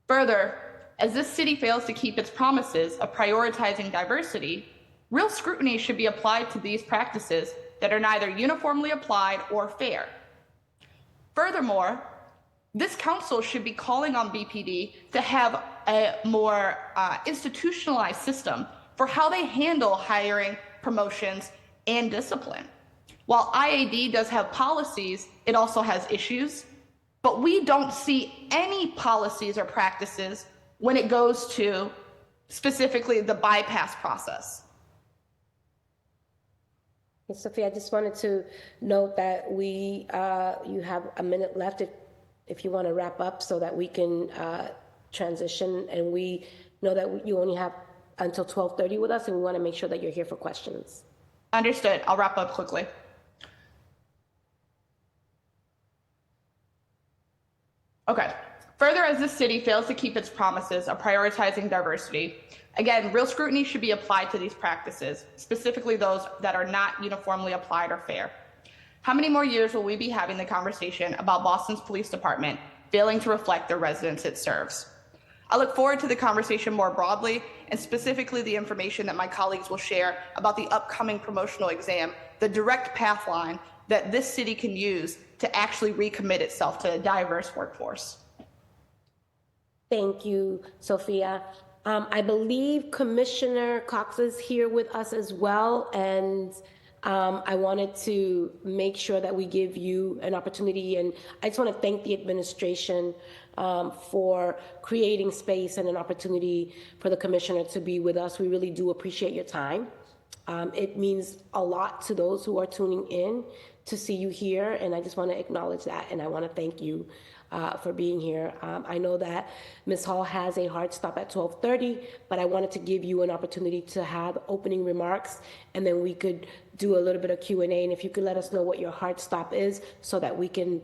Further, as this city fails to keep its promises of prioritizing diversity, real scrutiny should be applied to these practices that are neither uniformly applied or fair. Furthermore, this council should be calling on BPD to have a more institutionalized system for how they handle hiring, promotions, and discipline. While IAD does have policies, it also has issues. but we don't see any policies or practices when it goes to specifically the bypass process. Hey, Sophia, I just wanted to note that you have a minute left if you want to wrap up so that we can transition, and we know that you only have until 12:30 with us, and we want to make sure that you're here for questions. Understood. I'll wrap up quickly. Okay. Further, as this city fails to keep its promises of prioritizing diversity, again, real scrutiny should be applied to these practices, specifically those that are not uniformly applied or fair. How many more years will we be having the conversation about Boston's police department failing to reflect the residents it serves? I look forward to the conversation more broadly, and specifically the information that my colleagues will share about the upcoming promotional exam, the direct path line that this city can use to actually recommit itself to a diverse workforce. Thank you, Sophia. I believe Commissioner Cox is here with us as well, and I wanted to make sure that we give you an opportunity, and I just want to thank the administration for creating space and an opportunity for the commissioner to be with us. We really do appreciate your time. It means a lot to those who are tuning in to see you here, and I just want to acknowledge that, and I want to thank you for being here. I know that Ms. Hall has a hard stop at 12:30, but I wanted to give you an opportunity to have opening remarks, and then we could do a little bit of Q&A, and if you could let us know what your hard stop is so that we can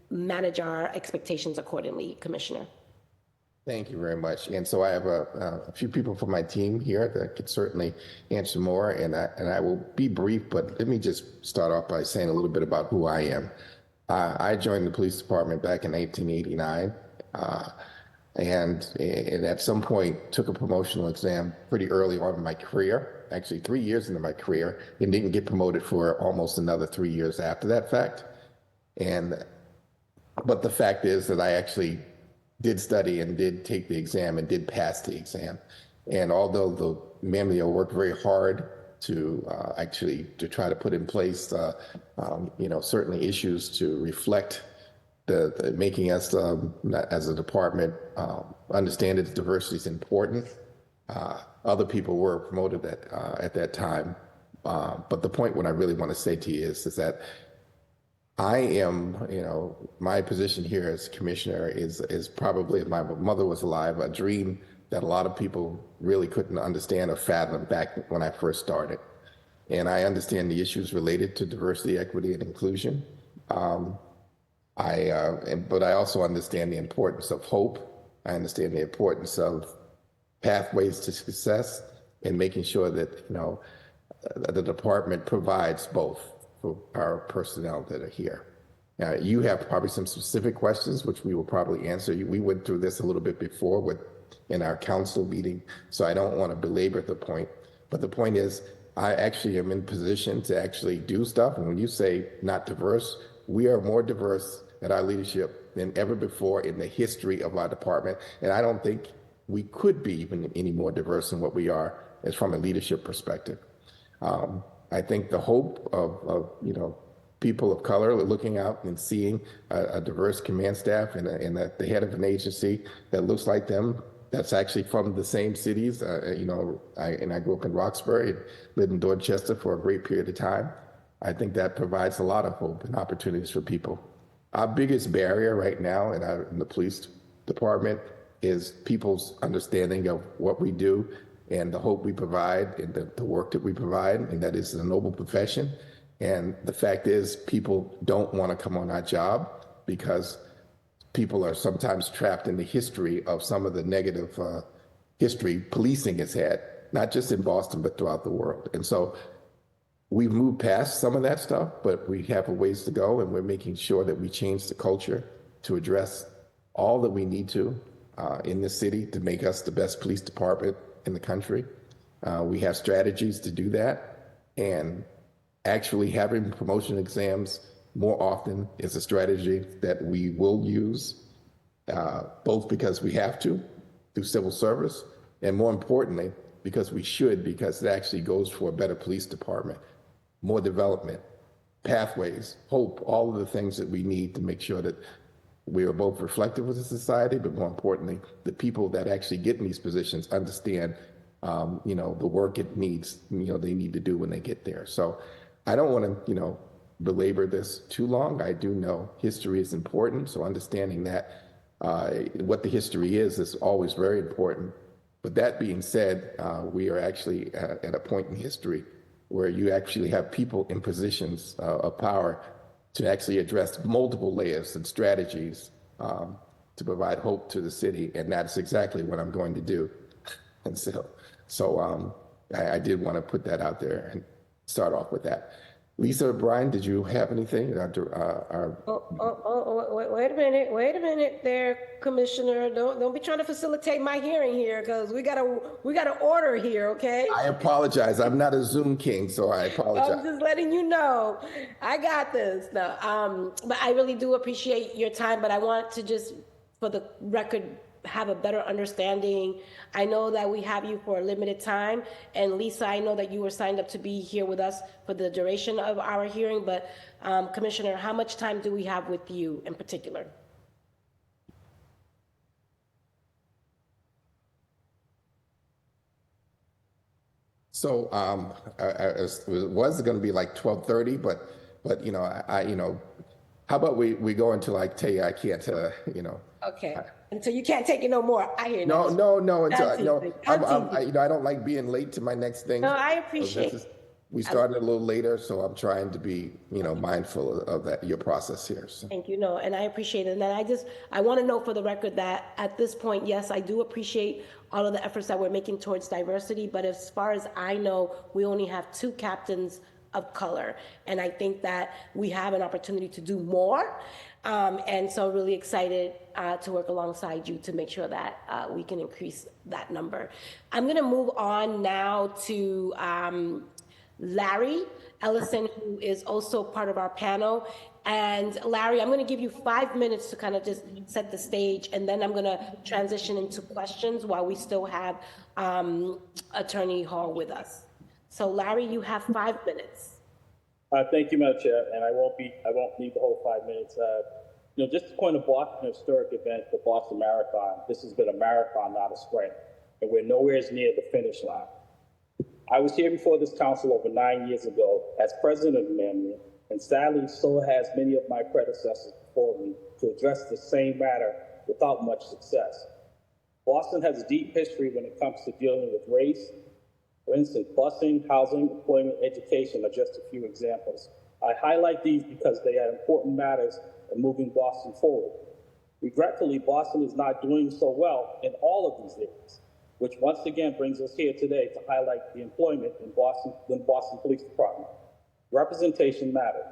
manage our expectations accordingly, Commissioner. Thank you very much. And so I have a few people from my team here that could certainly answer more, and I will be brief, but let me just start off by saying a little bit about who I am. I joined the police department back in 1989, and at some point took a promotional exam pretty early on in my career, actually 3 years into my career, and didn't get promoted for almost another 3 years after that fact. But the fact is that I actually did study and did take the exam and did pass the exam. And although the Mamleo worked very hard to try to put in place, certainly issues to reflect the making us as a department understand that diversity is important. Other people were promoted at that time. But the point what I really want to say to you is that I am, my position here as commissioner is probably, if my mother was alive, a dream that a lot of people really couldn't understand or fathom back when I first started. And I understand the issues related to diversity, equity, and inclusion. But I also understand the importance of hope. I understand the importance of pathways to success and making sure that, the department provides both for our personnel that are here. Now, you have probably some specific questions, which we will probably answer. We went through this a little bit before in our council meeting, so I don't want to belabor the point. But the point is, I actually am in position to actually do stuff. And when you say not diverse, we are more diverse at our leadership than ever before in the history of our department. And I don't think we could be even any more diverse than what we are as from a leadership perspective. I think the hope of people of color looking out and seeing a diverse command staff and the head of an agency that looks like them, that's actually from the same cities. I grew up in Roxbury, lived in Dorchester for a great period of time. I think that provides a lot of hope and opportunities for people. Our biggest barrier right now in the police department is people's understanding of what we do and the hope we provide and the work that we provide, and that is a noble profession. And the fact is, people don't want to come on our job because people are sometimes trapped in the history of some of the negative history policing has had, not just in Boston, but throughout the world. And so we've moved past some of that stuff, but we have a ways to go, and we're making sure that we change the culture to address all that we need to in this city to make us the best police department in the country. We have strategies to do that, and actually having promotion exams more often is a strategy that we will use, both because we have to through civil service, and more importantly, because we should, because it actually goes for a better police department, more development, pathways, hope, all of the things that we need to make sure that we are both reflective of the society, but more importantly, the people that actually get in these positions understand, the work it needs, they need to do when they get there. So I don't want to, belabor this too long. I do know history is important. So understanding that what the history is always very important. But that being said, we are actually at a point in history where you actually have people in positions of power to actually address multiple layers and strategies to provide hope to the city. And that's exactly what I'm going to do. And so I did want to put that out there and start off with that. Lisa, Brian, did you have anything? Wait a minute there, Commissioner. Don't be trying to facilitate my hearing here, because we got a order here, okay? I apologize. I'm not a Zoom king, so I apologize. I'm just letting you know. I got this. No, but I really do appreciate your time, but I want to just, for the record, have a better understanding. I know that we have you for a limited time, and Lisa, I know that you were signed up to be here with us for the duration of our hearing, but Commissioner, how much time do we have with you in particular? So it was going to be like 12:30, but how about we go until I tell you I can't, Okay. Until you can't take it no more. I hear No. That's I don't like being late to my next thing. No, I appreciate it. We started a little later, so I'm trying to be, mindful of that, your process here. So. Thank you. No, and I appreciate it. And then I want to know for the record that at this point, yes, I do appreciate all of the efforts that we're making towards diversity. But as far as I know, we only have 2 captains of color. And I think that we have an opportunity to do more. And so really excited to work alongside you to make sure that we can increase that number. I'm going to move on now to Larry Ellison, who is also part of our panel. And Larry, I'm going to give you 5 minutes to kind of just set the stage, and then I'm going to transition into questions while we still have Attorney Hall with us. So Larry, you have 5 minutes. Thank you, Madam Chair, and I won't need the whole 5 minutes. Just to point a Boston historic event, the Boston Marathon. This has been a marathon, not a sprint, and we're nowhere near the finish line. I was here before this council over 9 years ago as president of the Mammalian, and sadly, so has many of my predecessors before me, to address the same matter without much success. Boston has a deep history when it comes to dealing with race. For instance, busing, housing, employment, education are just a few examples. I highlight these because they are important matters in moving Boston forward. Regretfully, Boston is not doing so well in all of these areas, which once again brings us here today to highlight the employment in the Boston Police Department. Representation matters.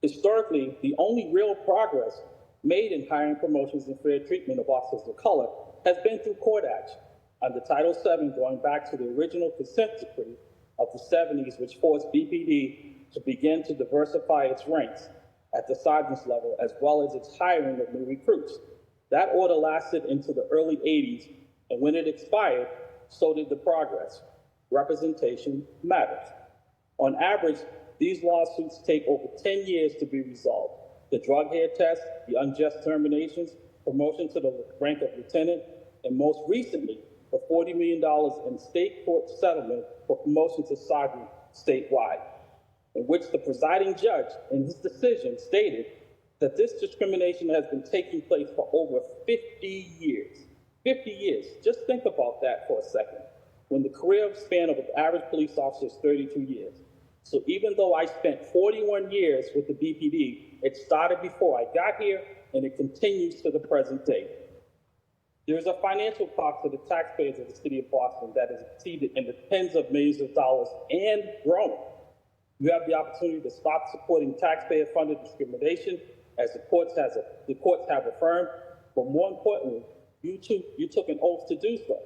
Historically, the only real progress made in hiring, promotions, and fair treatment of officers of color has been through court action under Title VII, going back to the original consent decree of the 70s, which forced BPD to begin to diversify its ranks at the sergeant's level, as well as its hiring of new recruits. That order lasted into the early 80s, and when it expired, so did the progress. Representation matters. On average, these lawsuits take over 10 years to be resolved. The drug hair test, the unjust terminations, promotion to the rank of lieutenant, and most recently, the $40 million in state court settlement for promotion to sergeant statewide, in which the presiding judge in his decision stated that this discrimination has been taking place for over 50 years. 50 years. Just think about that for a second. When the career span of an average police officer is 32 years. So even though I spent 41 years with the BPD, it started before I got here and it continues to the present day. There is a financial cost to the taxpayers of the city of Boston that is exceeded in the tens of millions of dollars and growing. You have the opportunity to stop supporting taxpayer-funded discrimination, as the courts have affirmed, but more importantly, you took an oath to do so.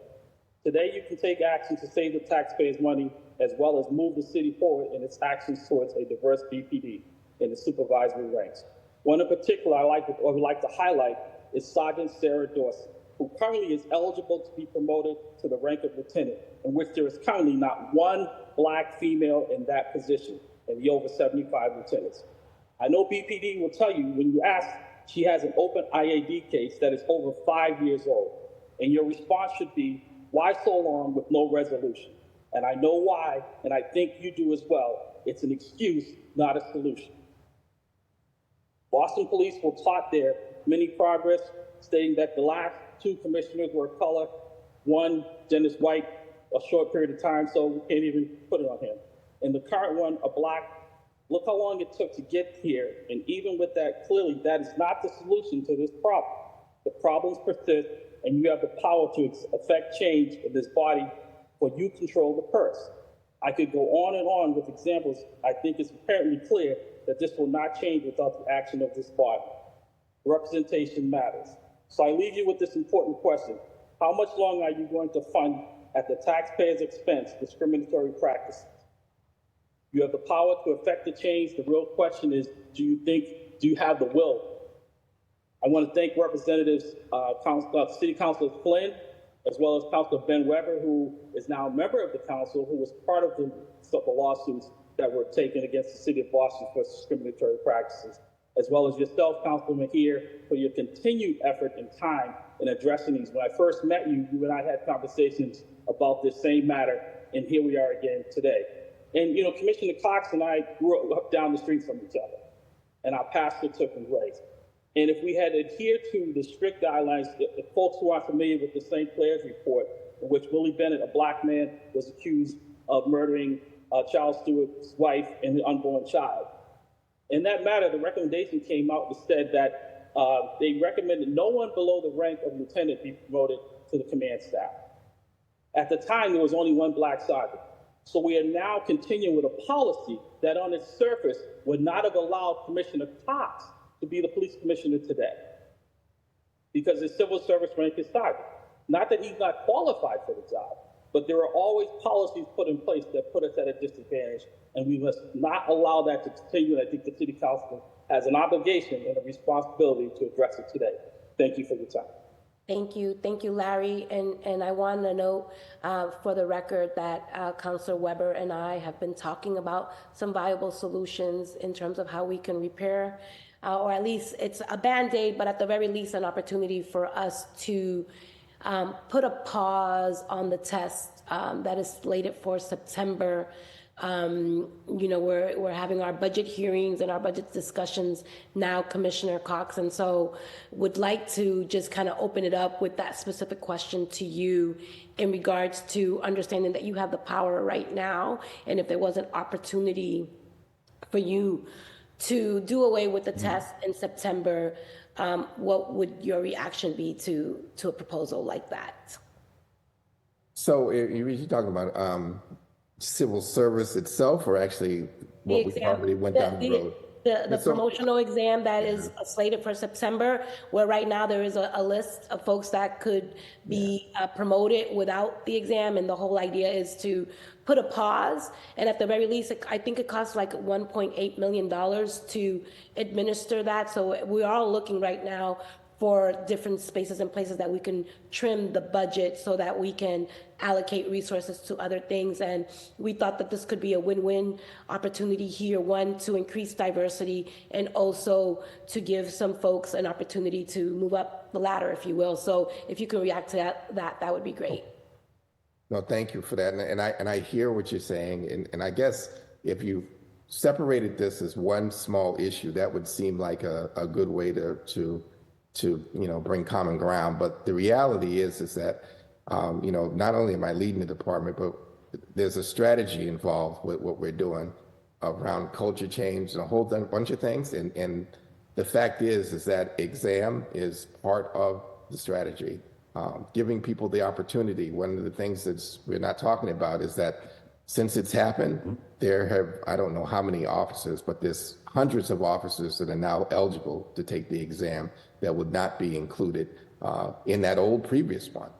Today, you can take action to save the taxpayers' money, as well as move the city forward in its actions towards a diverse BPD in the supervisory ranks. One in particular would like to highlight is Sergeant Sarah Dorsey, who currently is eligible to be promoted to the rank of lieutenant, in which there is currently not one Black female in that position in the over 75 lieutenants. I know BPD will tell you when you ask she has an open IAD case that is over 5 years old. And your response should be, why so long with no resolution? And I know why, and I think you do as well. It's an excuse, not a solution. Boston Police were taught their many progress, stating that the last 2 commissioners were color, one, Dennis White, a short period of time, so we can't even put it on him. And the current one, a black. Look how long it took to get here. And even with that, clearly, that is not the solution to this problem. The problems persist, and you have the power to affect change in this body, for you control the purse. I could go on and on with examples. I think it's apparently clear that this will not change without the action of this body. Representation matters. So I leave you with this important question. How much longer are you going to fund at the taxpayer's expense discriminatory practices? You have the power to affect the change. The real question is, do you have the will? I want to thank Representatives, City Councilor Flynn, as well as Councilor Ben Weber, who is now a member of the council, who was part of the lawsuits that were taken against the City of Boston for discriminatory practices, as well as yourself, Councilor Mejia, for your continued effort and time in addressing these. When I first met you, you and I had conversations about this same matter, and here we are again today. And, Commissioner Cox and I grew up down the street from each other, and our paths took and ways. And if we had adhered to the strict guidelines, if folks who are familiar with the St. Clair's report, in which Willie Bennett, a black man, was accused of murdering Charles Stewart's wife and the unborn child. In that matter, the recommendation came out and said that they recommended no one below the rank of lieutenant be promoted to the command staff. At the time, there was only one black sergeant. So we are now continuing with a policy that on its surface would not have allowed Commissioner Cox to be the police commissioner today, because his civil service rank is sergeant. Not that he's not qualified for the job, but there are always policies put in place that put us at a disadvantage, and we must not allow that to continue. And I think the City Council has an obligation and a responsibility to address it today. Thank you for your time. Thank you, Larry. And I want to note for the record that Councilor Weber and I have been talking about some viable solutions in terms of how we can repair, or at least it's a Band-Aid, but at the very least an opportunity for us to put a pause on the test that is slated for September. We're having our budget hearings and our budget discussions now, Commissioner Cox, and so would like to just kind of open it up with that specific question to you in regards to understanding that you have the power right now, and if there was an opportunity for you to do away with the test in September, what would your reaction be to a proposal like that? So you're talking about civil service itself, or actually what we already went down the road? The promotional exam that is slated for September, where right now there is a list of folks that could be promoted without the exam, and the whole idea is to put a pause, and at the very least, I think it costs like $1.8 million to administer that, so we're all looking right now for different spaces and places that we can trim the budget so that we can allocate resources to other things. And we thought that this could be a win-win opportunity here, one, to increase diversity, and also to give some folks an opportunity to move up the ladder, if you will. So if you can react to that would be great. No, thank you for that. And I hear what you're saying. And I guess if you separated this as one small issue, that would seem like a good way to bring common ground. But the reality is that, not only am I leading the department, but there's a strategy involved with what we're doing around culture change and a whole bunch of things. And the fact is that exam is part of the strategy. Giving people the opportunity. One of the things that we're not talking about is that since it's happened, there have, I don't know how many officers, but there's hundreds of officers that are now eligible to take the exam that would not be included in that old previous one.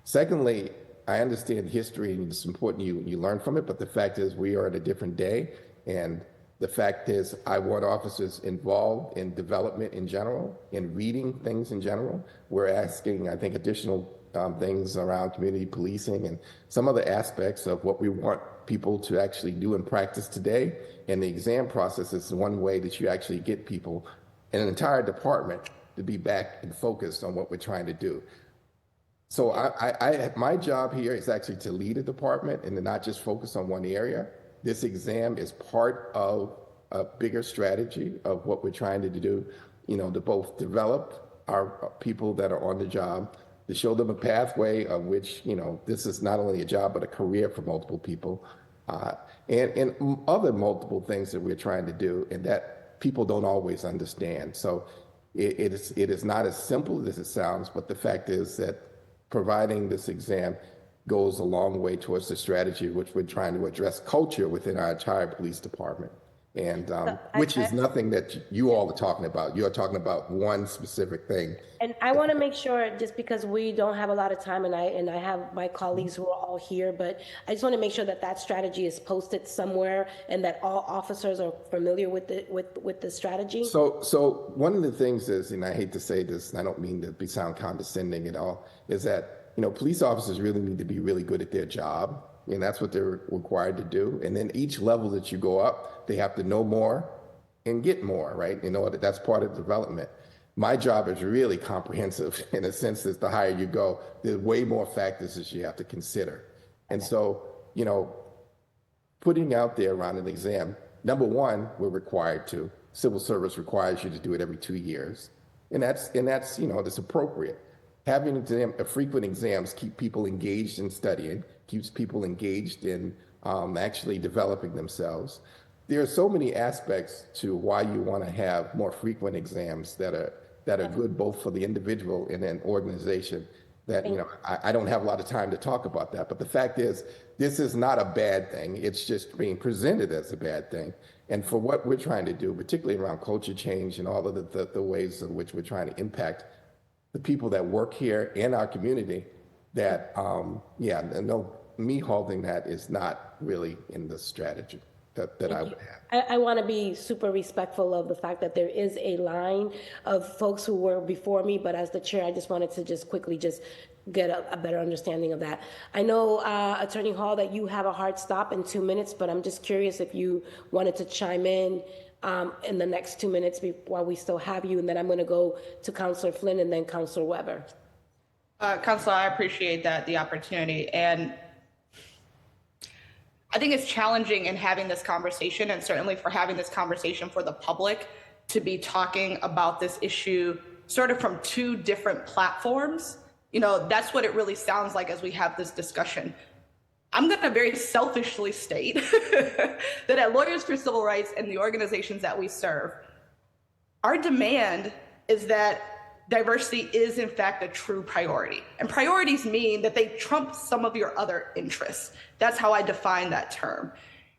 Secondly, I understand history and it's important you learn from it, but the fact is we are at a different day. And the fact is I want officers involved in development in general, in reading things in general. We're asking, I think, additional things around community policing and some other aspects of what we want people to actually do in practice today. And the exam process is one way that you actually get people and an entire department to be back and focused on what we're trying to do. So my job here is actually to lead a department and to not just focus on one area. This exam is part of a bigger strategy of what we're trying to do, to both develop our people that are on the job, to show them a pathway of which, this is not only a job, but a career for multiple people, and other multiple things that we're trying to do and that people don't always understand. So it is not as simple as it sounds, but the fact is that providing this exam goes a long way towards the strategy which we're trying to address culture within our entire police department. And which is nothing that you all are talking about. You're talking about one specific thing. And I want to make sure, just because we don't have a lot of time, and I have my colleagues who are all here, but I just want to make sure that that strategy is posted somewhere and that all officers are familiar with the strategy. So one of the things is, and I hate to say this, and I don't mean to sound condescending at all, is that police officers really need to be really good at their job. And that's what they're required to do. And then each level that you go up, they have to know more and get more, right? That's part of development. My job is really comprehensive in a sense that the higher you go, there's way more factors that you have to consider. And so, putting out there around an exam, number one, we're required to. Civil service requires you to do it every 2 years. And that's that's appropriate. Having frequent exams keep people engaged in studying, keeps people engaged in actually developing themselves. There are so many aspects to why you want to have more frequent exams that are good both for the individual and an organization that, I don't have a lot of time to talk about that. But the fact is, this is not a bad thing. It's just being presented as a bad thing. And for what we're trying to do, particularly around culture change and all of the ways in which we're trying to impact the people that work here in our community, that, me holding that is not really in the strategy that I would have. I want to be super respectful of the fact that there is a line of folks who were before me, but as the chair, I just wanted to quickly get a better understanding of that. I know, Attorney Hall, that you have a hard stop in 2 minutes, but I'm just curious if you wanted to chime in the next 2 minutes while we still have you, and then I'm going to go to Councilor Flynn and then Councilor Weber. Councilor, I appreciate the opportunity. And I think it's challenging in having this conversation, and certainly for having this conversation for the public, to be talking about this issue sort of from two different platforms. That's what it really sounds like as we have this discussion. I'm going to very selfishly state that at Lawyers for Civil Rights and the organizations that we serve, our demand is that diversity is in fact a true priority. And priorities mean that they trump some of your other interests. That's how I define that term.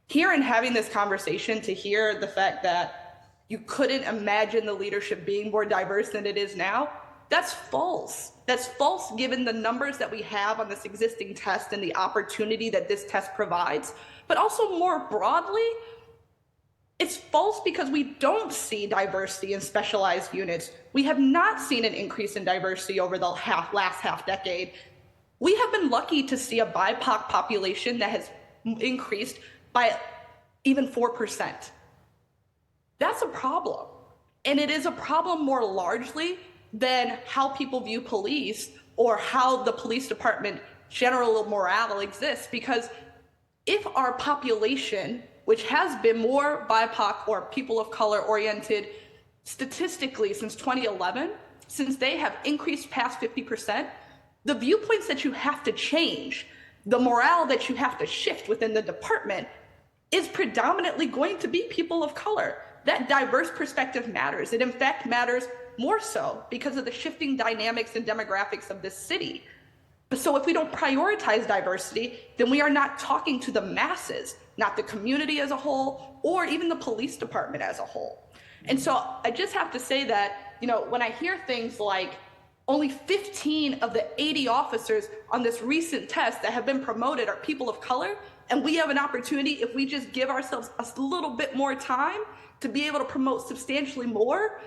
Here in having this conversation, to hear the fact that you couldn't imagine the leadership being more diverse than it is now, that's false. That's false given the numbers that we have on this existing test and the opportunity that this test provides. But also more broadly, it's false because we don't see diversity in specialized units. We have not seen an increase in diversity over the last half decade. We have been lucky to see a BIPOC population that has increased by even 4%. That's a problem. And it is a problem more largely than how people view police or how the police department general morale exists. Because if our population, which has been more BIPOC or people of color oriented statistically since 2011, since they have increased past 50%, the viewpoints that you have to change, the morale that you have to shift within the department is predominantly going to be people of color. That diverse perspective matters. It in fact matters more so because of the shifting dynamics and demographics of this city. So if we don't prioritize diversity, then we are not talking to the masses, not the community as a whole, or even the police department as a whole. And so I just have to say that, when I hear things like only 15 of the 80 officers on this recent test that have been promoted are people of color, and we have an opportunity, if we just give ourselves a little bit more time, to be able to promote substantially more,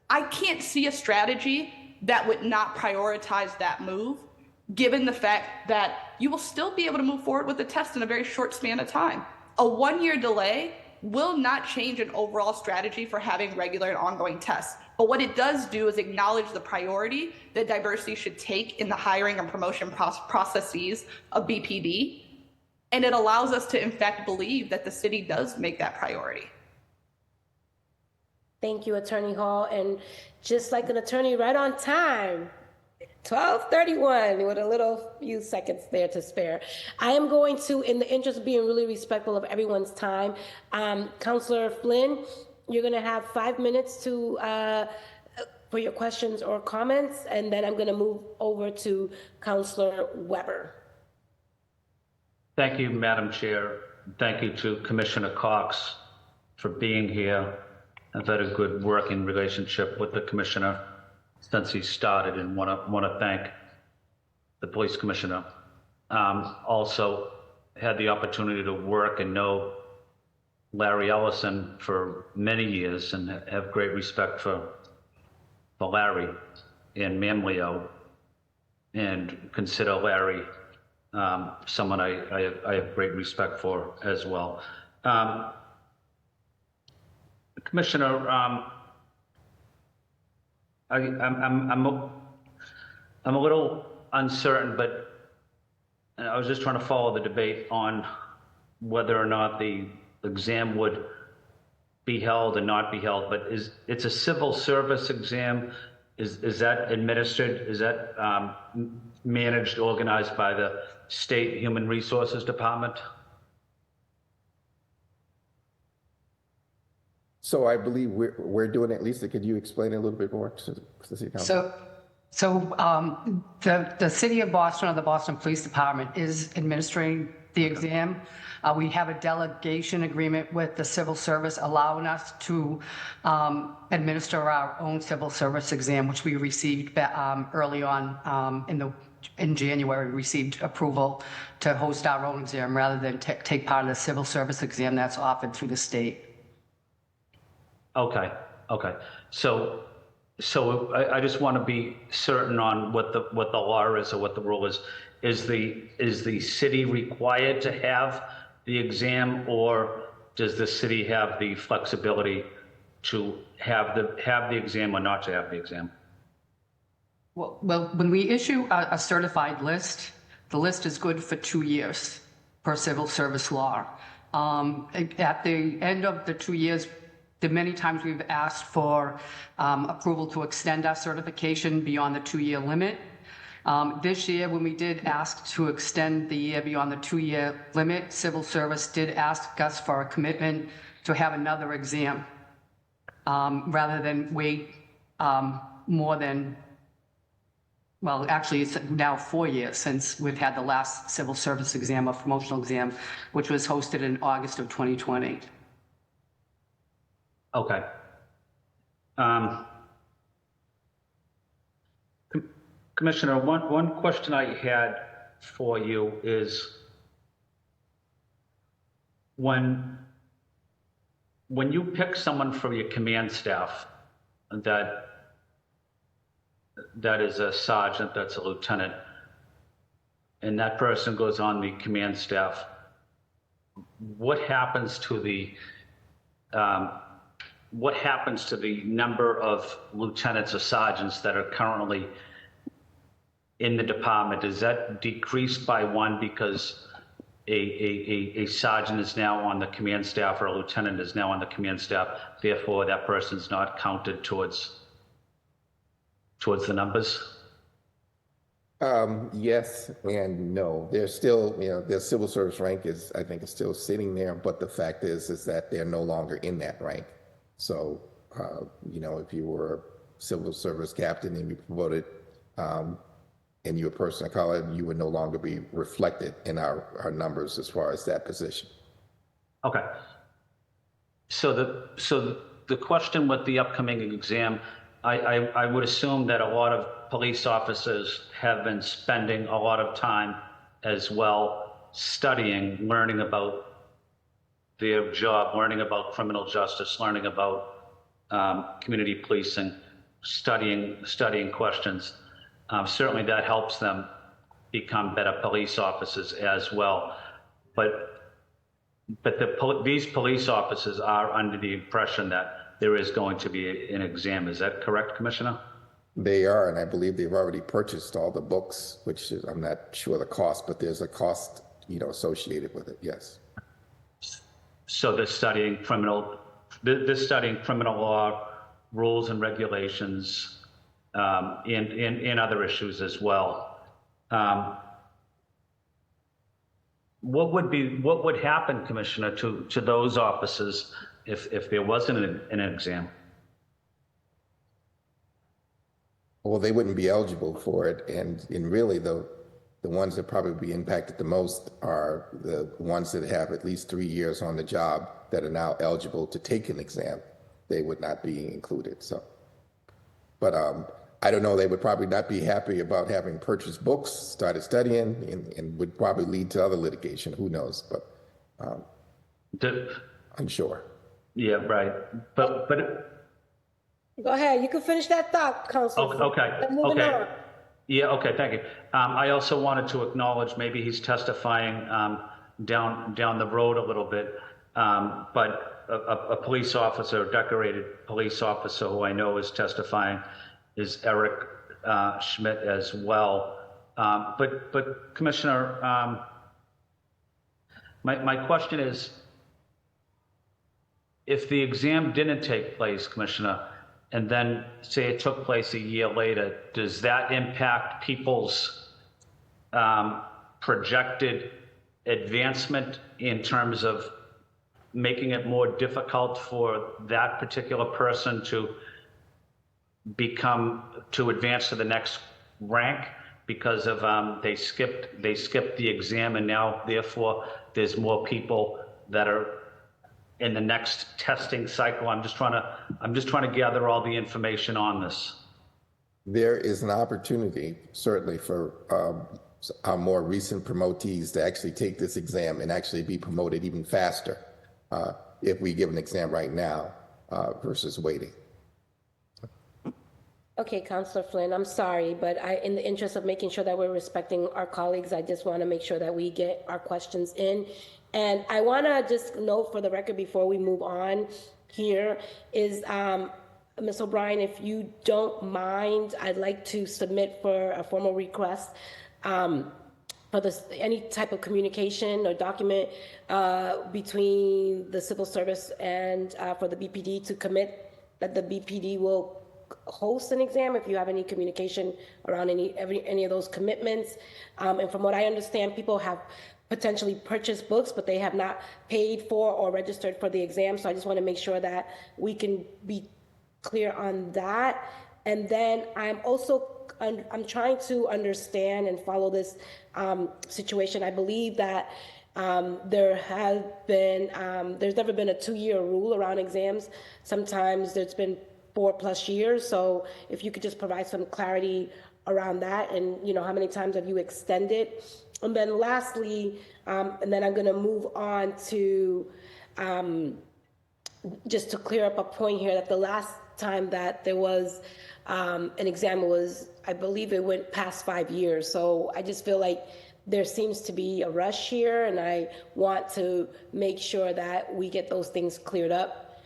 I can't see a strategy that would not prioritize that move, given the fact that you will still be able to move forward with the test in a very short span of time. A 1-year delay will not change an overall strategy for having regular and ongoing tests. But what it does do is acknowledge the priority that diversity should take in the hiring and promotion processes of BPD. And it allows us to, in fact, believe that the city does make that priority. Thank you, Attorney Hall. And just like an attorney, right on time, 12:31 with a little few seconds there to spare. I am going to, in the interest of being really respectful of everyone's time, Councillor Flynn, you're going to have 5 minutes to for your questions or comments, and then I'm going to move over to Councillor Weber. Thank you, Madam Chair. Thank you to Commissioner Cox for being here. I've had a good working relationship with the commissioner since he started, and want to thank the police commissioner. Also had the opportunity to work and know Larry Ellison for many years, and have great respect for Larry and Manlio, and consider Larry someone I have great respect for as well. Commissioner, I'm a little uncertain, but I was just trying to follow the debate on whether or not the exam would be held and not be held. But it's a civil service exam? Is that administered? Is that managed, organized by the State Human Resources Department? So I believe we're doing it. Lisa, could you explain a little bit more to the City Council? The City of Boston, or the Boston Police Department, is administering the exam. We have a delegation agreement with the civil service allowing us to administer our own civil service exam, which we received early on in January. We received approval to host our own exam rather than take part of the civil service exam that's offered through the state. Okay. So I just want to be certain on what the law is, or what the rule is. Is the city required to have the exam, or does the city have the flexibility to have the exam or not to have the exam? Well, when we issue a certified list, the list is good for 2 years per civil service law. At the end of the 2 years, the many times we've asked for approval to extend our certification beyond the 2-year limit. This year, when we did ask to extend the year beyond the 2-year limit, Civil Service did ask us for a commitment to have another exam rather than wait more than, well, actually it's now 4 years since we've had the last Civil Service exam, or promotional exam, which was hosted in August of 2020. Okay. Commissioner, one question I had for you is, when you pick someone for your command staff that is a sergeant, that's a lieutenant, and that person goes on the command staff, what happens to the number of lieutenants or sergeants that are currently in the department? Is that decreased by one because a sergeant is now on the command staff, or a lieutenant is now on the command staff, therefore that person's not counted towards the numbers? Yes and no. There's still, their civil service rank is, I think, is still sitting there, but the fact is that they're no longer in that rank. So, if you were a civil service captain and you promoted, and you're a person of color, you would no longer be reflected in our numbers as far as that position. Okay. So the question with the upcoming exam, I would assume that a lot of police officers have been spending a lot of time as well studying, learning about their job, learning about criminal justice, learning about community policing, studying questions. Certainly that helps them become better police officers as well. But But these police officers are under the impression that there is going to be an exam. Is that correct, Commissioner? They are, and I believe they've already purchased all the books, which is, I'm not sure the cost, but there's a cost, associated with it. Yes. So they're studying criminal law, rules and regulations, and other issues as well. What would happen, Commissioner, to those officers if there wasn't an exam? Well, they wouldn't be eligible for it, and really the ones that probably be impacted the most are the ones that have at least 3 years on the job that are now eligible to take an exam. They would not be included. So, but I don't know. They would probably not be happy about having purchased books, started studying, and would probably lead to other litigation. Who knows? But unsure. Yeah, right. But Go ahead. You can finish that thought, Councilor. Okay. Yeah. Okay. Thank you. I also wanted to acknowledge maybe he's testifying down the road a little bit, but a police officer, a decorated police officer who I know is testifying is Eric Schmidt as well. But Commissioner, my question is, if the exam didn't take place, Commissioner, and then say it took place a year later, does that impact people's projected advancement in terms of making it more difficult for that particular person to advance to the next rank because of they skipped the exam, and now therefore there's more people that are in the next testing cycle? I'm just trying to gather all the information on this. There is an opportunity, certainly, for our more recent promotees to actually take this exam and actually be promoted even faster if we give an exam right now versus waiting. Okay, Councilor Flynn, I'm sorry, but in the interest of making sure that we're respecting our colleagues, I just want to make sure that we get our questions in. And I want to just note for the record before we move on here is, Ms. O'Brien, if you don't mind, I'd like to submit for a formal request for any type of communication or document between the civil service and for the BPD to commit that the BPD will host an exam, if you have any communication around any of those commitments. And from what I understand, people have potentially purchased books, but they have not paid for or registered for the exam. So I just want to make sure that we can be clear on that. And then I'm trying to understand and follow this situation. I believe that there's never been a 2-year rule around exams. Sometimes there's been 4+ years. So if you could just provide some clarity around that, and how many times have you extended? And then lastly, and then I'm going to move on to just to clear up a point here, that the last time that there was an exam was, I believe it went past 5 years. So I just feel like there seems to be a rush here, and I want to make sure that we get those things cleared up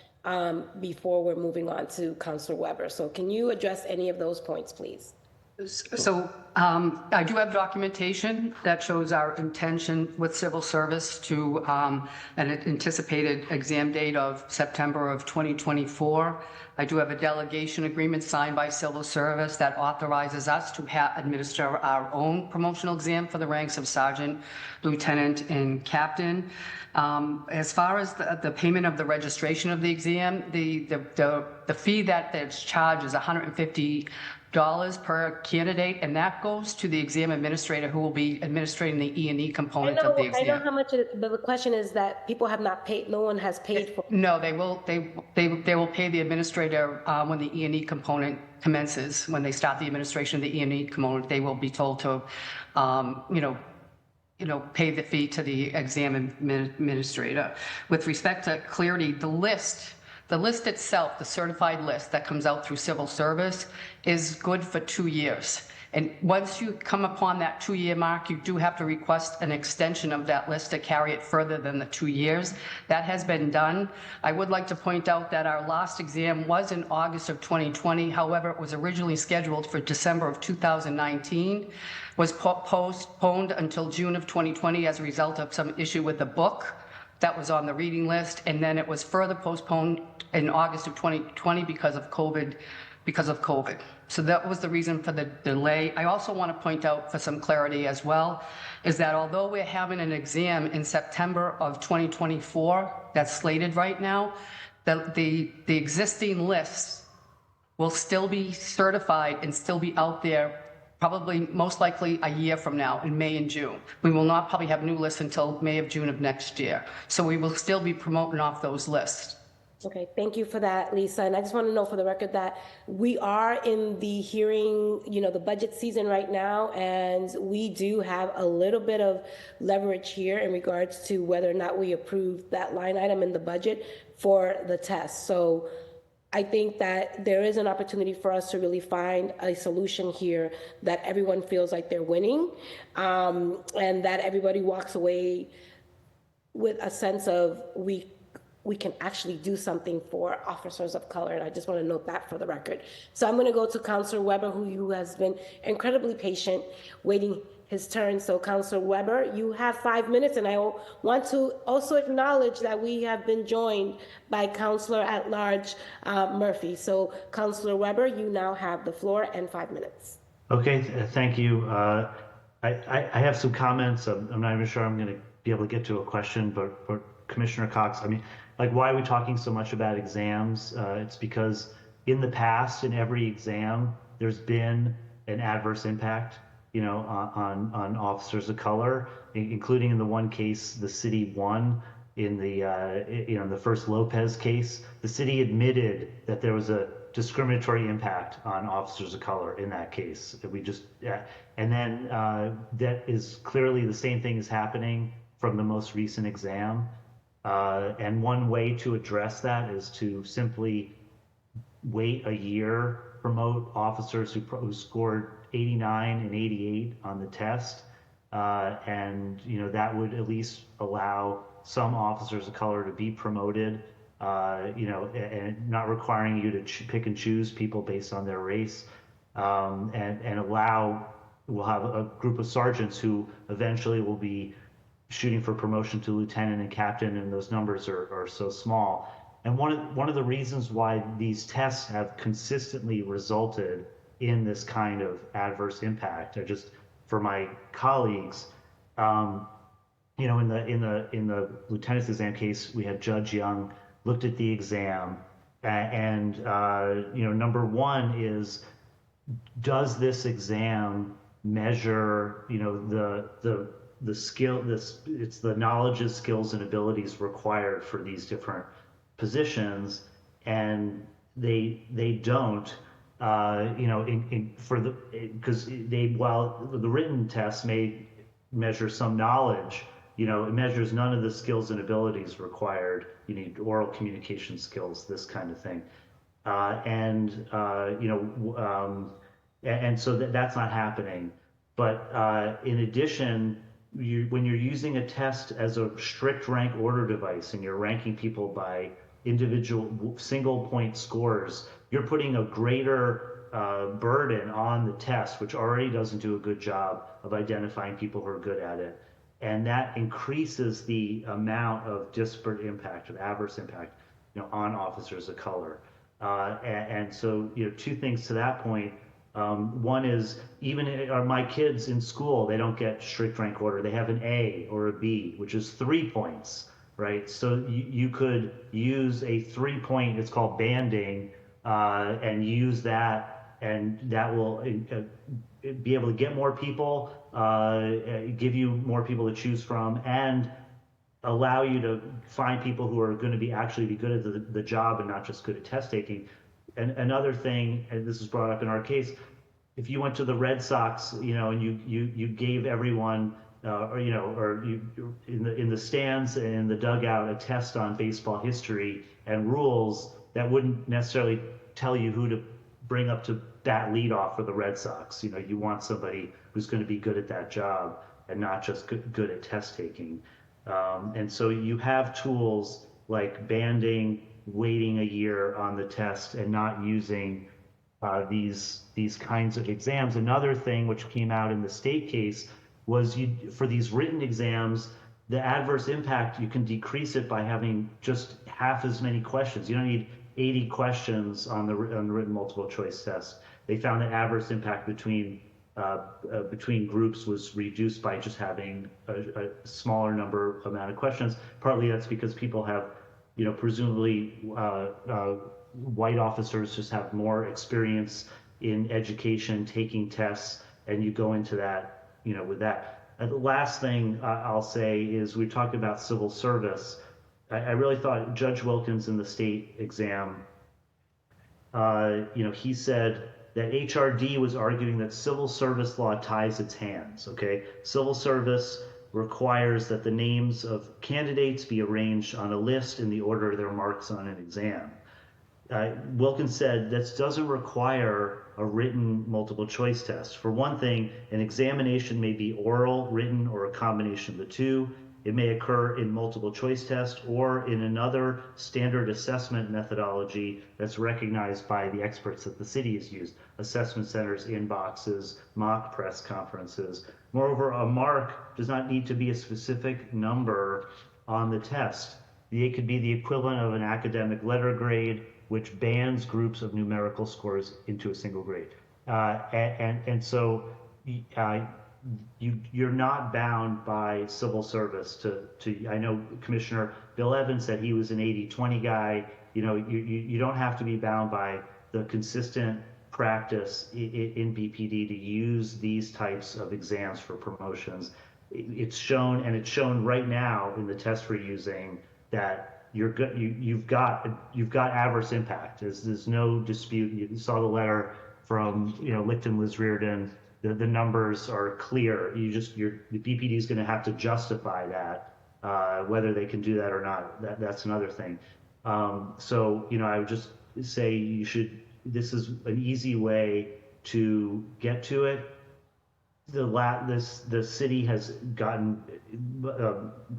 before we're moving on to Councilor Weber. So can you address any of those points, please? So I do have documentation that shows our intention with civil service to an anticipated exam date of September of 2024. I do have a delegation agreement signed by civil service that authorizes us to administer our own promotional exam for the ranks of sergeant, lieutenant, and captain. As far as the payment of the registration of the exam, the fee that's charged is $150 per candidate, and that goes to the exam administrator who will be administrating the E&E component of the exam. I know how much but the question is that people have not paid, no one has paid for. No, they will pay the administrator when the E&E component commences. When they start the administration of the E&E component, they will be told to pay the fee to the exam administrator. With respect to clarity, the list itself, the certified list that comes out through civil service, is good for 2 years. And once you come upon that 2-year mark, you do have to request an extension of that list to carry it further than the 2 years. That has been done. I would like to point out that our last exam was in August of 2020. However, it was originally scheduled for December of 2019, was postponed until June of 2020 as a result of some issue with the book that was on the reading list, and then it was further postponed in August of 2020 because of COVID. So that was the reason for the delay. I also want to point out, for some clarity as well, is that although we're having an exam in September of 2024 that's slated right now, the existing lists will still be certified and still be out there probably most likely a year from now in May and June. We will not probably have new lists until May of June of next year. So we will still be promoting off those lists. Okay, thank you for that, Lisa. And I just want to know for the record that we are in the hearing, the budget season right now, and we do have a little bit of leverage here in regards to whether or not we approve that line item in the budget for the test. So I think that there is an opportunity for us to really find a solution here that everyone feels like they're winning, and that everybody walks away with a sense of we can actually do something for officers of color. And I just want to note that for the record. So I'm going to go to Councilor Weber, who has been incredibly patient, waiting his turn. So Councilor Weber, you have 5 minutes, and I want to also acknowledge that we have been joined by Councilor at Large Murphy. So Councilor Weber, you now have the floor and 5 minutes. Okay, thank you. I have some comments. I'm not even sure I'm going to be able to get to a question, but Commissioner Cox, why are we talking so much about exams? It's because in the past, in every exam, there's been an adverse impact, on officers of color, including in the one case the city won in the first Lopez case. The city admitted that there was a discriminatory impact on officers of color in that case. And then that is clearly the same thing is happening from the most recent exam. And one way to address that is to simply wait a year, promote officers who scored 89 and 88 on the test, and that would at least allow some officers of color to be promoted, and not requiring you to pick and choose people based on their race, and we'll have a group of sergeants who eventually will be shooting for promotion to lieutenant and captain, and those numbers are so small. And one of the reasons why these tests have consistently resulted in this kind of adverse impact, for my colleagues, in the lieutenant's exam case, we had Judge Young looked at the exam, and number one is, does this exam measure the skill, it's the knowledge, skills, and abilities required for these different positions, and they don't, because while the written test may measure some knowledge, it measures none of the skills and abilities required. You need oral communication skills, this kind of thing, and so that's not happening. But in addition, when you're using a test as a strict rank order device and you're ranking people by individual single point scores, you're putting a greater burden on the test, which already doesn't do a good job of identifying people who are good at it. And that increases the amount of disparate impact, of adverse impact, on officers of color. And so, two things to that point. One is, even my kids in school, they don't get strict rank order. They have an A or a B, which is 3 points, right? So you could use a 3-point, it's called banding, and use that, and that will be able to get more people, give you more people to choose from, and allow you to find people who are going to actually be good at the job and not just good at test taking. And another thing, and this is brought up in our case, if you went to the Red Sox, and you gave everyone, in the stands and in the dugout, a test on baseball history and rules that wouldn't necessarily tell you who to bring up to bat leadoff for the Red Sox. You know, you want somebody who's going to be good at that job and not just good at test taking. And so you have tools like banding, waiting a year on the test, and not using these kinds of exams. Another thing which came out in the state case was for these written exams, the adverse impact, you can decrease it by having just half as many questions. You don't need 80 questions on the written multiple choice test. They found that adverse impact between groups was reduced by just having a smaller amount of questions. Partly that's because people have, you know, presumably white officers just have more experience in education, taking tests, and you go into that, you know, with that. And the last thing I'll say is we talked about civil service. I really thought Judge Wilkins in the state exam, you know, he said that HRD was arguing that civil service law ties its hands, okay? Civil service requires that the names of candidates be arranged on a list in the order of their marks on an exam. Wilkins said this doesn't require a written multiple choice test. For one thing, an examination may be oral, written, or a combination of the two. It may occur in multiple choice test or in another standard assessment methodology that's recognized by the experts that the city has used, assessment centers, inboxes, mock press conferences. Moreover, a mark does not need to be a specific number on the test. It could be the equivalent of an academic letter grade, which bands groups of numerical scores into a single grade. So you're not bound by civil service to I know Commissioner Bill Evans said he was an 80-20 guy. You know, you don't have to be bound by the consistent practice in BPD to use these types of exams for promotions. It's shown, and it's shown right now in the test we're using, that you've got adverse impact. There's no dispute. You saw the letter from, you know, Licton Liz Reardon. The numbers are clear. The BPD is going to have to justify that, whether they can do that or not. That's another thing. So, you know, I would just say this is an easy way to get to it. The city has gotten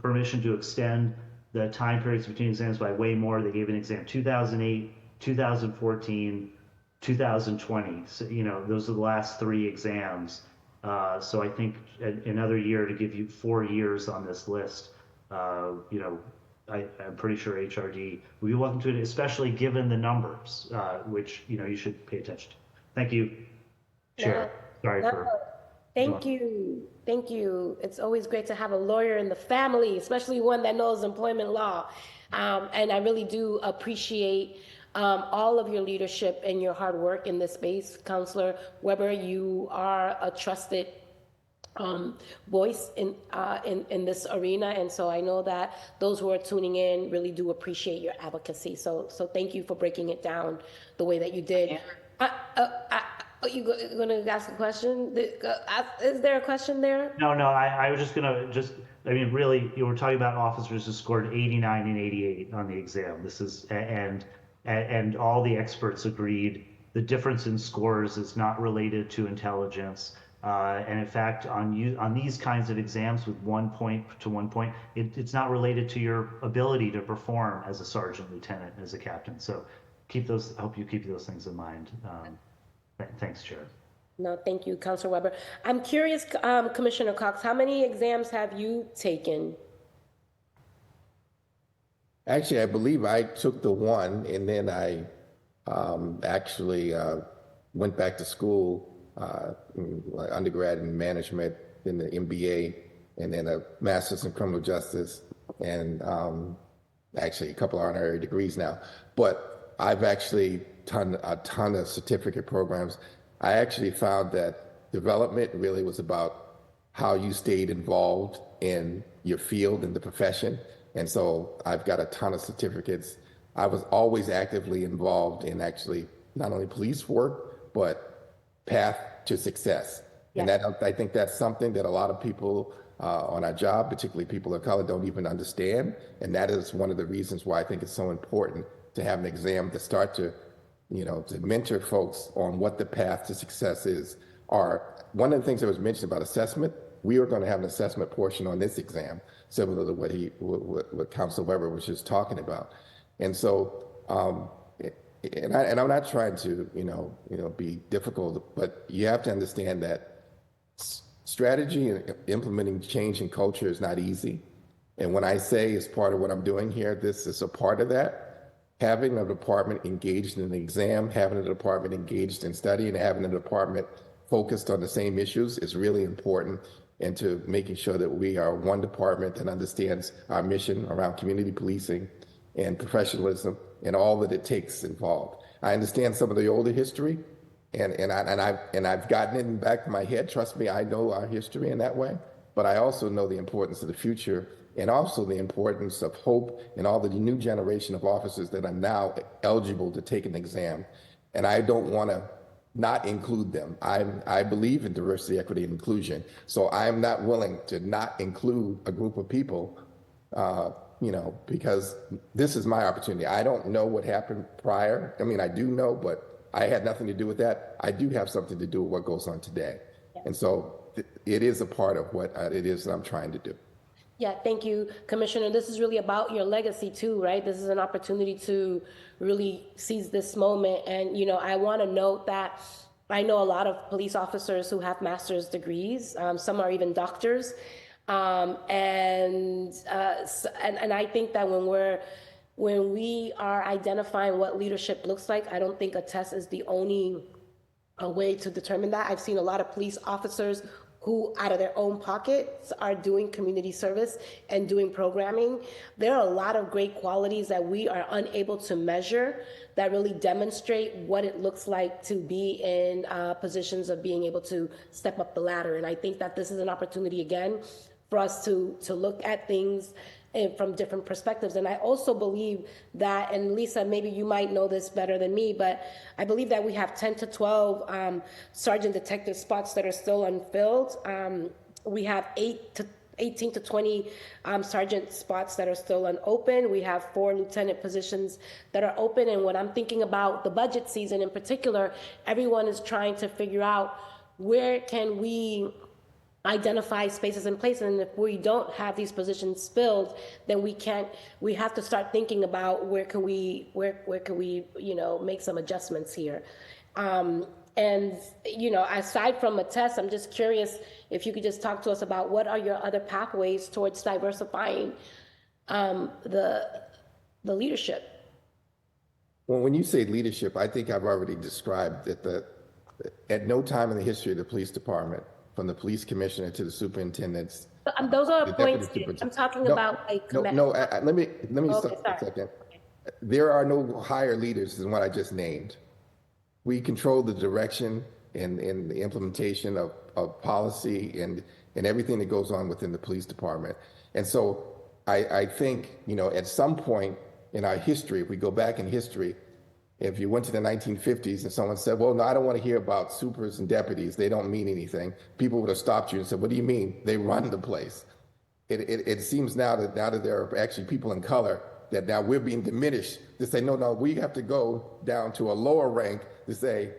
permission to extend the time periods between exams by way more. They gave an exam 2008, 2014, 2020. So, you know, those are the last 3 exams. So I think another year to give you 4 years on this list, you know, I'm pretty sure HRD would be welcome to it, especially given the numbers, which, you know, you should pay attention to. Thank you, Chair. Thank you. Thank you. It's always great to have a lawyer in the family, especially one that knows employment law. And I really do appreciate all of your leadership and your hard work in this space. Councilor Weber, you are a trusted voice in this arena. And so I know that those who are tuning in really do appreciate your advocacy. So thank you for breaking it down the way that you did. You going to ask a question? Is there a question there? No, I was just going to I mean, really, you were talking about officers who scored 89 and 88 on the exam. This is, and all the experts agreed the difference in scores is not related to intelligence. And in fact, on these kinds of exams with 1 point to 1 point, it's not related to your ability to perform as a sergeant, lieutenant, as a captain. So I hope you keep those things in mind. Thanks, Chair. No, thank you, Councilor Weber. I'm curious, Commissioner Cox, how many exams have you taken? Actually, I believe I took the one, and then I actually went back to school, undergrad in management, then the MBA, and then a master's in criminal justice, and actually a couple of honorary degrees now. But I've actually done a ton of certificate programs. I actually found that development really was about how you stayed involved in your field and the profession. And so I've got a ton of certificates. I was always actively involved in actually not only police work, but path to success. Yeah. And I think that's something that a lot of people on our job, particularly people of color, don't even understand. And that is one of the reasons why I think it's so important to have an exam to start to to mentor folks on what the path to success is. One of the things that was mentioned about assessment, we are going to have an assessment portion on this exam, similar to what Council Weber was just talking about. And so, and I'm not trying to, be difficult, but you have to understand that strategy and implementing change in culture is not easy. And when I say it's part of what I'm doing here, this is a part of that. Having a department engaged in the exam, having a department engaged in study, and having a department focused on the same issues is really important, and to making sure that we are one department that understands our mission around community policing and professionalism and all that it takes involved. I understand some of the older history, and I've gotten it in the back of my head. Trust me, I know our history in that way, but I also know the importance of the future, and also the importance of hope and all the new generation of officers that are now eligible to take an exam. And I don't want to not include them. I believe in diversity, equity, and inclusion. So I'm not willing to not include a group of people, because this is my opportunity. I don't know what happened prior. I mean, I do know, but I had nothing to do with that. I do have something to do with what goes on today. Yeah. And so it is a part of what it is that I'm trying to do. Yeah, thank you, Commissioner. This is really about your legacy too, right? This is an opportunity to really seize this moment. And, I want to note that I know a lot of police officers who have master's degrees. Some are even doctors. And I think that when we are identifying what leadership looks like, I don't think a test is the only way to determine that. I've seen a lot of police officers who out of their own pockets are doing community service and doing programming. There are a lot of great qualities that we are unable to measure that really demonstrate what it looks like to be in positions of being able to step up the ladder. And I think that this is an opportunity again for us to look at things from different perspectives. And I also believe that, and Lisa, maybe you might know this better than me, but I believe that we have 10 to 12 sergeant detective spots that are still unfilled. We have 18 to 20 sergeant spots that are still unopened. We have 4 lieutenant positions that are open. And when I'm thinking about the budget season in particular, everyone is trying to figure out where can we identify spaces and places, and if we don't have these positions filled, then we have to start thinking about where can we make some adjustments here. And aside from a test, I'm just curious if you could just talk to us about what are your other pathways towards diversifying the leadership. Well, when you say leadership, I think I've already described that at no time in the history of the police department, from the police commissioner to the superintendents. Those are points. I'm talking about like. Let me stop for a second. There are no higher leaders than what I just named. We control the direction and the implementation of policy and everything that goes on within the police department. And so I think, at some point in our history, if we go back in history, if you went to the 1950s and someone said, well, no, I don't want to hear about supers and deputies, they don't mean anything, people would have stopped you and said, what do you mean? They run the place. It seems now that there are actually people in color that now we're being diminished to say, no, we have to go down to a lower rank to say,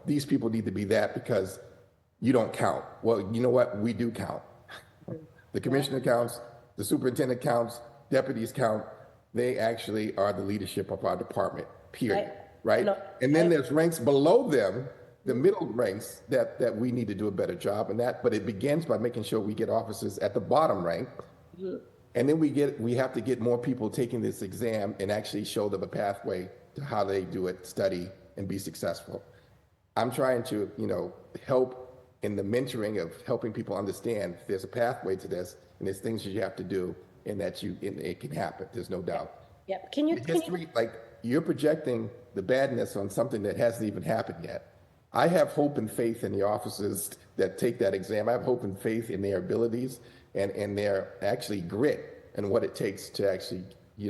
these people need to be that because you don't count. Well, you know what? We do count. The commissioner counts, the superintendent counts, deputies count. They actually are the leadership of our department. Period. Right? And then there's ranks below them, the middle ranks that we need to do a better job in that. But it begins by making sure we get officers at the bottom rank. Mm-hmm. And then we have to get more people taking this exam and actually show them a pathway to how they do it, study, and be successful. I'm trying to, help in the mentoring of helping people understand there's a pathway to this and there's things that you have to do and that it can happen. There's no doubt. Yeah. You're projecting the badness on something that hasn't even happened yet. I have hope and faith in the officers that take that exam. I have hope and faith in their abilities and their actually grit and what it takes to actually,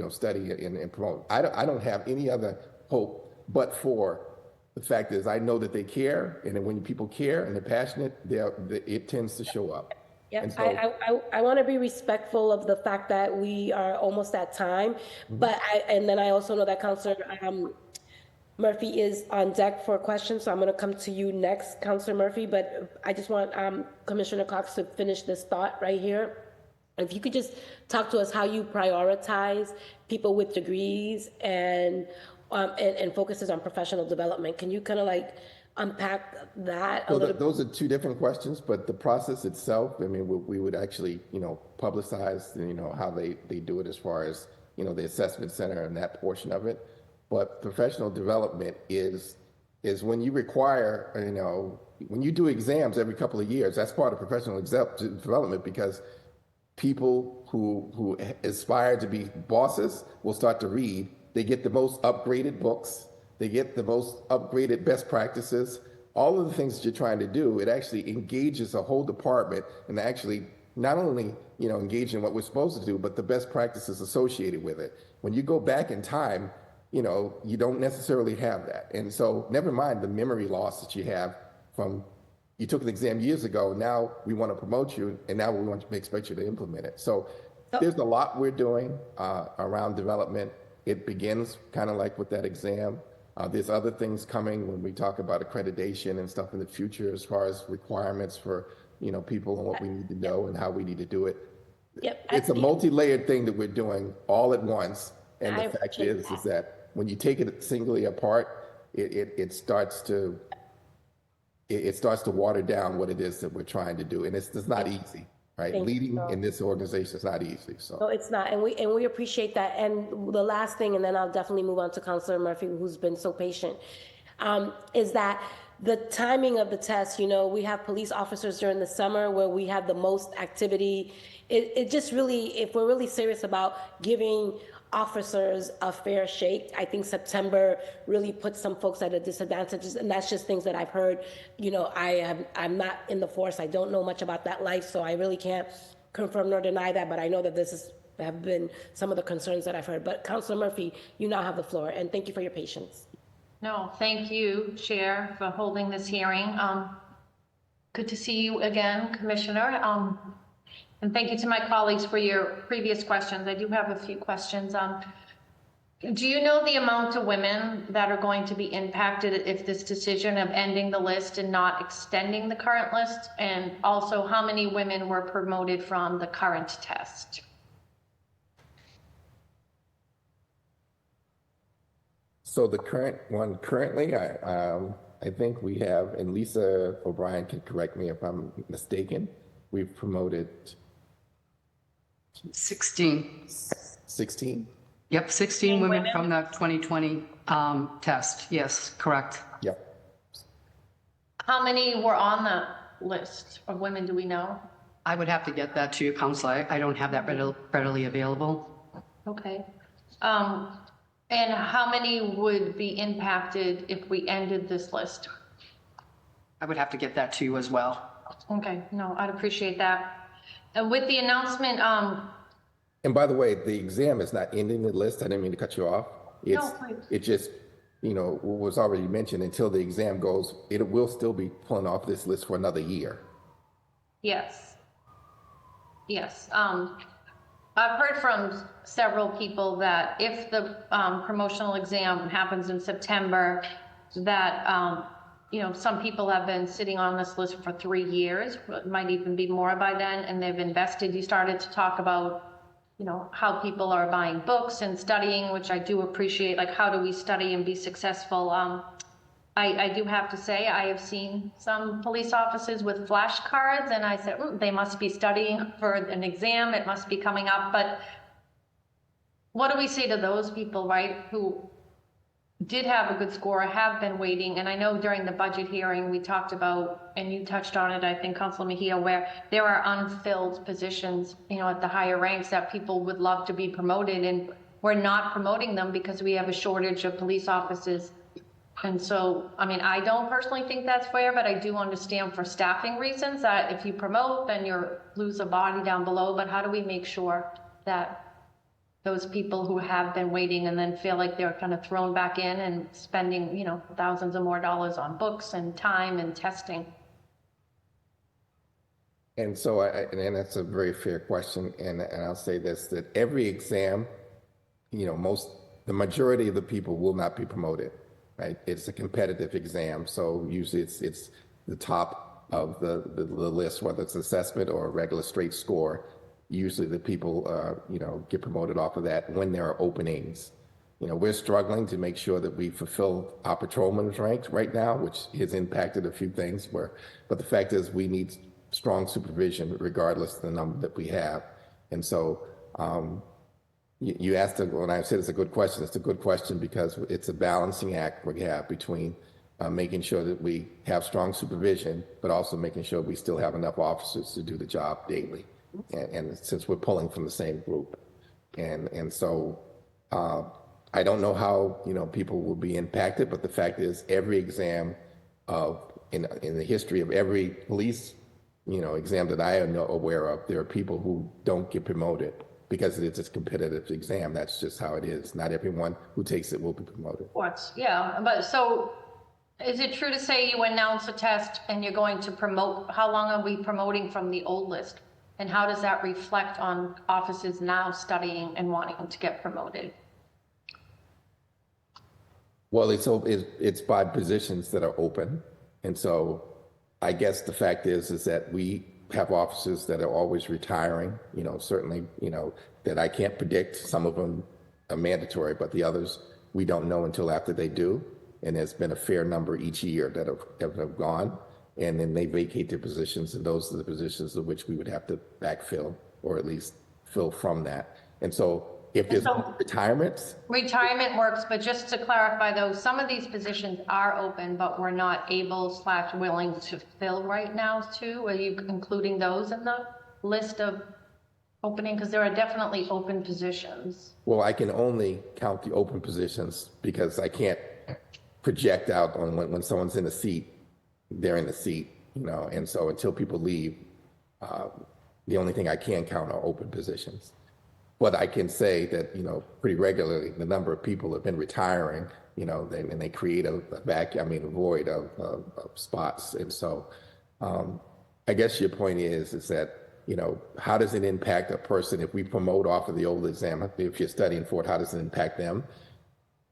study and promote. I don't have any other hope but for the fact is I know that they care, and when people care and they're passionate, it tends to show up. Yeah, so, I want to be respectful of the fact that we are almost at time, but then I also know that Councilor Murphy is on deck for a question, so I'm going to come to you next, Councilor Murphy, but I just want Commissioner Cox to finish this thought right here. If you could just talk to us how you prioritize people with degrees and focuses on professional development. Can you kind of like unpack that a So little? those are two different questions, but the process itself, I mean, we would actually, publicize, how they do it as far as, the assessment center and that portion of it. But professional development is when you require, when you do exams every couple of years, that's part of professional development, because people who aspire to be bosses will start to read. They get the most upgraded books. They get the most upgraded best practices. All of the things that you're trying to do, it actually engages a whole department and actually not only, engage in what we're supposed to do, but the best practices associated with it. When you go back in time, you don't necessarily have that. And so never mind the memory loss that you have from you took an exam years ago, now we want to promote you, and now we want to expect you to implement it. So there's a lot we're doing around development. It begins kind of like with that exam. There's other things coming when we talk about accreditation and stuff in the future as far as requirements for, people and what we need to know and how we need to do it. Yep. It's a multi-layered thing that we're doing all at once. And I the fact appreciate is that when you take it singly apart, it starts to water down what it is that we're trying to do. And it's not easy, right? Thank Leading you. in this organization is not easy. So No, it's not, and we appreciate that. And the last thing, and then I'll definitely move on to Councilor Murphy, who's been so patient, is that the timing of the test. We have police officers during the summer where we have the most activity. It just really, if we're really serious about giving officers a fair shake, I think September really puts some folks at a disadvantage, and that's just things that I've heard. I'm not in the force. I don't know much about that life, so I really can't confirm nor deny that, but I know that have been some of the concerns that I've heard. But Councilor Murphy, you now have the floor, and thank you for your patience. No, thank you, Chair, for holding this hearing. Good to see you again, Commissioner. And thank you to my colleagues for your previous questions. I do have a few questions. Do you know the amount of women that are going to be impacted if this decision of ending the list and not extending the current list? And also, how many women were promoted from the current test? So the current one, I think we have, and Lisa O'Brien can correct me if I'm mistaken, we've promoted 16. 16? Yep, 16 women from the 2020 test. Yes, correct. Yep. How many were on the list of women, do we know? I would have to get that to you, Counselor. I don't have that readily available. Okay. And how many would be impacted if we ended this list? I would have to get that to you as well. Okay, no, I'd appreciate that. And with the announcement, And by the way, the exam is not ending the list. I didn't mean to cut you off. No, please. It just, was already mentioned, until the exam goes, it will still be pulling off this list for another year. Yes. Yes. I've heard from several people that if the promotional exam happens in September, that, some people have been sitting on this list for 3 years, it might even be more by then, and they've invested. You started to talk about, how people are buying books and studying, which I do appreciate, like how do we study and be successful? I do have to say, I have seen some police officers with flashcards, and I said, they must be studying for an exam, it must be coming up. But what do we say to those people, right, who did have a good score, have been waiting? And I know during the budget hearing, we talked about, and you touched on it, I think, Councilor Mejia, where there are unfilled positions, at the higher ranks that people would love to be promoted, and we're not promoting them because we have a shortage of police officers. And so, I don't personally think that's fair, but I do understand for staffing reasons that if you promote, then you lose a body down below. But how do we make sure that those people who have been waiting and then feel like they're kind of thrown back in and spending, thousands of more dollars on books and time and testing? And so, and that's a very fair question. And I'll say this, that every exam, the majority of the people will not be promoted. right? It's a competitive exam, so usually it's the top of the list, whether it's assessment or a regular straight score. Usually the people, get promoted off of that when there are openings. We're struggling to make sure that we fulfill our patrolmen's ranks right now, which has impacted a few things. But the fact is, we need strong supervision regardless of the number that we have. And so, you asked, when I said it's a good question, it's a good question because it's a balancing act we have between making sure that we have strong supervision, but also making sure we still have enough officers to do the job daily. And since we're pulling from the same group, and so I don't know how people will be impacted, but the fact is, every exam in the history of every police exam that I am aware of, there are people who don't get promoted because it's a competitive exam. That's just how it is. Not everyone who takes it will be promoted. What? Yeah, but so is it true to say you announce a test and you're going to promote? How long are we promoting from the old list? And how does that reflect on officers now studying and wanting to get promoted? Well, it's by positions that are open. And so I guess the fact is that we have officers that are always retiring, certainly, that I can't predict. Some of them are mandatory, but the others we don't know until after they do. And there's been a fair number each year that have gone, and then they vacate their positions, and those are the positions of which we would have to backfill or at least fill from that. And so if there's retirements. Retirement works, but just to clarify though, some of these positions are open, but we're not able / willing to fill right now too. Are you including those in the list of opening? Because there are definitely open positions. Well, I can only count the open positions because I can't project out on when someone's in a seat, they're in the seat, and so until people leave, the only thing I can count are open positions. But I can say that, pretty regularly, the number of people have been retiring, and they create a void of spots. And so I guess your point is that, how does it impact a person if we promote off of the old exam? If you're studying for it, how does it impact them?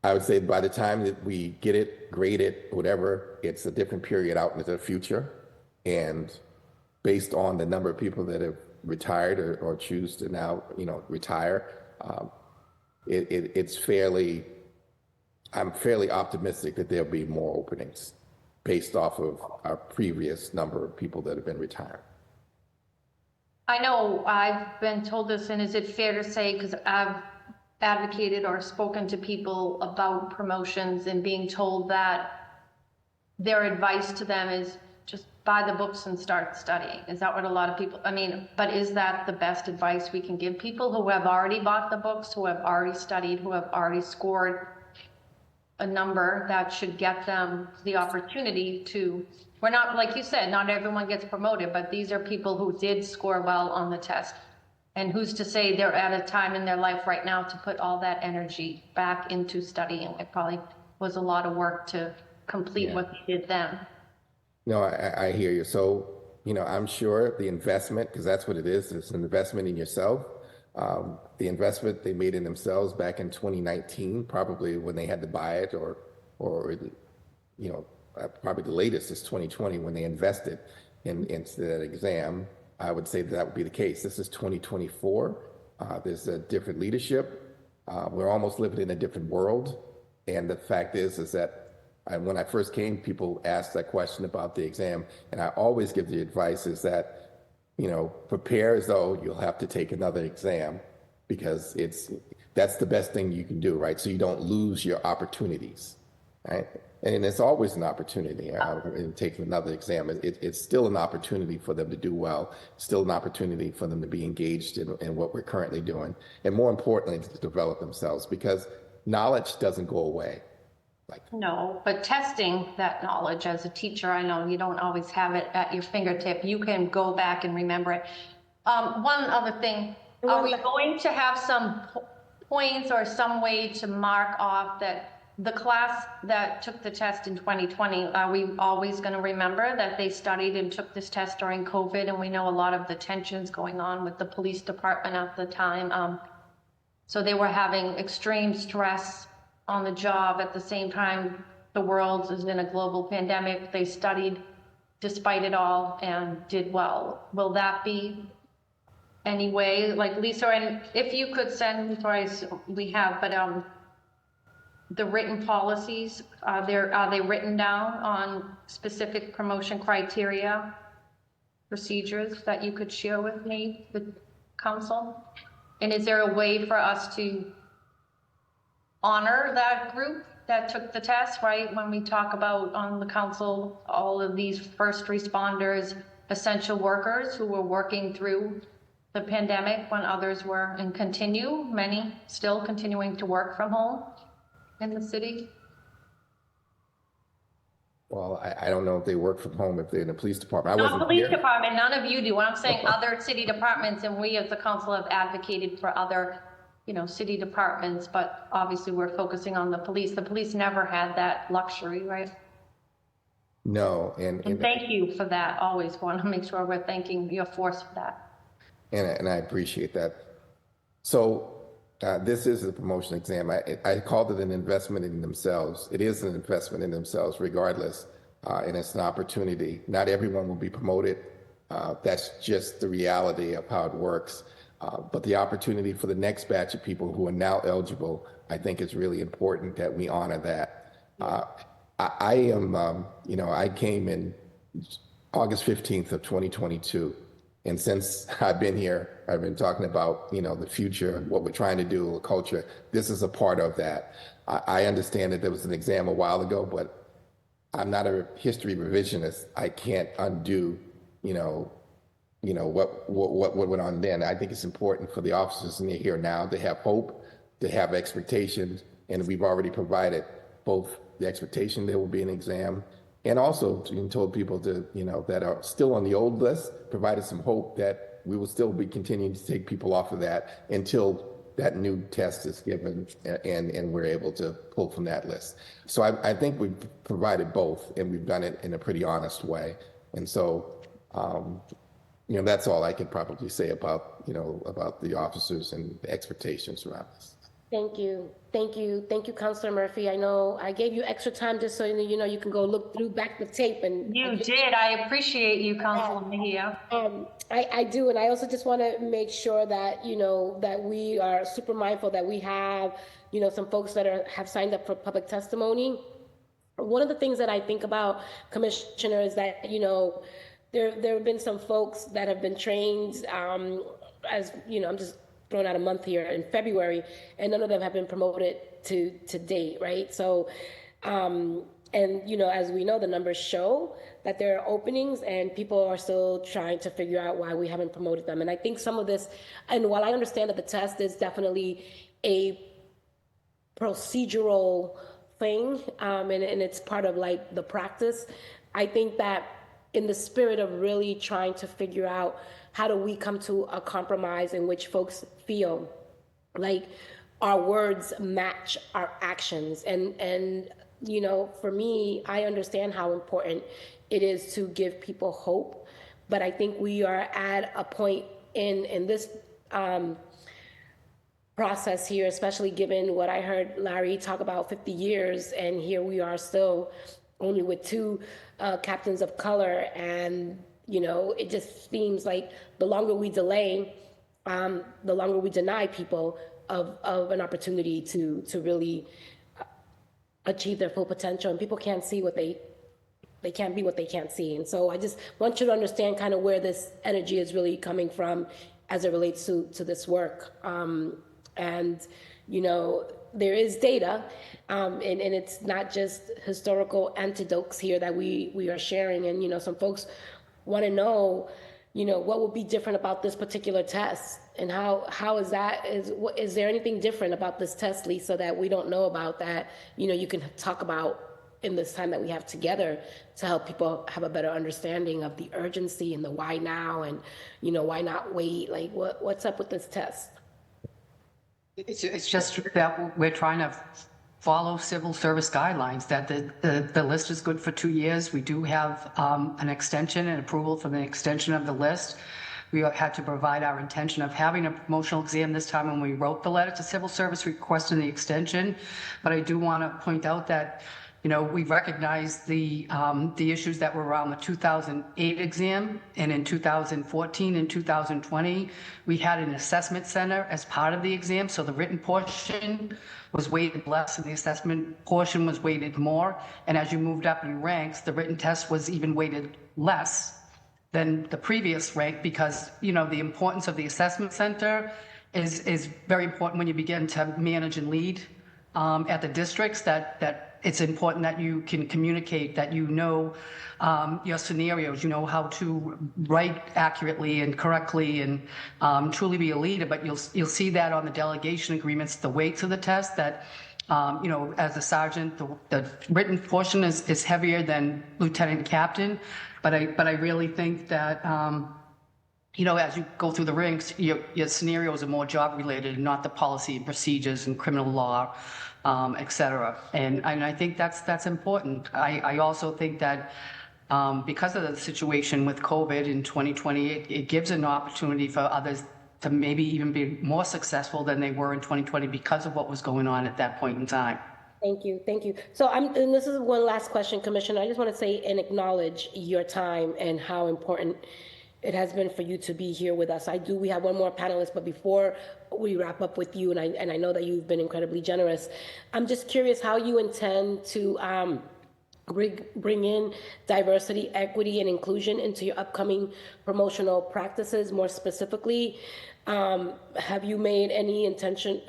I would say by the time that we get it, grade it, whatever, it's a different period out into the future. And based on the number of people that have retired or choose to now, retire, I'm fairly optimistic that there'll be more openings based off of our previous number of people that have been retired. I know I've been told this, and is it fair to say, because I've advocated or spoken to people about promotions and being told that their advice to them is just buy the books and start studying. Is that what a lot of people, but is that the best advice we can give people who have already bought the books, who have already studied, who have already scored a number that should get them the opportunity to, we're not, like you said, not everyone gets promoted, but these are people who did score well on the test. And who's to say they're at a time in their life right now to put all that energy back into studying? It probably was a lot of work to complete what they did then. No, I hear you. So, I'm sure the investment, because that's what it is, it's an investment in yourself. The investment they made in themselves back in 2019, probably when they had to buy it, or probably the latest is 2020 when they invested into that exam. I would say that would be the case. This is 2024. There's a different leadership. We're almost living in a different world. And the fact is that when I first came, people asked that question about the exam. And I always give the advice is that, prepare as though you'll have to take another exam, because that's the best thing you can do, right? So you don't lose your opportunities, right? And it's always an opportunity in taking another exam. It's still an opportunity for them to do well, still an opportunity for them to be engaged in what we're currently doing. And more importantly, to develop themselves, because knowledge doesn't go away. No, but testing that knowledge as a teacher, I know you don't always have it at your fingertip. You can go back and remember it. One other thing, are we going to have some points or some way to mark off that the class that took the test in 2020, are we always going to remember that they studied and took this test during COVID? And we know a lot of the tensions going on with the police department at the time. So they were having extreme stress on the job at the same time the world is in a global pandemic. They studied despite it all and did well. Will that be any way, like Lisa, and if you could send, we have, but the written policies, are they written down on specific promotion criteria, procedures that you could share with me, with council? And is there a way for us to honor that group that took the test, right? When we talk about on the council, all of these first responders, essential workers who were working through the pandemic when others were, and continue, many still continuing to work from home in the city. Well, I don't know if they work from home, if they're in the police department. Not police department, none of you do. I'm saying other city departments, and we as the council have advocated for other, city departments, but obviously we're focusing on the police. The police never had that luxury, right? No, and thank you for that. Always want to make sure we're thanking your force for that. And I appreciate that. So this is a promotion exam. I called it an investment in themselves. It is an investment in themselves regardless, and it's an opportunity. Not everyone will be promoted. That's just the reality of how it works. But the opportunity for the next batch of people who are now eligible, I think it's really important that we honor that. I am, I came in August 15th of 2022. And since I've been here, I've been talking about, the future, what we're trying to do, the culture. This is a part of that. I understand that there was an exam a while ago, but I'm not a history revisionist. I can't undo, what went on then. I think it's important for the officers in here now to have hope, to have expectations, and we've already provided both the expectation there will be an exam, and also told people to, that are still on the old list, provided some hope that we will still be continuing to take people off of that until that new test is given and we're able to pull from that list. So I think we've provided both, and we've done it in a pretty honest way. And so, that's all I can probably say about, about the officers and the expectations around this. Thank you. Thank you. Thank you, Councilor Murphy. I know I gave you extra time just so you can go look through back the tape. And you did. I appreciate you, Councilor Mejia. I do. And I also just want to make sure that, that we are super mindful that we have, some folks that have signed up for public testimony. One of the things that I think about, Commissioner, is that, there have been some folks that have been trained as, I'm just throwing out a month here in February, and none of them have been promoted to date, right? So, and as we know, the numbers show that there are openings and people are still trying to figure out why we haven't promoted them. And I think some of this, and while I understand that the test is definitely a procedural thing, and it's part of like the practice, I think that in the spirit of really trying to figure out how do we come to a compromise in which folks feel like our words match our actions. And for me, I understand how important it is to give people hope, but I think we are at a point in this process here, especially given what I heard Larry talk about 50 years, and here we are still only with 2 captains of color, and it just seems like the longer we delay, the longer we deny people of an opportunity to really achieve their full potential, and people can't see what they can't be what they can't see. And so I just want you to understand kind of where this energy is really coming from as it relates to this work. And there is data, and it's not just historical anecdotes here that we are sharing. And some folks want to know, what will be different about this particular test, and how is there anything different about this test, Lisa, that we don't know about that you can talk about in this time that we have together to help people have a better understanding of the urgency and the why now, and why not wait? Like what's up with this test? It's just that we're trying to follow civil service guidelines, that the list is good for 2 years. We do have an extension and approval for the extension of the list. We had to provide our intention of having a promotional exam this time when we wrote the letter to civil service requesting the extension. But I do want to point out that You know, we recognize the issues that were around the 2008 exam, and in 2014 and 2020, we had an assessment center as part of the exam, so the written portion was weighted less and the assessment portion was weighted more. And as you moved up in ranks, the written test was even weighted less than the previous rank, because, you know, the importance of the assessment center is very important when you begin to manage and lead at the districts, that it's important that you can communicate, that you know your scenarios, you know how to write accurately and correctly and truly be a leader. But you'll see that on the delegation agreements, the weights of the test, that you know, as a sergeant, the written portion is heavier than lieutenant captain. But I really think that you know, as you go through the ranks, your scenarios are more job related, and not the policy and procedures and criminal law, et cetera. And I think that's important. I also think that because of the situation with COVID in 2020, it gives an opportunity for others to maybe even be more successful than they were in 2020 because of what was going on at that point in time. Thank you, thank you. So and this is one last question, Commissioner. I just want to say and acknowledge your time and how important it has been for you to be here with us. We have one more panelist, but before we wrap up with you, and I know that you've been incredibly generous, I'm just curious how you intend to bring in diversity, equity, and inclusion into your upcoming promotional practices. More specifically, have you made any intention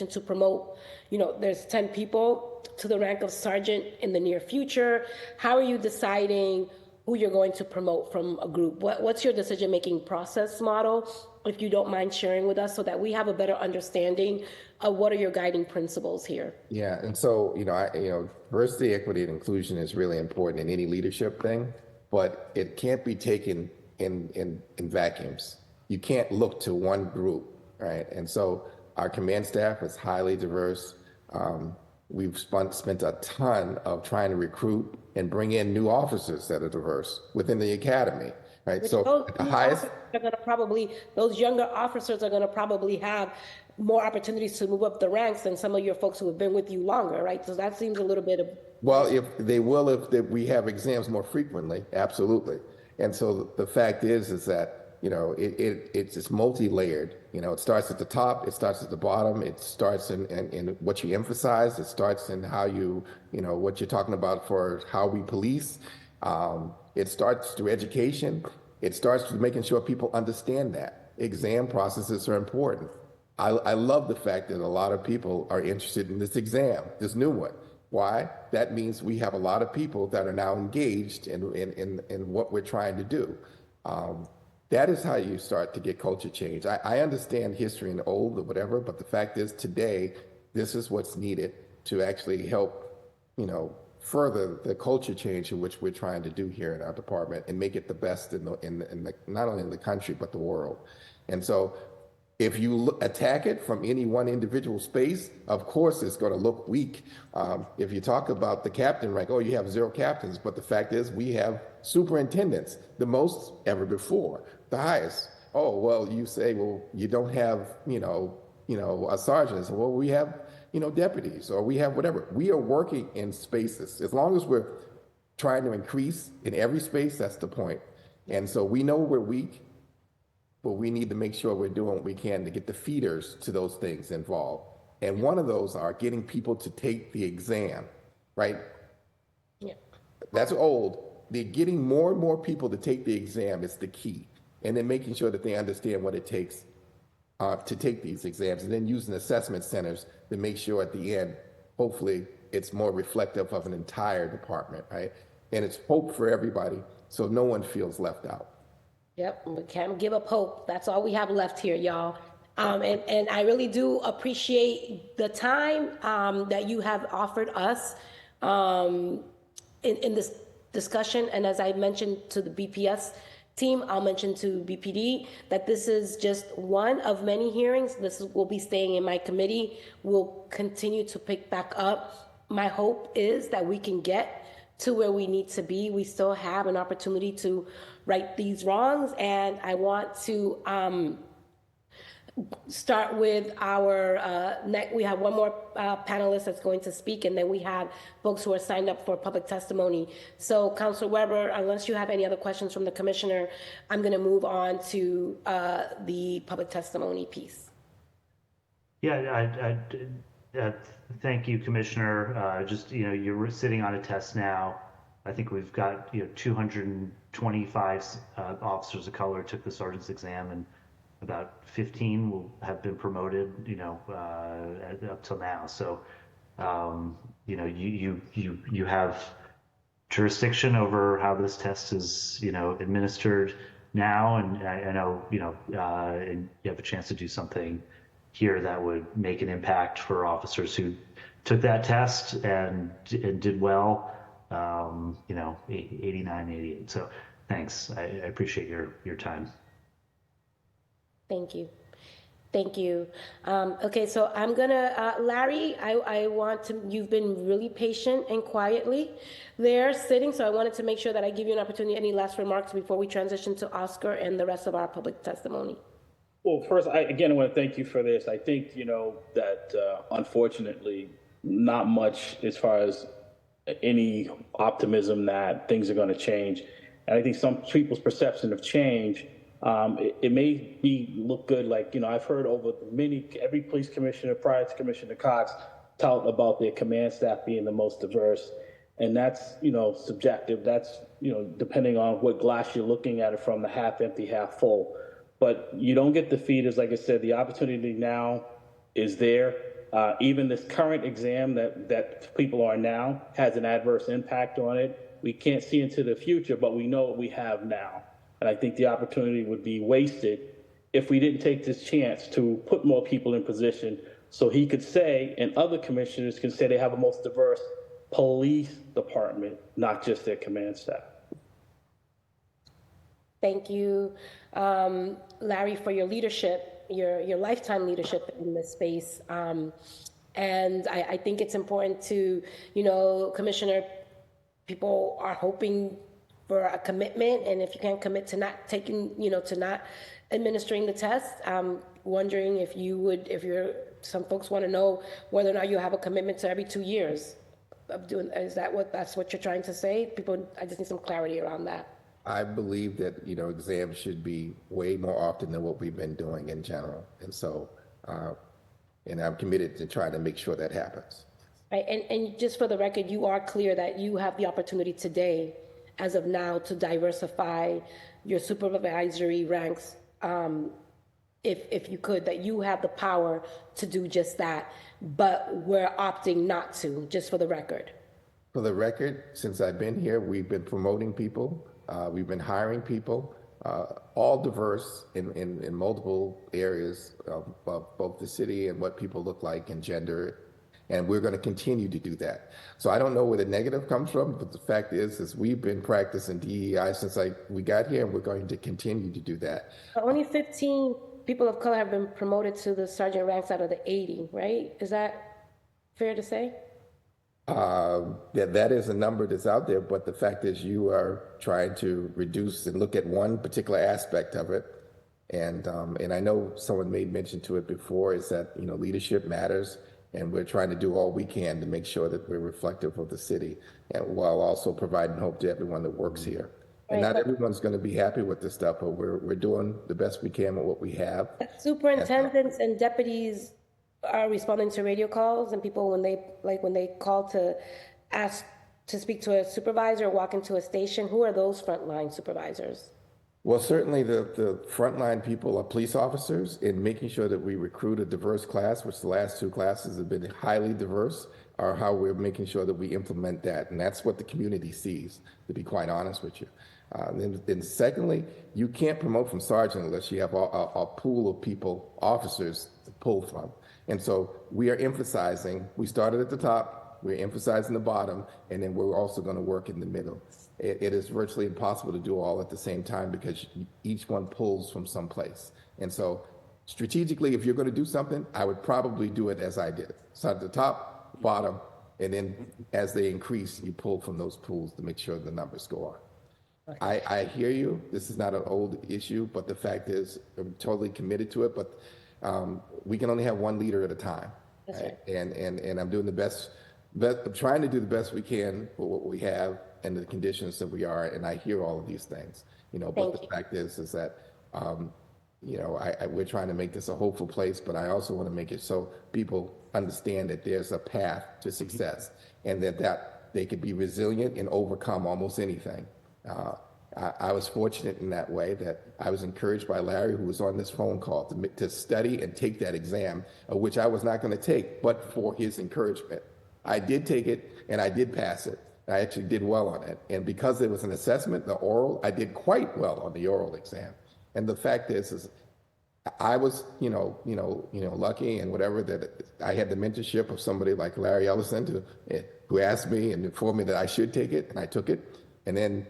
to promote, you know, there's 10 people to the rank of sergeant in the near future. How are you deciding who you're going to promote from a group? What's your decision-making process model, if you don't mind sharing with us, so that we have a better understanding of what are your guiding principles here? Yeah, and so, you know, diversity, equity, and inclusion is really important in any leadership thing, but it can't be taken in vacuums. You can't look to one group, right? And so our command staff is highly diverse. We've spent a ton of trying to recruit and bring in new officers that are diverse within the academy, right? Which So at the highest, those younger officers are going to probably have more opportunities to move up the ranks than some of your folks who have been with you longer, right? So that seems a little bit of. well, if we have exams more frequently, absolutely. And so the fact is that, you know, it's multi-layered. You know, it starts at the top, it starts at the bottom, it starts in what you emphasize, it starts in how you know, what you're talking about for how we police. It starts through education. It starts with making sure people understand that exam processes are important. I love the fact that a lot of people are interested in this exam, this new one. Why? That means we have a lot of people that are now engaged in what we're trying to do. That is how you start to get culture change. I understand history and old or whatever, but the fact is today, this is what's needed to actually help, you know, further the culture change in which we're trying to do here in our department and make it the best in the not only in the country, but the world. And so if you attack it from any one individual space, of course, it's going to look weak. If you talk about the captain rank, oh, you have 0 captains, but the fact is we have superintendents, the most ever before, the highest. Oh, well, you say, well, you don't have, you know, a sergeant. So, well, we have, you know, deputies, or we have whatever. We are working in spaces. As long as we're trying to increase in every space, that's the point. And so we know we're weak, but we need to make sure we're doing what we can to get the feeders to those things involved. And one of those are getting people to take the exam, right? Yeah. That's old. They're getting more and more people to take the exam is the key. And then making sure that they understand what it takes to take these exams, and then using assessment centers to make sure at the end, hopefully it's more reflective of an entire department, right? And it's hope for everybody, so no one feels left out. Yep, we can't give up hope. That's all we have left here, y'all. And I really do appreciate the time that you have offered us in this discussion. And as I mentioned to the BPS team, I'll mention to BPD that this is just one of many hearings. Will be staying in my committee. We'll continue to pick back up. My hope is that we can get to where we need to be. We still have an opportunity to right these wrongs, and I want to start with our we have one more panelist that's going to speak, and then we have folks who are signed up for public testimony. So Councilor Weber, unless you have any other questions from the commissioner, I'm going to move on to the public testimony piece. Yeah, thank you, Commissioner. Just, you're sitting on a test now. I think we've got, 225 officers of color took the sergeant's exam, and about 15 will have been promoted, up till now. So, you have jurisdiction over how this test is, administered now, and I know, and you have a chance to do something here that would make an impact for officers who took that test and did well, 89, 88. So thanks. I appreciate your time. Thank you. Thank you. Okay, so I'm gonna, Larry, I want to, you've been really patient and quietly there sitting, so I wanted to make sure that I give you an opportunity. Any last remarks before we transition to Oscar and the rest of our public testimony? Well, first, I want to thank you for this. I think, that unfortunately, not much as far as any optimism that things are going to change. And I think some people's perception of change, it may look good. Like, I've heard over every police commissioner prior to Commissioner Cox tout about their command staff being the most diverse. And that's, subjective. That's, depending on what glass you're looking at it from, the half empty, half full. But you don't get defeated. Like I said, the opportunity now is there. Even this current exam that people are now has an adverse impact on it. We can't see into the future, but we know what we have now. And I think the opportunity would be wasted if we didn't take this chance to put more people in position so he could say, and other commissioners can say, they have a most diverse police department, not just their command staff. Thank you, Larry, for your leadership, your lifetime leadership in this space. And I think it's important to, Commissioner, people are hoping for a commitment, and if you can't commit to not taking, to not administering the test, I'm wondering if some folks want to know whether or not you have a commitment to every 2 years of doing. That's what you're trying to say? People, I just need some clarity around that. I believe that, exams should be way more often than what we've been doing in general. And so, and I'm committed to trying to make sure that happens. Right, and just for the record, you are clear that you have the opportunity today, as of now, to diversify your supervisory ranks, if you could, that you have the power to do just that, but we're opting not to, just for the record. For the record, since I've been here, we've been promoting people. We've been hiring people, all diverse in multiple areas of both the city and what people look like and gender. And we're going to continue to do that. So I don't know where the negative comes from, but the fact is we've been practicing DEI since we got here, and we're going to continue to do that. Only 15 people of color have been promoted to the sergeant ranks out of the 80, right? Is that fair to say? That is a number that's out there, but the fact is you are trying to reduce and look at one particular aspect of it. And I know someone made mention to it before, is that, leadership matters. And we're trying to do all we can to make sure that we're reflective of the city, and while also providing hope to everyone that works here. And not everyone's going to be happy with this stuff, but we're doing the best we can with what we have. Superintendents and deputies are responding to radio calls, and people, when they call to ask to speak to a supervisor or walk into a station, who are those frontline supervisors? Well, certainly the frontline people are police officers, in making sure that we recruit a diverse class, which the last 2 classes have been highly diverse, are how we're making sure that we implement that. And that's what the community sees, to be quite honest with you. Then secondly, you can't promote from sergeant unless you have a pool of people, officers, to pull from. And so we are emphasizing, we started at the top, we're emphasizing the bottom, and then we're also going to work in the middle. It is virtually impossible to do all at the same time because each one pulls from someplace. And so strategically, if you're going to do something, I would probably do it as I did. Start at the top, bottom, and then as they increase, you pull from those pools to make sure the numbers go on. I hear you. This is not an old issue, but the fact is I'm totally committed to it. But we can only have one leader at a time. That's right? And I'm doing the best, I'm trying to do the best we can for what we have and the conditions that we are. And I hear all of these things, but the fact is that, we're trying to make this a hopeful place, but I also want to make it so people understand that there's a path to success and that they could be resilient and overcome almost anything. I was fortunate in that way that I was encouraged by Larry, who was on this phone call, to study and take that exam, which I was not going to take, but for his encouragement. I did take it and I did pass it. I actually did well on it. And because there was an assessment, the oral, I did quite well on the oral exam. And the fact is I was, lucky and whatever that I had the mentorship of somebody like Larry Ellison who asked me and informed me that I should take it, and I took it. And then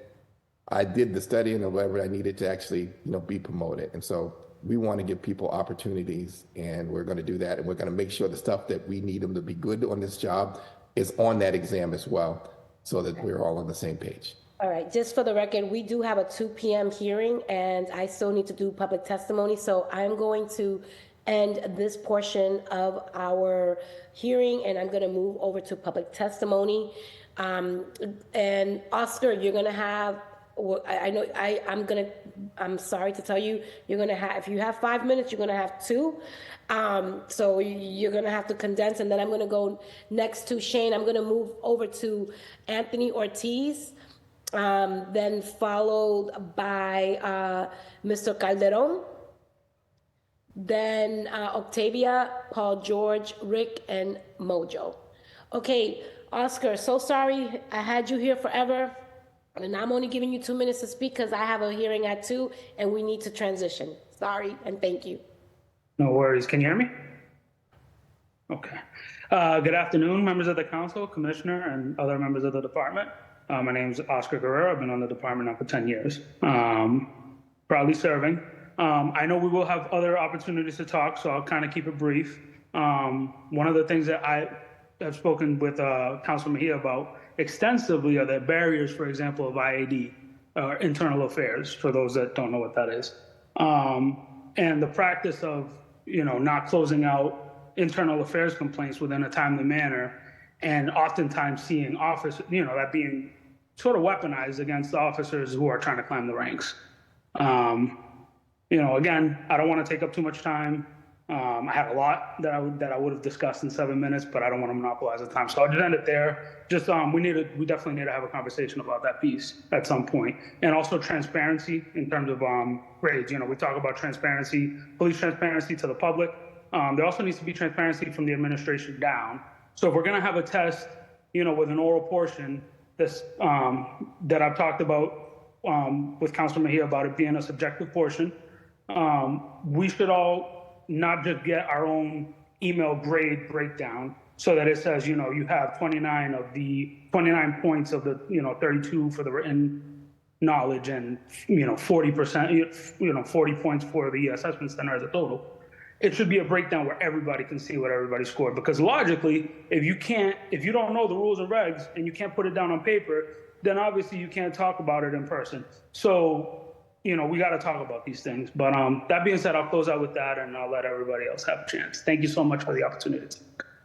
I did the studying and whatever I needed to actually, be promoted. And so we want to give people opportunities, and we're going to do that. And we're going to make sure the stuff that we need them to be good on this job is on that exam as well, so that we're all on the same page. All right, just for the record, we do have a 2 p.m. hearing, and I still need to do public testimony. So I'm going to end this portion of our hearing, and I'm going to move over to public testimony. And Oscar, you're going to have, I'm sorry to tell you, you're going to have, if you have 5 minutes, you're going to have 2. So you're going to have to condense, and then I'm going to go next to Shane. I'm going to move over to Anthony Ortiz, then followed by Mr. Calderon, then Octavia, Paul George, Rick, and Mojo. Okay, Oscar, so sorry I had you here forever, and I'm only giving you 2 minutes to speak because I have a hearing at 2 and we need to transition. Sorry, and thank you. No worries. Can you hear me? Okay. Good afternoon, members of the council, commissioner, and other members of the department. My name is Oscar Guerrero. I've been on the department now for 10 years. Proudly serving. I know we will have other opportunities to talk, so I'll kind of keep it brief. One of the things that I have spoken with Councilor Mejia about extensively are the barriers, for example, of IAD, internal affairs, for those that don't know what that is. And the practice of, not closing out internal affairs complaints within a timely manner, and oftentimes seeing officers, that being sort of weaponized against the officers who are trying to climb the ranks. Again, I don't want to take up too much time. I have a lot that I would have discussed in 7 minutes, but I don't want to monopolize the time. So I'll just end it there. Just we definitely need to have a conversation about that piece at some point, and also transparency in terms of grades. We talk about transparency, police transparency to the public. There also needs to be transparency from the administration down. So if we're going to have a test, with an oral portion, this that I've talked about with Councilor Mejia about it being a subjective portion, we should all not just get our own email grade breakdown so that it says, you have 29 points of the, 32 for the written knowledge and, 40%, 40 points for the assessment center as a total. It should be a breakdown where everybody can see what everybody scored, because logically, if you don't know the rules and regs and you can't put it down on paper, then obviously you can't talk about it in person. So, we got to talk about these things. But that being said, I'll close out with that, and I'll let everybody else have a chance. Thank you so much for the opportunity.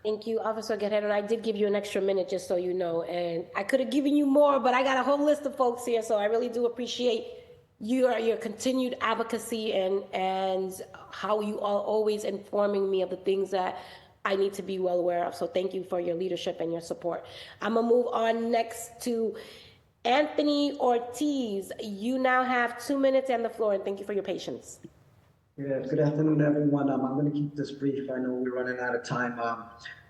Thank you, Officer Guerrero. I did give you an extra minute, just so you know, and I could have given you more, but I got a whole list of folks here, so I really do appreciate your continued advocacy and how you are always informing me of the things that I need to be well aware of. So thank you for your leadership and your support. I'm gonna move on next to Anthony Ortiz. You now have 2 minutes and the floor, and thank you for your patience. Yeah, good afternoon, everyone. I'm going to keep this brief. I know we're running out of time,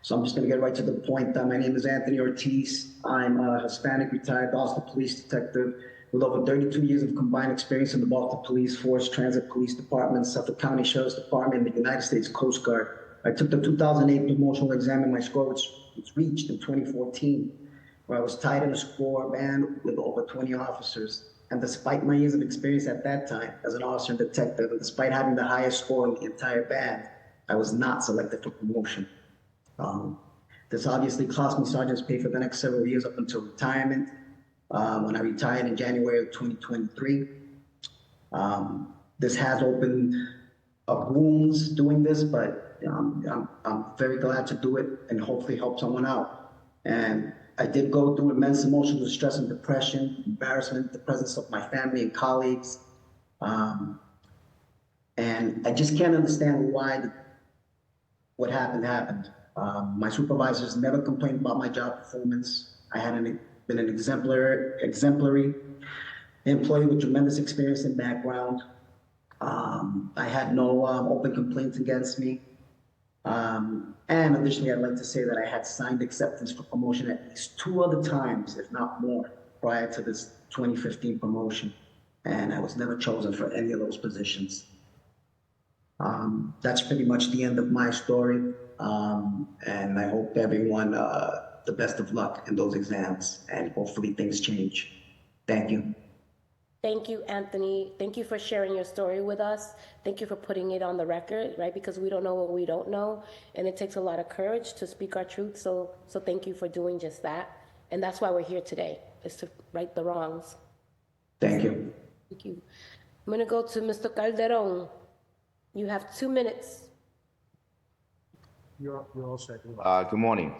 so I'm just going to get right to the point. My name is Anthony Ortiz. I'm a Hispanic retired Boston police detective with over 32 years of combined experience in the Boston Police Force, Transit Police Department, Suffolk County Sheriff's Department, and the United States Coast Guard. I took the 2008 promotional exam, and my score was reached in 2014. Where I was tied in a score band with over 20 officers. And despite my years of experience at that time as an officer and detective, and despite having the highest score in the entire band, I was not selected for promotion. This obviously cost me sergeant's pay for the next several years up until retirement, when I retired in January of 2023. This has opened of wounds doing this, but I'm very glad to do it and hopefully help someone out. And I did go through immense emotional distress and depression, embarrassment, the presence of my family and colleagues. And I just can't understand why what happened. My supervisors never complained about my job performance. I had been an exemplary employee with tremendous experience and background. I had no open complaints against me. And additionally, I'd like to say that I had signed acceptance for promotion at least 2 other times, if not more, prior to this 2015 promotion. And I was never chosen for any of those positions. That's pretty much the end of my story. And I hope everyone the best of luck in those exams, and hopefully things change. Thank you. Thank you, Anthony. Thank you for sharing your story with us. Thank you for putting it on the record, right? Because we don't know what we don't know, and it takes a lot of courage to speak our truth. So thank you for doing just that. And that's why we're here today, is to right the wrongs. Thank you. Thank you. I'm going to go to Mr. Calderon. You have 2 minutes. You're all set. Good morning.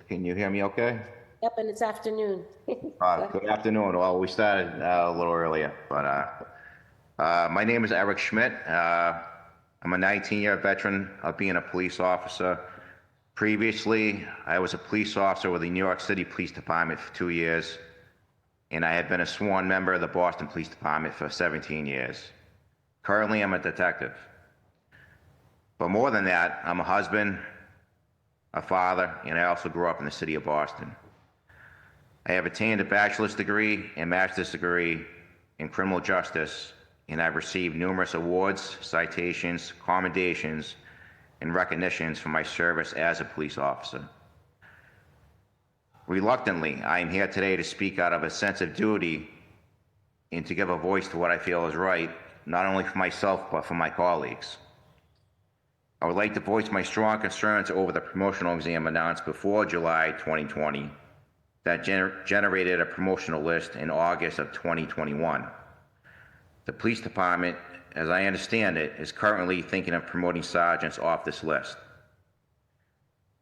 Can you hear me okay? Yep, and it's afternoon. Good afternoon. Well, we started a little earlier, but my name is Eric Schmidt. I'm a 19-year veteran of being a police officer. Previously, I was a police officer with the New York City Police Department for 2 years, and I had been a sworn member of the Boston Police Department for 17 years. Currently, I'm a detective. But more than that, I'm a husband, a father, and I also grew up in the city of Boston. I have attained a bachelor's degree and master's degree in criminal justice, and I've received numerous awards, citations, commendations, and recognitions for my service as a police officer. Reluctantly, I am here today to speak out of a sense of duty and to give a voice to what I feel is right, not only for myself, but for my colleagues. I would like to voice my strong concerns over the promotional exam announced before July 2020 that generated a promotional list in August of 2021. The police department, as I understand it, is currently thinking of promoting sergeants off this list.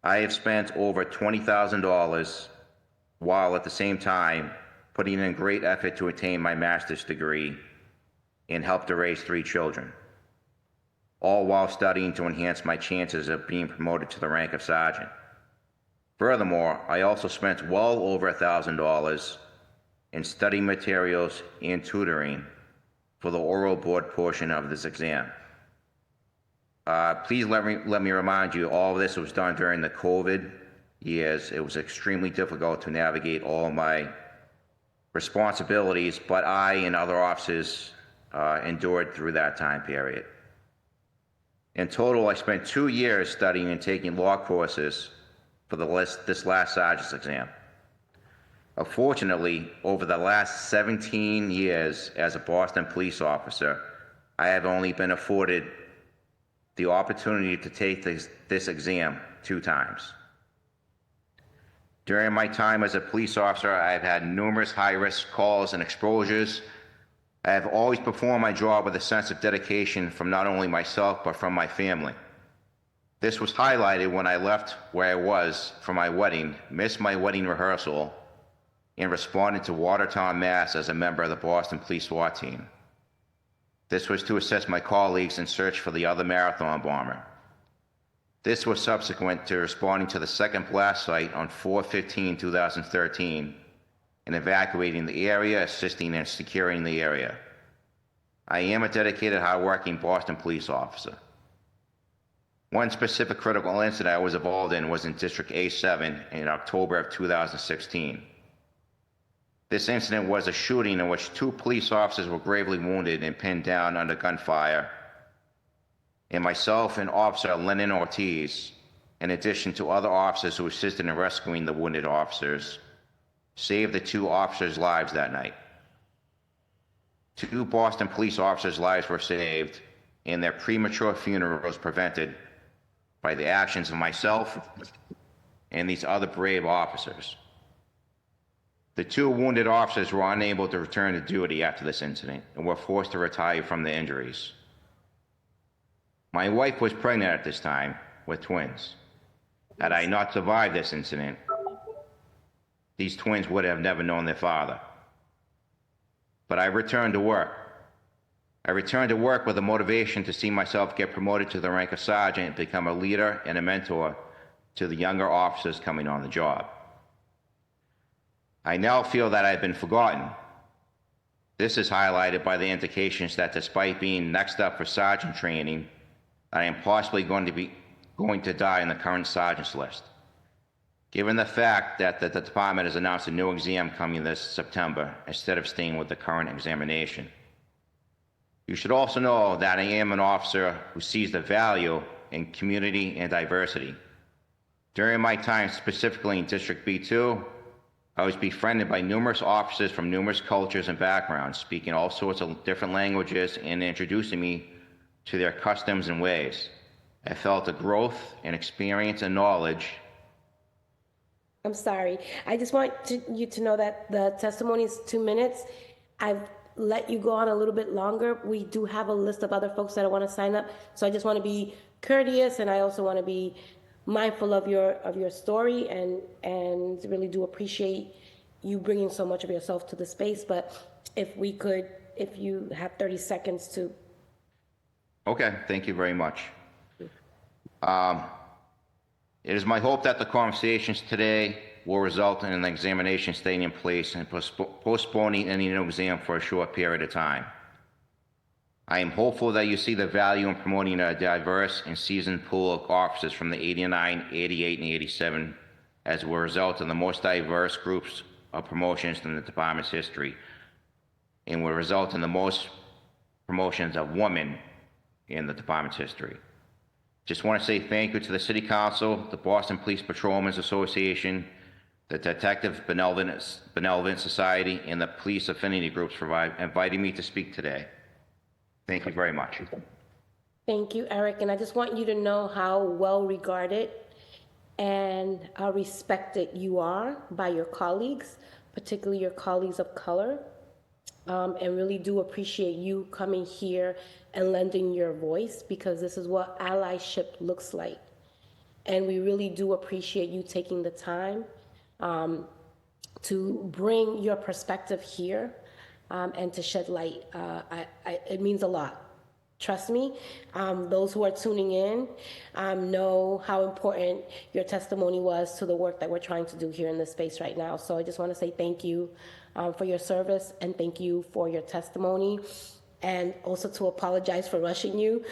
I have spent over $20,000 while at the same time putting in great effort to attain my master's degree and help to raise 3 children, all while studying to enhance my chances of being promoted to the rank of sergeant. Furthermore, I also spent well over $1,000 in study materials and tutoring for the oral board portion of this exam. Please let me remind you, all of this was done during the COVID years. It was extremely difficult to navigate all my responsibilities, but I and other officers endured through that time period. In total, I spent 2 years studying and taking law courses for this last sergeant's exam. Unfortunately, over the last 17 years as a Boston police officer, I have only been afforded the opportunity to take this exam 2 times. During my time as a police officer, I've had numerous high-risk calls and exposures. I have always performed my job with a sense of dedication from not only myself, but from my family. This was highlighted when I left where I was for my wedding, missed my wedding rehearsal, and responded to Watertown, Mass. As a member of the Boston Police SWAT team. This was to assist my colleagues in search for the other marathon bomber. This was subsequent to responding to the second blast site on 4/15/2013 and evacuating the area, assisting in securing the area. I am a dedicated, hardworking Boston police officer. One specific critical incident I was involved in was in District A7 in October of 2016. This incident was a shooting in which 2 police officers were gravely wounded and pinned down under gunfire, and myself and Officer Lennon Ortiz, in addition to other officers who assisted in rescuing the wounded officers, saved the 2 officers' lives that night. 2 Boston police officers' lives were saved, and their premature funerals prevented by the actions of myself and these other brave officers. The 2 wounded officers were unable to return to duty after this incident and were forced to retire from the injuries. My wife was pregnant at this time with twins. Had I not survived this incident, these twins would have never known their father. But I returned to work. I returned to work with a motivation to see myself get promoted to the rank of sergeant and become a leader and a mentor to the younger officers coming on the job. I now feel that I've been forgotten. This is highlighted by the indications that despite being next up for sergeant training, I am possibly going to die in the current sergeant's list. Given the fact that the department has announced a new exam coming this September instead of staying with the current examination. You should also know that I am an officer who sees the value in community and diversity. During my time specifically in District B2, I was befriended by numerous officers from numerous cultures and backgrounds, speaking all sorts of different languages and introducing me to their customs and ways. I felt a growth in experience and knowledge. I'm sorry. I just want you to know that the testimony is 2 minutes. I've let you go on a little bit longer. We do have a list of other folks that want to sign up. So I just want to be courteous, and I also want to be mindful of your story, and really do appreciate you bringing so much of yourself to the space. But if you have 30 seconds to. Okay, thank you very much. It is my hope that the conversations today will result in an examination staying in place and postponing any new exam for a short period of time. I am hopeful that you see the value in promoting a diverse and seasoned pool of officers from the 89, 88, and 87 as will result in the most diverse groups of promotions in the department's history and will result in the most promotions of women in the department's history. Just want to say thank you to the City Council, the Boston Police Patrolmen's Association, the Detective Benevolent Society, and the Police Affinity Groups for inviting me to speak today. Thank you very much. Thank you, Eric. And I just want you to know how well regarded and how respected you are by your colleagues, particularly your colleagues of color. And really do appreciate you coming here and lending your voice, because this is what allyship looks like. And we really do appreciate you taking the time to bring your perspective here and to shed light. It means a lot. Trust me, those who are tuning in know how important your testimony was to the work that we're trying to do here in this space right now. So I just want to say thank you for your service, and thank you for your testimony, and also to apologize for rushing you.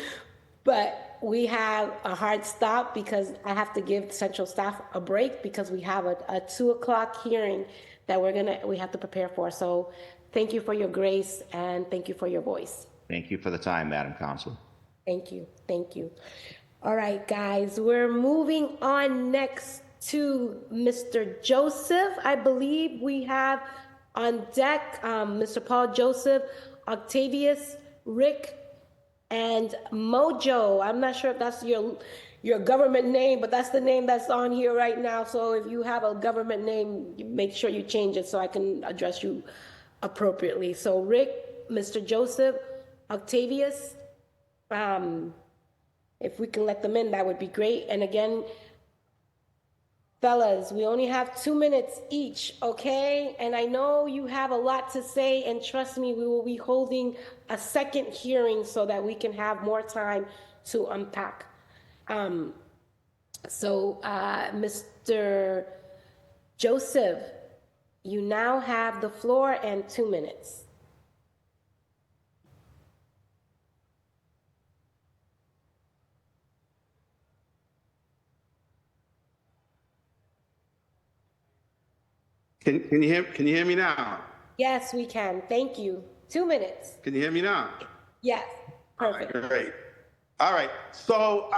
But we have a hard stop because I have to give Central staff a break because we have a 2 o'clock hearing that we have to prepare for. So thank you for your grace, and thank you for your voice. Thank you for the time, Madam Council. Thank you. Thank you. All right, guys, we're moving on next to Mr. Joseph. I believe we have on deck Mr. Paul Joseph, Octavius, Rick, and Mojo. I'm not sure if that's your government name, but that's the name that's on here right now. So if you have a government name, make sure you change it so I can address you appropriately. So Rick, Mr. Joseph, Octavius, if we can let them in, that would be great. And again, fellas, we only have 2 minutes each, okay? And I know you have a lot to say, and trust me, we will be holding a second hearing so that we can have more time to unpack. Mr. Joseph, you now have the floor and 2 minutes. Can you hear me now? Yes, we can. Thank you. 2 minutes. Can you hear me now? Yes. Perfect. All right, great. All right. So,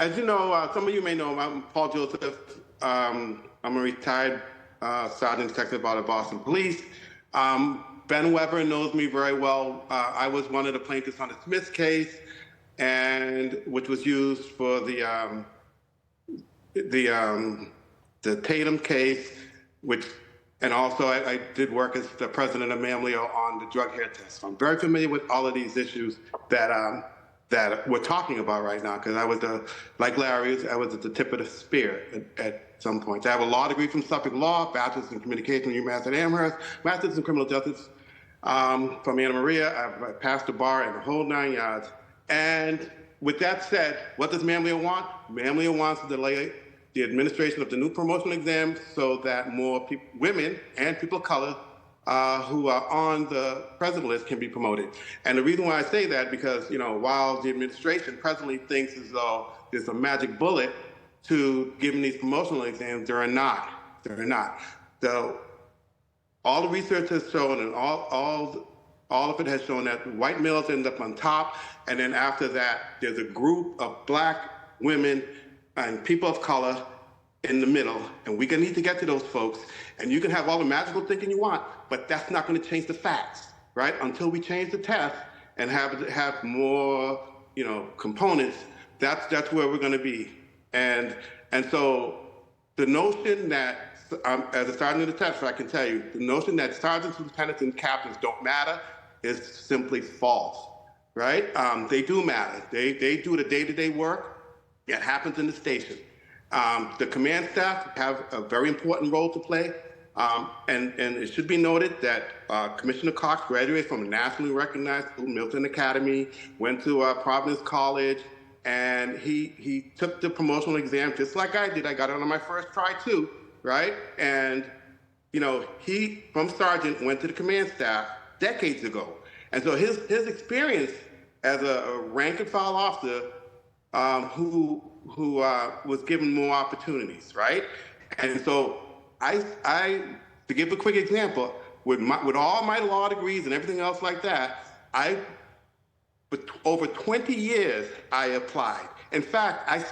as you know, some of you may know, I'm Paul Joseph. I'm a retired sergeant detective out of Boston Police. Ben Weber knows me very well. I was one of the plaintiffs on the Smith case, and which was used for the Tatum case, which And also, I did work as the president of Mamleo on the drug hair test. So I'm very familiar with all of these issues that that we're talking about right now, because I was like Larry, I was at the tip of the spear at some point. I have a law degree from Suffolk Law, bachelor's in communication from UMass at Amherst, master's in criminal justice from Anna Maria. I passed the bar and the whole 9 yards. And with that said, what does Mamleo want? Mamleo wants to delay the administration of the new promotional exam so that more women and people of color who are on the present list can be promoted. And the reason why I say that, because while the administration presently thinks as though there's a magic bullet to giving these promotional exams, there are not. There are not. So all the research has shown, and all of it has shown, that white males end up on top, and then after that, there's a group of black women and people of color in the middle, and we're gonna need to get to those folks. And you can have all the magical thinking you want, but that's not gonna change the facts, right? Until we change the test and have more, components, that's where we're gonna be. And so the notion that, as a sergeant of the test, I can tell you, the notion that sergeants, lieutenants, and captains don't matter is simply false, right? They do matter. They do the day-to-day work that happens in the station. The command staff have a very important role to play. And it should be noted that Commissioner Cox graduated from a nationally recognized school, Milton Academy, went to Providence College, and he took the promotional exam just like I did. I got it on my first try too, right? And he, from sergeant, went to the command staff decades ago. And so his experience as a rank and file officer who was given more opportunities, right? And so to give a quick example, with all my law degrees and everything else like that, for over 20 years, I applied. In fact, I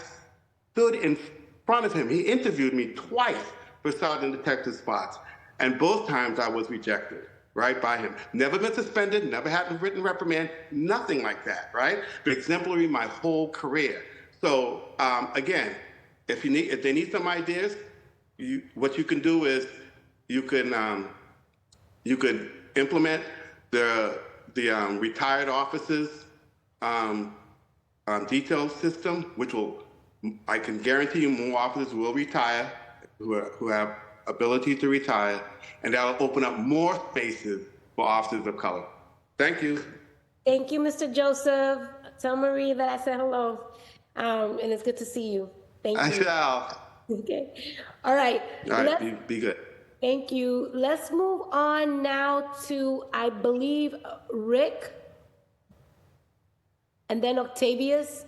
stood in front of him. He interviewed me twice for sergeant detective spots, and both times I was rejected, right, by him. Never been suspended, never had a written reprimand, nothing like that, right? Been exemplary my whole career. So again, if they need some ideas, what you can do is you could implement the retired officers detail system, which I can guarantee you more officers will retire who have ability to retire, and that'll open up more spaces for officers of color. Thank you. Thank you, Mr. Joseph. Tell Marie that I said hello. And it's good to see you. Thank you. I shall. Okay. All right. All right, be good. Thank you. Let's move on now to, I believe, Rick, and then Octavius,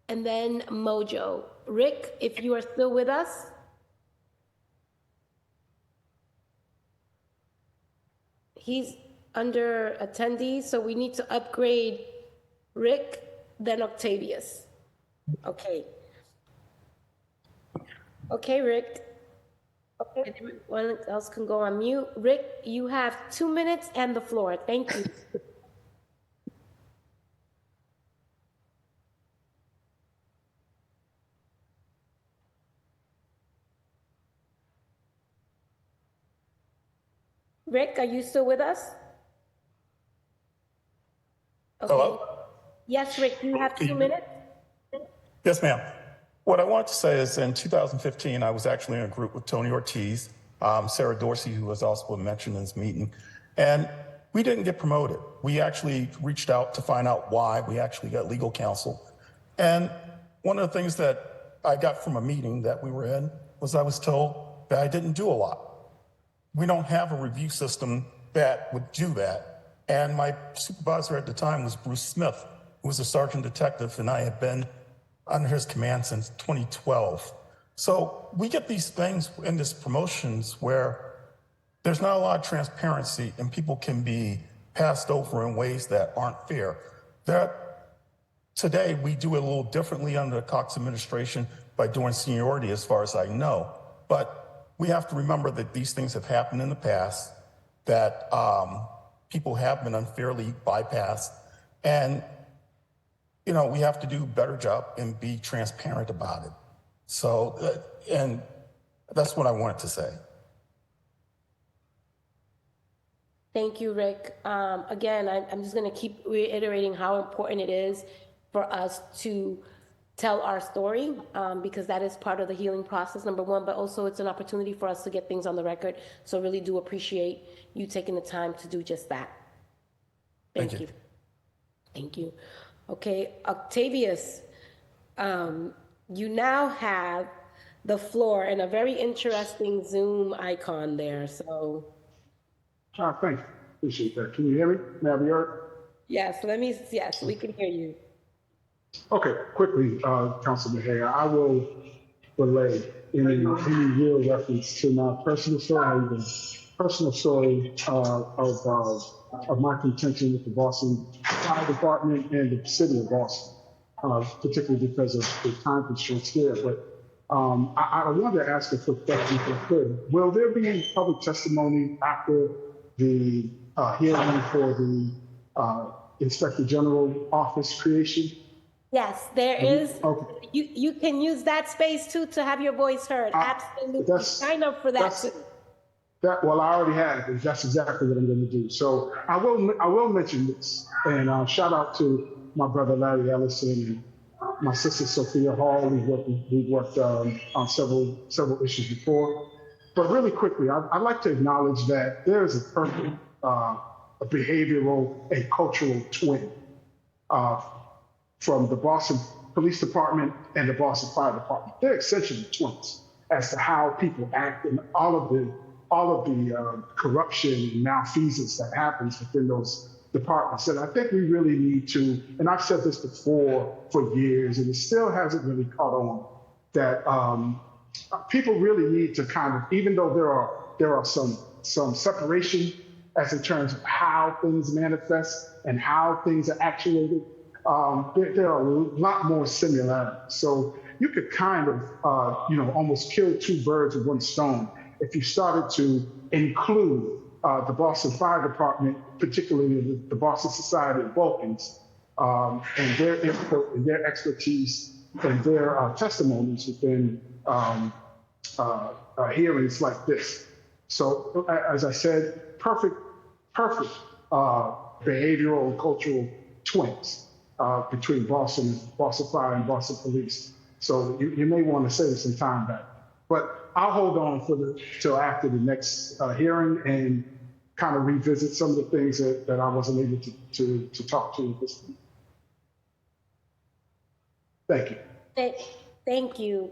and then Mojo. Rick, if you are still with us. He's under attendees, so we need to upgrade Rick, then Octavius. Okay. Okay, Rick. Okay, everyone else can go on mute. Rick, you have 2 minutes and the floor. Thank you. Rick, are you still with us? Okay. Hello? Yes, Rick, you have 2 minutes. Yes, ma'am. What I wanted to say is in 2015, I was actually in a group with Tony Ortiz, Sarah Dorsey, who was also mentioned in this meeting, and we didn't get promoted. We actually reached out to find out why. We actually got legal counsel. And one of the things that I got from a meeting that we were in was I was told that I didn't do a lot. We don't have a review system that would do that. And my supervisor at the time was Bruce Smith, who was a sergeant detective, and I had been under his command since 2012. So we get these things in these promotions where there's not a lot of transparency and people can be passed over in ways that aren't fair. Today, we do it a little differently under the Cox administration by doing seniority, as far as I know. But we have to remember that these things have happened in the past, that people have been unfairly bypassed. And, you know, we have to do a better job and be transparent about it. So, and that's what I wanted to say. Thank you, Rick. Again, I'm just going to keep reiterating how important it is for us to tell our story, because that is part of the healing process, number one, but also it's an opportunity for us to get things on the record. So really do appreciate you taking the time to do just that. Thank you. Thank you. Okay, Octavius, you now have the floor and a very interesting Zoom icon there, so. Thanks. Appreciate that. Can you hear me? May I be heard? Yes, yes, we can hear you. Okay, quickly, Councilman Mayor, I will relay any real reference to my personal story of my contention with the Boston Fire Department and the city of Boston, particularly because of the time constraints there. But I wanted to ask a quick question if I could. Will there be any public testimony after the hearing for the Inspector General office creation? Yes, there is. Okay. You can use that space too to have your voice heard. Absolutely. Sign up for that too. Well, I already have, and that's exactly what I'm going to do. So I will mention this, and shout out to my brother Larry Ellison and my sister Sophia Hall. We've worked on several issues before. But really quickly, I'd like to acknowledge that there is a perfect a behavioral and cultural twin from the Boston Police Department and the Boston Fire Department. They're essentially twins as to how people act and all of the corruption and malfeasance that happens within those departments. And I think we really need to, and I've said this before for years, and it still hasn't really caught on, that people really need to kind of, even though there are some separation as in terms of how things manifest and how things are actuated, there are a lot more similarities. So you could kind of, almost kill two birds with one stone if you started to include the Boston Fire Department, particularly the Boston Society of Vulcans, and their input and their expertise and their testimonies within hearings like this. So, as I said, perfect behavioral and cultural twins between Boston Fire and Boston Police. So you may want to save some time back. But I'll hold on till after the next hearing and kind of revisit some of the things that I wasn't able to talk to this week. Thank you.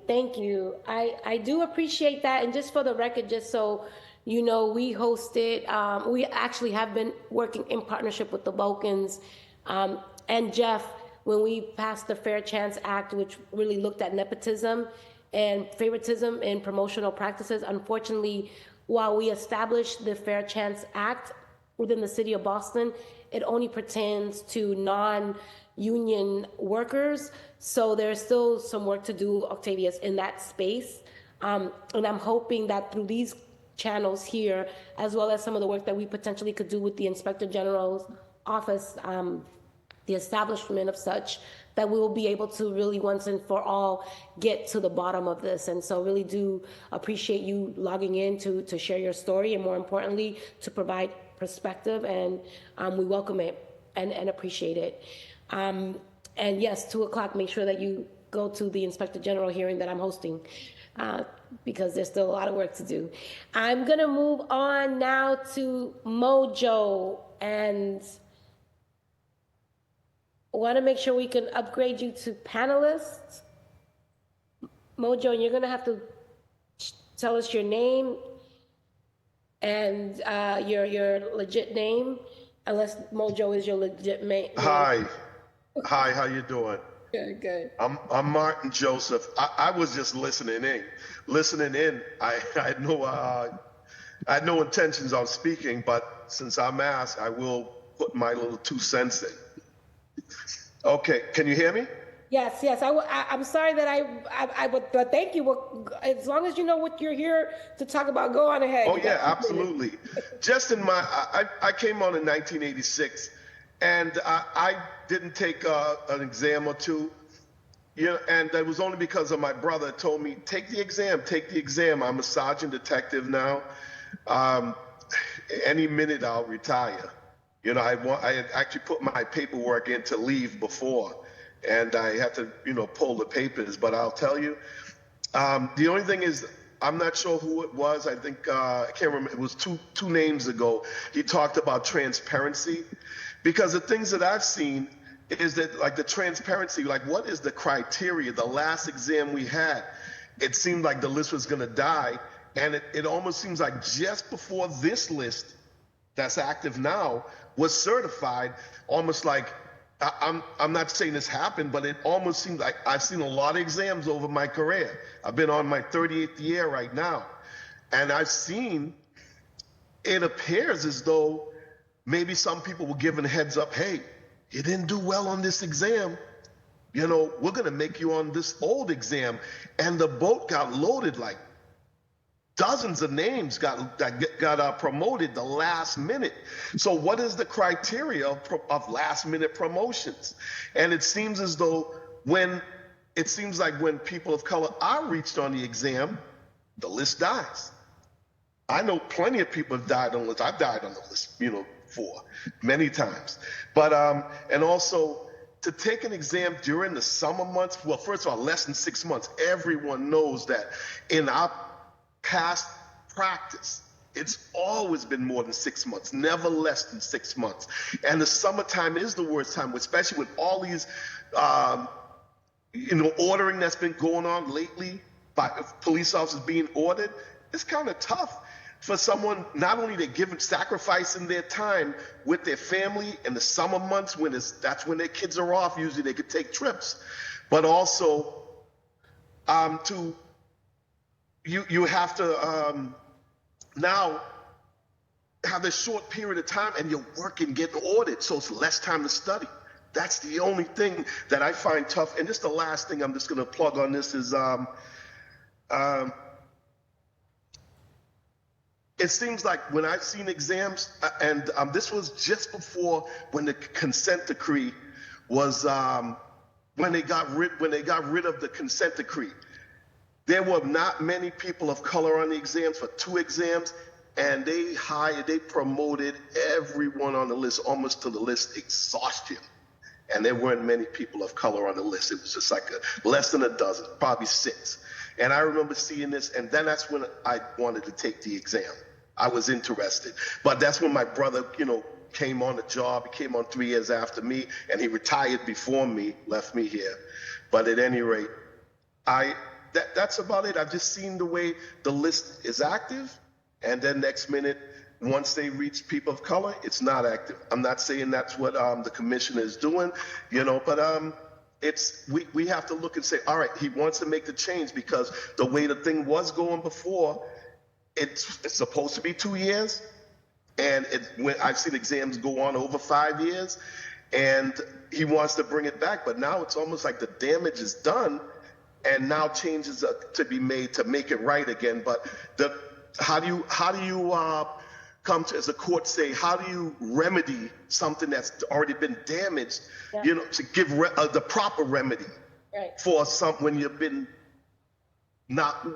Thank you. I do appreciate that. And just for the record, just so you know, we hosted, we actually have been working in partnership with the Vulcans and Jeff when we passed the Fair Chance Act, which really looked at nepotism and favoritism in promotional practices. Unfortunately, while we established the Fair Chance Act within the city of Boston, it only pertains to non-union workers. So there's still some work to do, Octavius, in that space. And I'm hoping that through these channels here, as well as some of the work that we potentially could do with the Inspector General's office, the establishment of such, that we will be able to really once and for all get to the bottom of this. And so really do appreciate you logging in to share your story, and more importantly, to provide perspective, and we welcome it and appreciate it. And yes, 2 o'clock, make sure that you go to the Inspector General hearing that I'm hosting, because there's still a lot of work to do. I'm gonna move on now to Mojo, and want to make sure we can upgrade you to panelists. Mojo, you're going to have to tell us your name and your legit name, unless Mojo is your legit name. Hi, how you doing? Good. I'm Martin Joseph. I was just listening in. I had no intentions of speaking, but since I'm asked, I will put my little 2 cents in. Okay, can you hear me? Yes. I'm sorry that I would, but thank you. Well, as long as you know what you're here to talk about, go on ahead. Oh yeah, absolutely. Just in I came on in 1986, and I didn't take an exam or two. And that was only because of my brother told me, take the exam. I'm a sergeant detective now. any minute I'll retire. You know, I had actually put my paperwork in to leave before, and I had to, pull the papers. But I'll tell you, the only thing is, I'm not sure who it was. I think I can't remember. It was two names ago. He talked about transparency, because the things that I've seen is that, like, the transparency, like, what is the criteria? The last exam we had, it seemed like the list was going to die, and it almost seems like just before this list that's active now was certified, almost like, I'm not saying this happened, but it almost seems like I've seen a lot of exams over my career. I've been on my 38th year right now, and I've seen, it appears as though maybe some people were given a heads up, hey, you didn't do well on this exam, we're going to make you on this old exam. And the boat got loaded, like dozens of names got promoted the last minute. So what is the criteria of last minute promotions? And it seems as though when people of color are reached on the exam, the list dies. I know plenty of people have died on the list. I've died on the list, for many times. But and also, to take an exam during the summer months, well, first of all, less than 6 months. Everyone knows that in our past practice, it's always been more than 6 months, never less than 6 months. And the summertime is the worst time, especially with all these, ordering that's been going on lately by police officers being ordered. It's kind of tough for someone, not only to give sacrificing their time with their family in the summer months when that's when their kids are off, usually they could take trips, but also you have to now have a short period of time, and you're working, getting ordered, so it's less time to study. That's the only thing that I find tough. And just the last thing I'm just going to plug on this is it seems like when I've seen exams, and this was just before when the consent decree was, when they got rid of the consent decree, there were not many people of color on the exams for 2 exams, and they promoted everyone on the list almost to the list exhaustion. And there weren't many people of color on the list. It was just like less than a dozen, probably 6. And I remember seeing this, and then that's when I wanted to take the exam. I was interested. But that's when my brother, came on the job. He came on 3 years after me, and he retired before me, left me here. But at any rate, that's about it. I've just seen the way the list is active, and then next minute, once they reach people of color, it's not active. I'm not saying that's what the commissioner is doing, but we have to look and say, all right, he wants to make the change, because the way the thing was going before, it's supposed to be 2 years, and when I've seen exams go on over 5 years, and he wants to bring it back, but now it's almost like the damage is done, and now changes are to be made to make it right again. But how do you come to, as a court, say, how do you remedy something that's already been damaged? Yeah. To give the proper remedy, right, for when you've been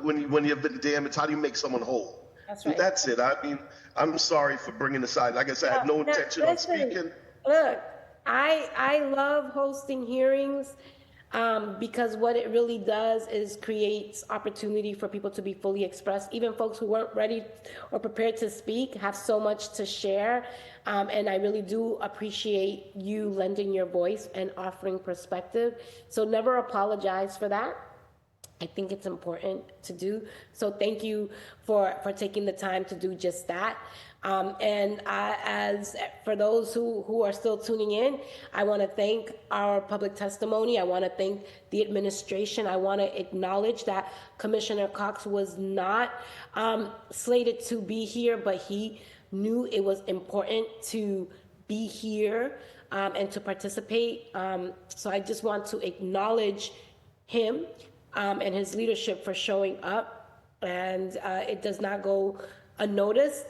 when you've been damaged. How do you make someone whole? That's right. That's it. I mean, I'm sorry for bringing this out. Like I said, I had no intention on speaking. Look, I love hosting hearings. Because what it really does is creates opportunity for people to be fully expressed. Even folks who weren't ready or prepared to speak have so much to share. And I really do appreciate you lending your voice and offering perspective. So never apologize for that. I think it's important to do. So thank you for taking the time to do just that. As for those who are still tuning in, I want to thank our public testimony. I want to thank the administration. I want to acknowledge that Commissioner Cox was not slated to be here, but he knew it was important to be here and to participate. So I just want to acknowledge him and his leadership for showing up. And it does not go unnoticed.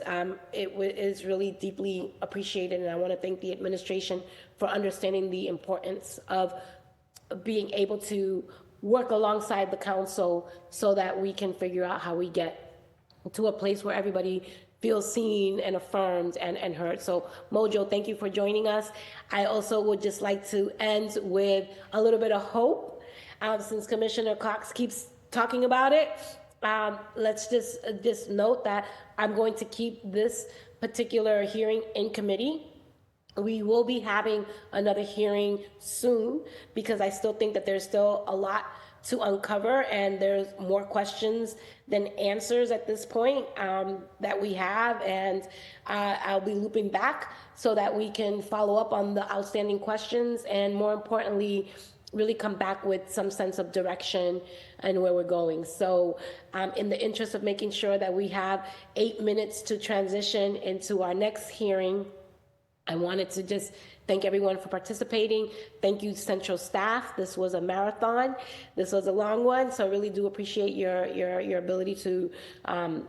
It is really deeply appreciated, and I want to thank the administration for understanding the importance of being able to work alongside the council so that we can figure out how we get to a place where everybody feel seen and affirmed and heard. So Mojo, thank you for joining us. I also would just like to end with a little bit of hope, since Commissioner Cox keeps talking about it. Let's just note that I'm going to keep this particular hearing in committee. We will be having another hearing soon because I still think that there's still a lot to uncover and there's more questions than answers at this point that we have. And I'll be looping back so that we can follow up on the outstanding questions and, more importantly, really come back with some sense of direction and where we're going. So in the interest of making sure that we have 8 minutes to transition into our next hearing, I wanted to just thank everyone for participating. Thank you, Central staff. This was a marathon. This was a long one, so I really do appreciate your ability to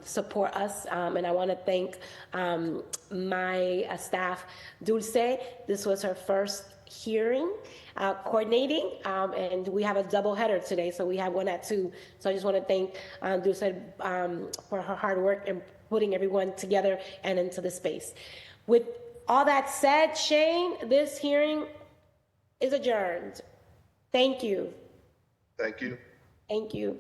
support us. And I want to thank my staff, Dulce. This was her first hearing coordinating, and we have a double header today, so we have one at 2. So I just want to thank Dulce for her hard work in putting everyone together and into the space. With all that said, Shane, this hearing is adjourned. Thank you. Thank you. Thank you.